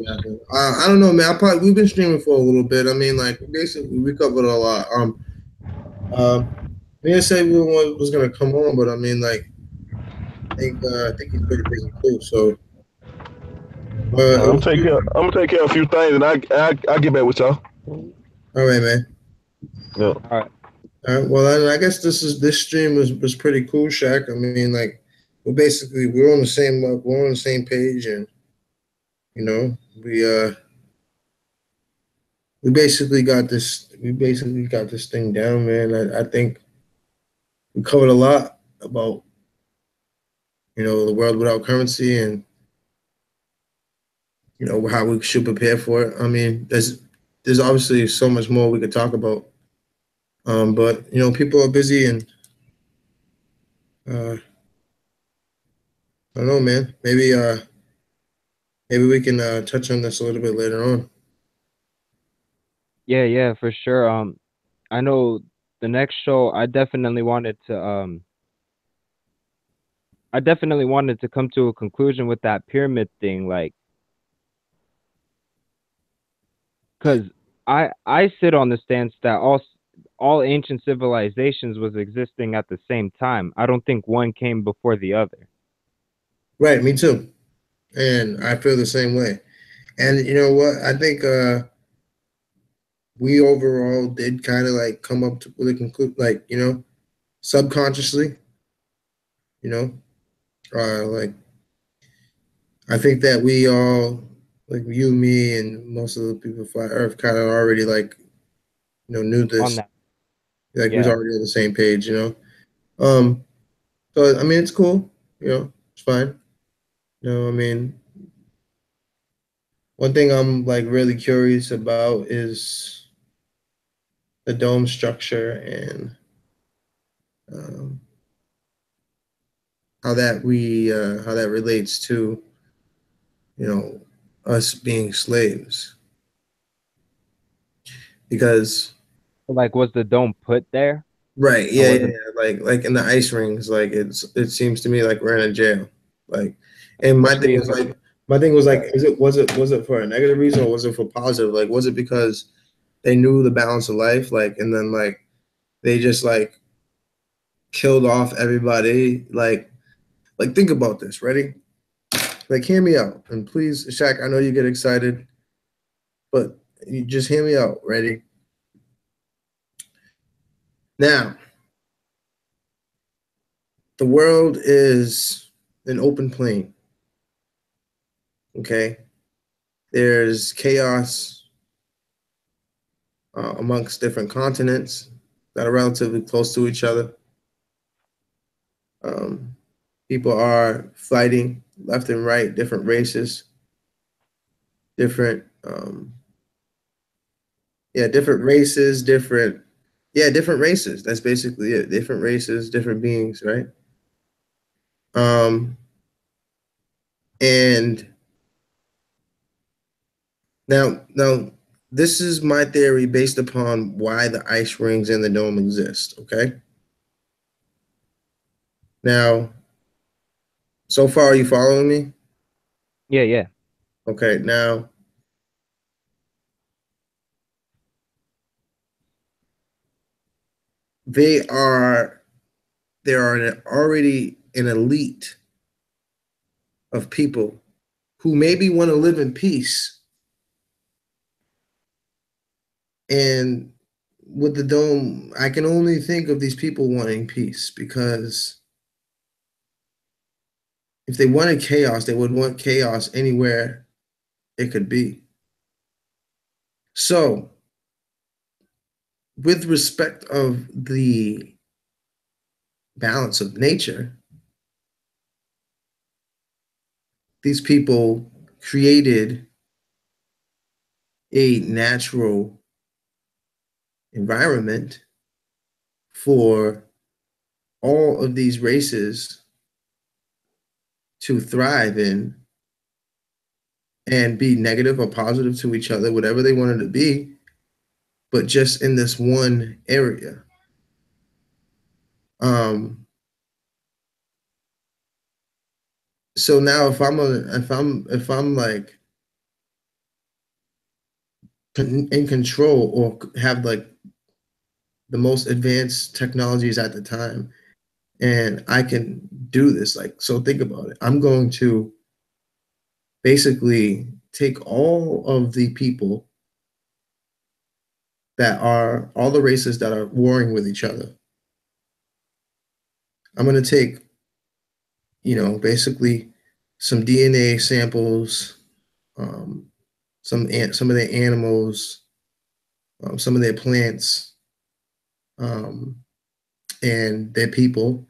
Speaker 1: I don't know, man. We've been streaming for a little bit. I mean, like basically we covered a lot. We didn't say we was gonna come on, but I mean, like I think he's pretty busy too. So, it was good.
Speaker 7: I'm gonna take care of a few things, and I get back with y'all.
Speaker 1: All right, man.
Speaker 7: Yeah.
Speaker 3: All right.
Speaker 1: All right. Well, I guess this stream was pretty cool, Shaq. I mean, like we're on the same page, and you know we basically got this thing down, man. I think we covered a lot about, the world without currency and, how we should prepare for it. I mean, there's obviously so much more we could talk about. But people are busy and I don't know, man. Maybe we can touch on this a little bit later on.
Speaker 3: Yeah, for sure. I know the next show I definitely wanted to come to a conclusion with that pyramid thing, like, because I sit on the stance that all ancient civilizations was existing at the same time. I don't think one came before the other.
Speaker 1: Right, me too. And I feel the same way. And you know what? I think we overall did kind of like come up with a conclusion, like, subconsciously, you know, like I think that we all, like you, me, and most of the people flat Earth, kind of already like, knew
Speaker 3: On
Speaker 1: this.
Speaker 3: that,
Speaker 1: Like we was
Speaker 3: yeah.
Speaker 1: already on the same page, Um, so I mean, it's cool, it's fine. I mean, one thing I'm like really curious about is the dome structure and um, how that relates to you know us being slaves because
Speaker 3: Like, was the dome put there?
Speaker 1: right,
Speaker 3: And
Speaker 1: yeah, yeah,
Speaker 3: wasn't
Speaker 1: yeah, like in the ice rings, like it seems to me like we're in a jail, like, and my thing
Speaker 3: especially
Speaker 1: was
Speaker 3: if
Speaker 1: like my thing was like,
Speaker 3: yeah.
Speaker 1: was it for a negative reason or was it for positive? Like, was it because they knew the balance of life, like, and then like they just like killed off everybody, like think about this, ready? Like, hear me out, and please, Shaq, I know you get excited, but you just hear me out. Ready? Now, the world is an open plain. Okay, there's chaos amongst different continents that are relatively close to each other. Um, People are fighting left and right, different races, different, different races, different races. That's basically it. Different races, different beings, right? Um, and now, this is my theory based upon why the ice rings in the dome exist. Okay. Now, so far, are you following me?
Speaker 3: Yeah.
Speaker 1: Okay. Now, they are there are already an elite of people who maybe want to live in peace. And with the dome, I can only think of these people wanting peace because if they wanted chaos, they would want chaos anywhere it could be. So, with respect of the balance of nature, these people created a natural environment for all of these races to thrive in and be negative or positive to each other, whatever they wanted to be, but just in this one area. Um, so now if I'm like in control or have like the most advanced technologies at the time and I can do this, like, so think about it. I'm going to basically take all of the people that are all the races that are warring with each other. I'm going to take, basically some DNA samples, um, some of their animals, some of their plants, um, and their people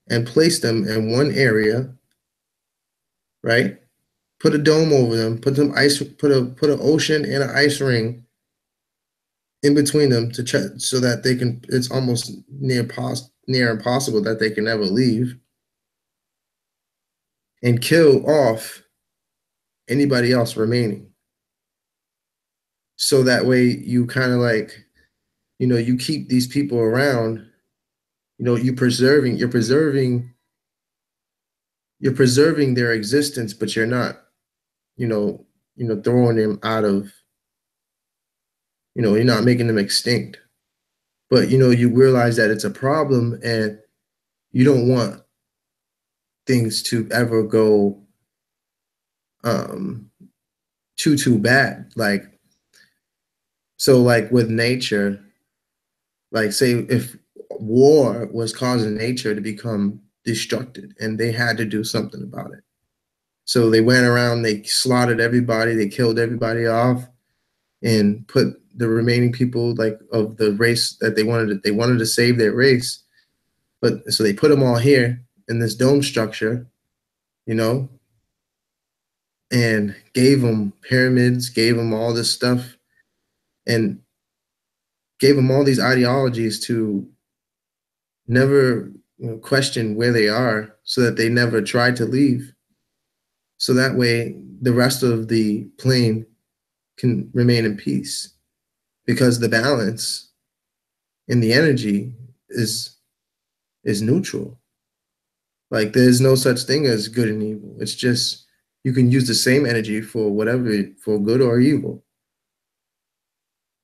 Speaker 1: and place them in one area, right? Put a dome over them, put an ocean and an ice ring in between them to check so that they can. It's almost near impossible that they can ever leave, and kill off anybody else remaining. So that way you kind of like, you keep these people around. You're preserving their existence, but you're not, throwing them out of, you're not making them extinct. But you realize that it's a problem, and you don't want things to ever go um too bad. Like with nature, like say if war was causing nature to become destructed and they had to do something about it. So they went around, they slaughtered everybody, they killed everybody off, and put the remaining people like of the race that they wanted to save their race. But so they put them all here in this dome structure, you know, and gave them pyramids, gave them all this stuff, and gave them all these ideologies to never question where they are, so that they never tried to leave. So that way, the rest of the plane can remain in peace, because the balance in the energy is neutral. Like there's no such thing as good and evil. It's just you can use the same energy for whatever, for good or evil.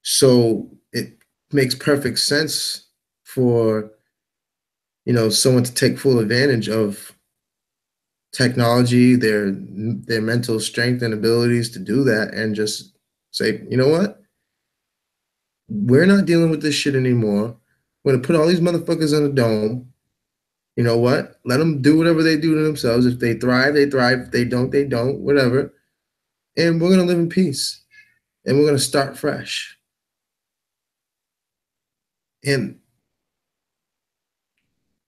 Speaker 1: So it makes perfect sense for someone to take full advantage of technology, their mental strength and abilities to do that, and just say, you know what? We're not dealing with this shit anymore. We're gonna put all these motherfuckers in a dome. You know what? Let them do whatever they do to themselves. If they thrive, they thrive. If they don't, they don't. Whatever. And we're gonna live in peace. And we're gonna start fresh. And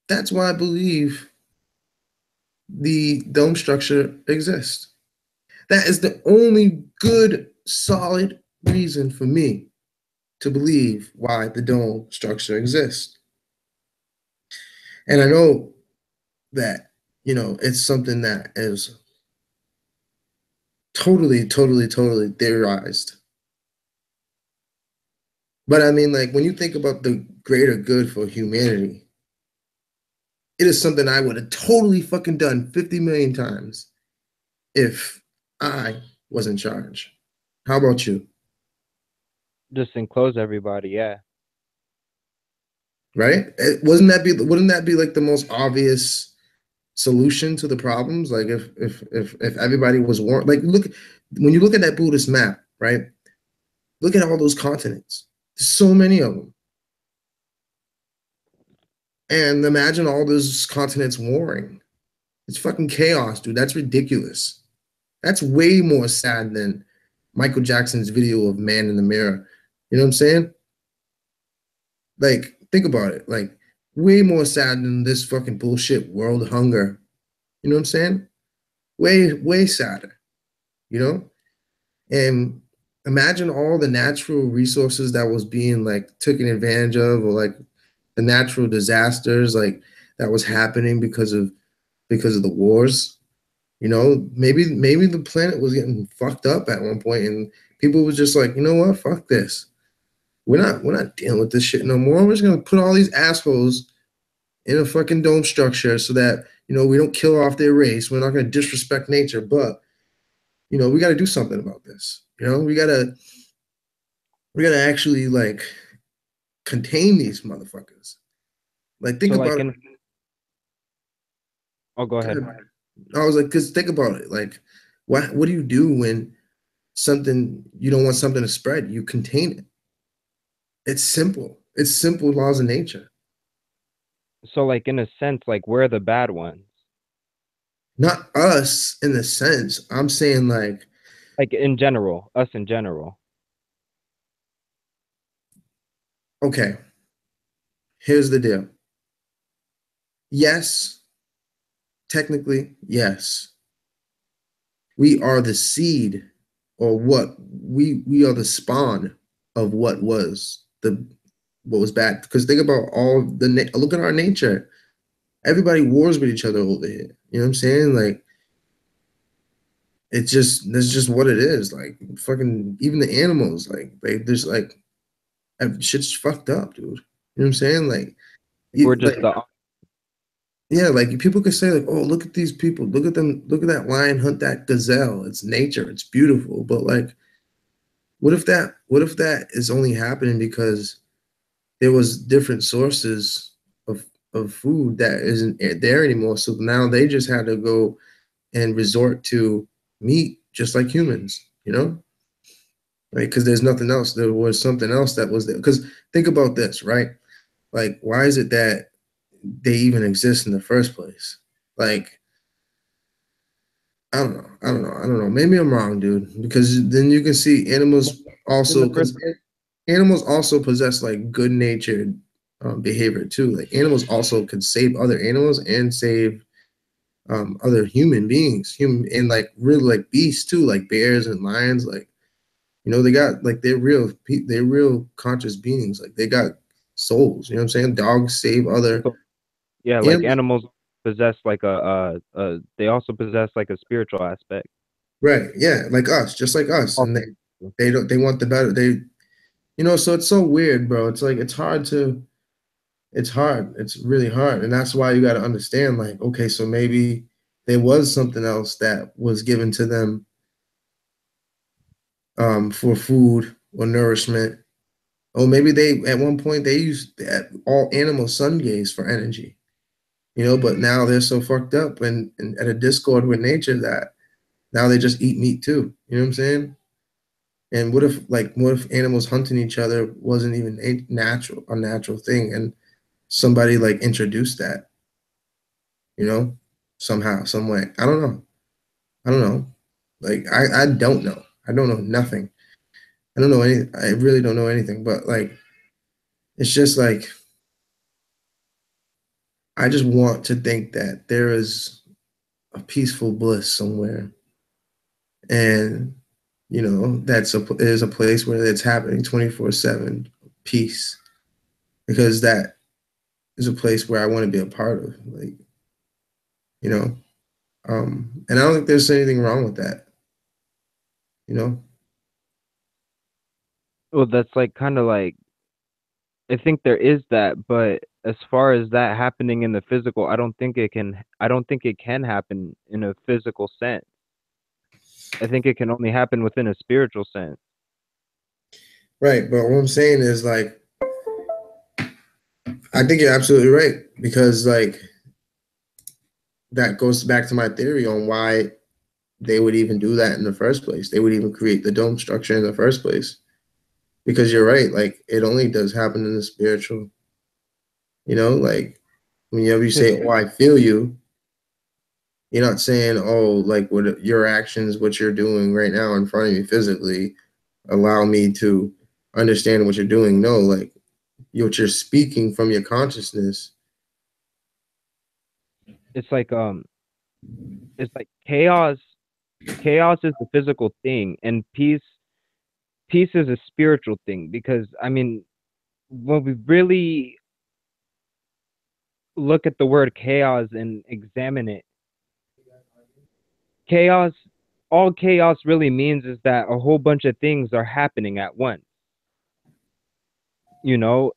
Speaker 1: that's why I believe the dome structure exists. That is the only good, solid reason for me to believe why the dome structure exists. And I know that, it's something that is totally, totally, totally theorized. But I mean, like, when you think about the greater good for humanity, it is something I would have totally fucking done 50 million times if I was in charge. How about you?
Speaker 3: Just enclose everybody, yeah.
Speaker 1: Right? Wouldn't that be like the most obvious solution to the problems? Like if everybody was warm, like when you look at that Buddhist map, right? Look at all those continents. There's so many of them. And imagine all those continents warring. It's fucking chaos, dude. That's ridiculous. That's way more sad than Michael Jackson's video of Man in the Mirror. You know what I'm saying? Like, think about it. Like, way more sad than this fucking bullshit world hunger. You know what I'm saying? Way, way sadder. You know? And imagine all the natural resources that was being like taken advantage of, or like the natural disasters like that was happening because of the wars. Maybe the planet was getting fucked up at one point, and people was just like, you know what, fuck this. We're not dealing with this shit no more. We're just gonna put all these assholes in a fucking dome structure so that we don't kill off their race. We're not gonna disrespect nature, but we got to do something about this. We gotta actually like contain these motherfuckers. Like think
Speaker 3: So like
Speaker 1: about it.
Speaker 3: Oh, go ahead.
Speaker 1: I was like, because think about it. Like, what do you do when you don't want something to spread? You contain it. It's simple. It's simple laws of nature.
Speaker 3: So like in a sense, like we're the bad ones.
Speaker 1: Not us in the sense. I'm saying like
Speaker 3: in general, us in general.
Speaker 1: Okay, here's the deal. yes, technically, yes. We are the seed, or we are the spawn of what was bad. Because think about look at our nature. Everybody wars with each other over here. You know what I'm saying? Like that's just what it is. Like fucking even the animals, like there's like shit's fucked up, dude. You know what I'm saying? Like
Speaker 3: We're
Speaker 1: you
Speaker 3: just
Speaker 1: like
Speaker 3: the
Speaker 1: yeah, like people could say like, oh, look at these people, look at them, look at that lion hunt that gazelle. It's nature, it's beautiful. But like, what if that is only happening because there was different sources of food that isn't there anymore. So now they just had to go and resort to meat, just like humans, you know? Right? Because there's nothing else. There was something else that was there. Because think about this, right? Like, why is it that they even exist in the first place? Like, I don't know. Maybe I'm wrong, dude. Because then you can see animals
Speaker 3: in the
Speaker 1: also,
Speaker 3: first.
Speaker 1: because animals also possess like good natured behavior too. Like animals also could save other animals and save other human beings, human and like really like beasts too, like bears and lions. Like they got like they're real conscious beings. Like they got souls. You know what I'm saying? Dogs save other
Speaker 3: So, yeah, like
Speaker 1: animals.
Speaker 3: animals possess like they also possess like a spiritual aspect.
Speaker 1: Right? Yeah, like us, just like us, and
Speaker 3: Also,
Speaker 1: they want the better. So it's so weird, bro. It's like it's hard. It's really hard. And that's why you got to understand, like, okay, so maybe there was something else that was given to them for food or nourishment. Or maybe they, at one point, they used all animal sun gaze for energy, but now they're so fucked up and at a discord with nature that now they just eat meat too. You know what I'm saying? And what if animals hunting each other wasn't even a natural thing and somebody like introduced that, you know, somehow, some way. I don't know. I don't know. Like I don't know. I don't know nothing. I don't know any. I really don't know anything. But like it's just like I just want to think that there is a peaceful bliss somewhere, and there's a place where it's happening 24/7 peace, because that is a place where I want to be a part of. Like you know, and I don't think there's anything wrong with that. You know.
Speaker 3: well, that's like kind of like I think there is that, but as far as that happening in the physical, I don't think it can. I don't think it can happen in a physical sense. I think it can only happen within a spiritual sense.
Speaker 1: Right, but what I'm saying is like I think you're absolutely right, because like that goes back to my theory on why they would even do that in the first place. They would even create the dome structure in the first place. Because you're right, like it only does happen in the spiritual. Like whenever you
Speaker 3: Because
Speaker 1: say, "Oh, I feel you," you're not saying, "Oh, like what your actions, what you're doing right now in front of me physically, allow me to understand what you're doing." No, like what you're speaking from your consciousness.
Speaker 3: it's like it's like chaos. Chaos is the physical thing, and peace is a spiritual thing. Because I mean, when we really look at the word chaos and examine it, chaos, all chaos really means is that a whole bunch of things are happening at once,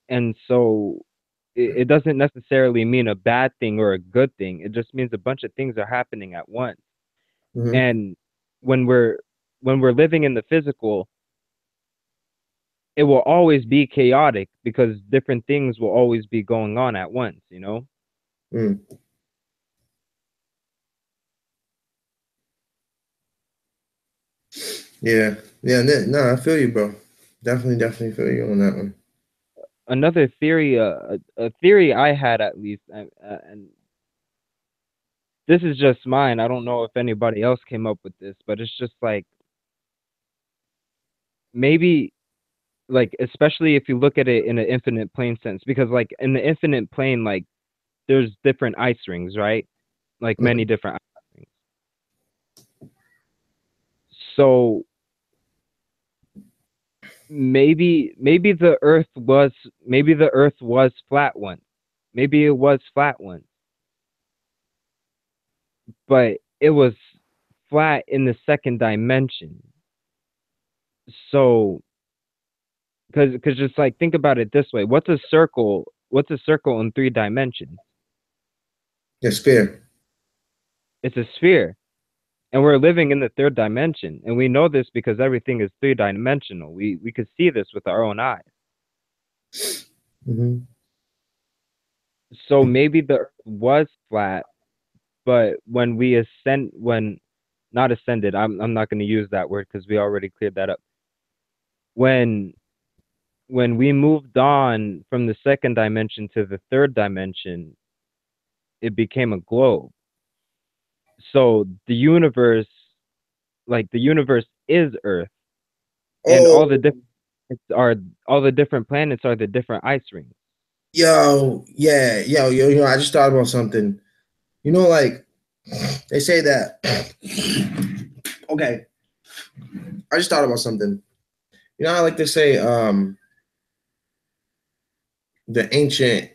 Speaker 3: and so it doesn't necessarily mean a bad thing or a good thing. It just means a bunch of things are happening at once.
Speaker 1: Hmm.
Speaker 3: And when we're living in the physical, it will always be chaotic because different things will always be going on at once.
Speaker 1: Mm. Yeah, yeah, no, I feel you, bro. Definitely feel you on that one.
Speaker 3: Another theory, a theory I had, at least, and this is just mine. I don't know if anybody else came up with this, but it's just like maybe, like, especially if you look at it in an infinite plane sense, because like in the infinite plane, like there's different ice rings, right? Like many different ice rings. So maybe the Earth was flat once. Maybe it was flat once, but it was flat in the second dimension. So, because just like think about it this way: what's a circle? What's a circle in 3 dimensions?
Speaker 1: The sphere.
Speaker 3: It's a sphere, and we're living in the third dimension, and we know this because everything is 3 dimensional. We could see this with our own eyes.
Speaker 1: Mm-hmm.
Speaker 3: So maybe the Earth was flat, but when not ascended, I'm not going to use that word because we already cleared that up. When we moved on from the second dimension to the third dimension, it became a globe. So the universe is Earth, and
Speaker 1: Oh,
Speaker 3: all the different planets are the different ice rings.
Speaker 1: yo, I just thought about something. You know, like they say that. Okay, I just thought about something. You know, I like to say the ancient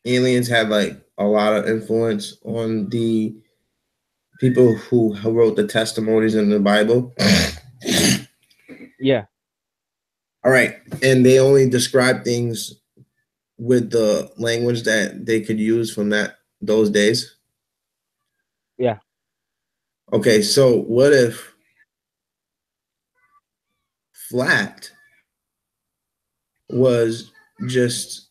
Speaker 1: aliens had like a lot of influence on the people who wrote the testimonies in the Bible.
Speaker 3: Yeah.
Speaker 1: All right, and they only describe things with the language that they could use from those days.
Speaker 3: Yeah.
Speaker 1: Okay, so what if flat was just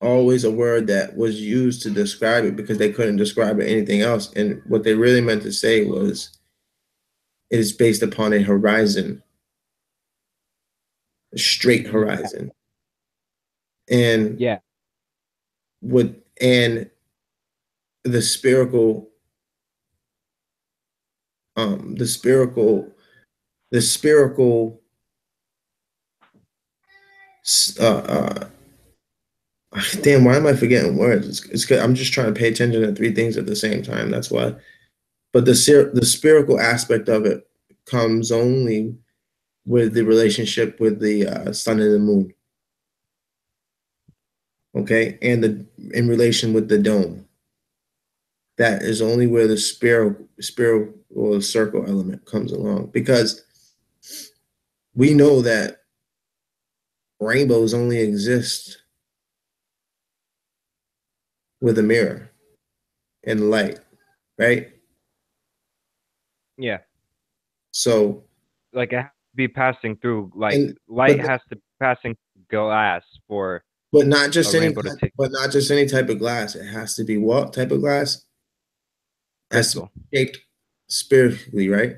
Speaker 1: always a word that was used to describe it because they couldn't describe it anything else, and what they really meant to say was it is based upon a horizon, a straight horizon, and
Speaker 3: Yeah.
Speaker 1: and the spherical the spherical the spherical uh, uh damn, why am I forgetting words? It's good. I'm just trying to pay attention to 3 things at the same time. That's why. But the spherical aspect of it comes only with the relationship with the sun and the moon. Okay, and the in relation with the dome. That is only where the spiral or the circle element comes along, because we know that rainbows only exist with a mirror and light, right?
Speaker 3: Yeah.
Speaker 1: So
Speaker 3: Like it has to be passing through, like
Speaker 1: and
Speaker 3: light
Speaker 1: but
Speaker 3: has to be passing through glass for
Speaker 1: but not
Speaker 3: a
Speaker 1: just
Speaker 3: rainbow to take
Speaker 1: but not just any type of glass. It has to be what type of glass? It has to
Speaker 3: crystal.
Speaker 1: be shaped spiritually, right?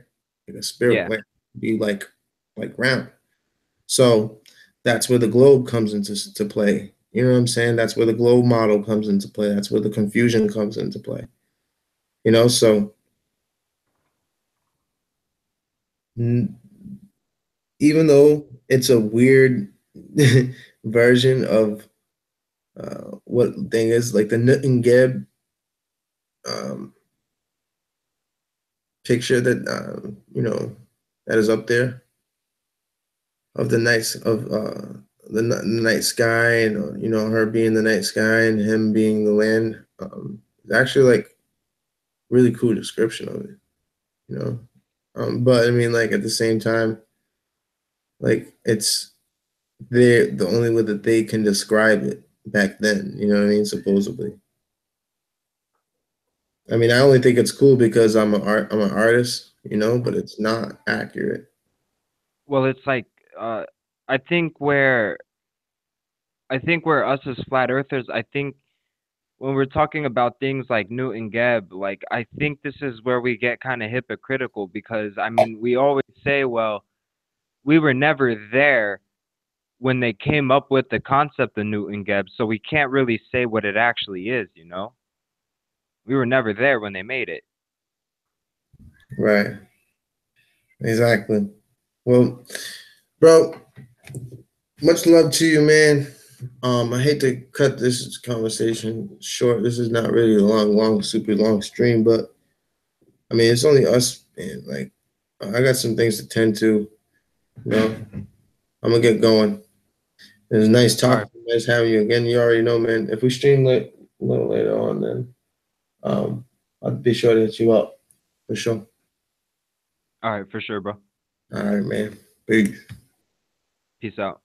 Speaker 1: Like a spirit,
Speaker 3: Yeah.
Speaker 1: like be like round. So that's where the globe comes into to play. You know what I'm saying? That's where the globe model comes into play. That's where the confusion comes into play. You know, so n- even though it's a weird version of what thing is like the Nut and Geb um, picture that that is up there of the night of the night sky, and her being the night sky and him being the land. It's actually like really cool description of it, you know. But I mean, like at the same time, like it's the only way that they can describe it back then. You know what I mean? Supposedly. I mean, I only think it's cool because I'm an artist, but it's not accurate.
Speaker 3: Well, it's like uh I think where us as flat earthers, I think when we're talking about things like Newton Geb, like I think this is where we get kind of hypocritical because I mean, we always say, well, we were never there when they came up with the concept of Newton Geb, so we can't really say what it actually is, you know? We were never there when they made it.
Speaker 1: Right. Exactly. Well, bro, much love to you, man. I hate to cut this conversation short. This is not really a long, super long stream, but I mean, it's only us, man. Like, I got some things to tend to. You know, I'm gonna get going. It was nice
Speaker 3: All
Speaker 1: talking.
Speaker 3: right.
Speaker 1: Nice having you again. You already know, man. If we stream a little later on, then I'll be sure to hit you up for sure.
Speaker 3: All right, for sure, bro.
Speaker 1: All right, man. Peace.
Speaker 3: Peace out.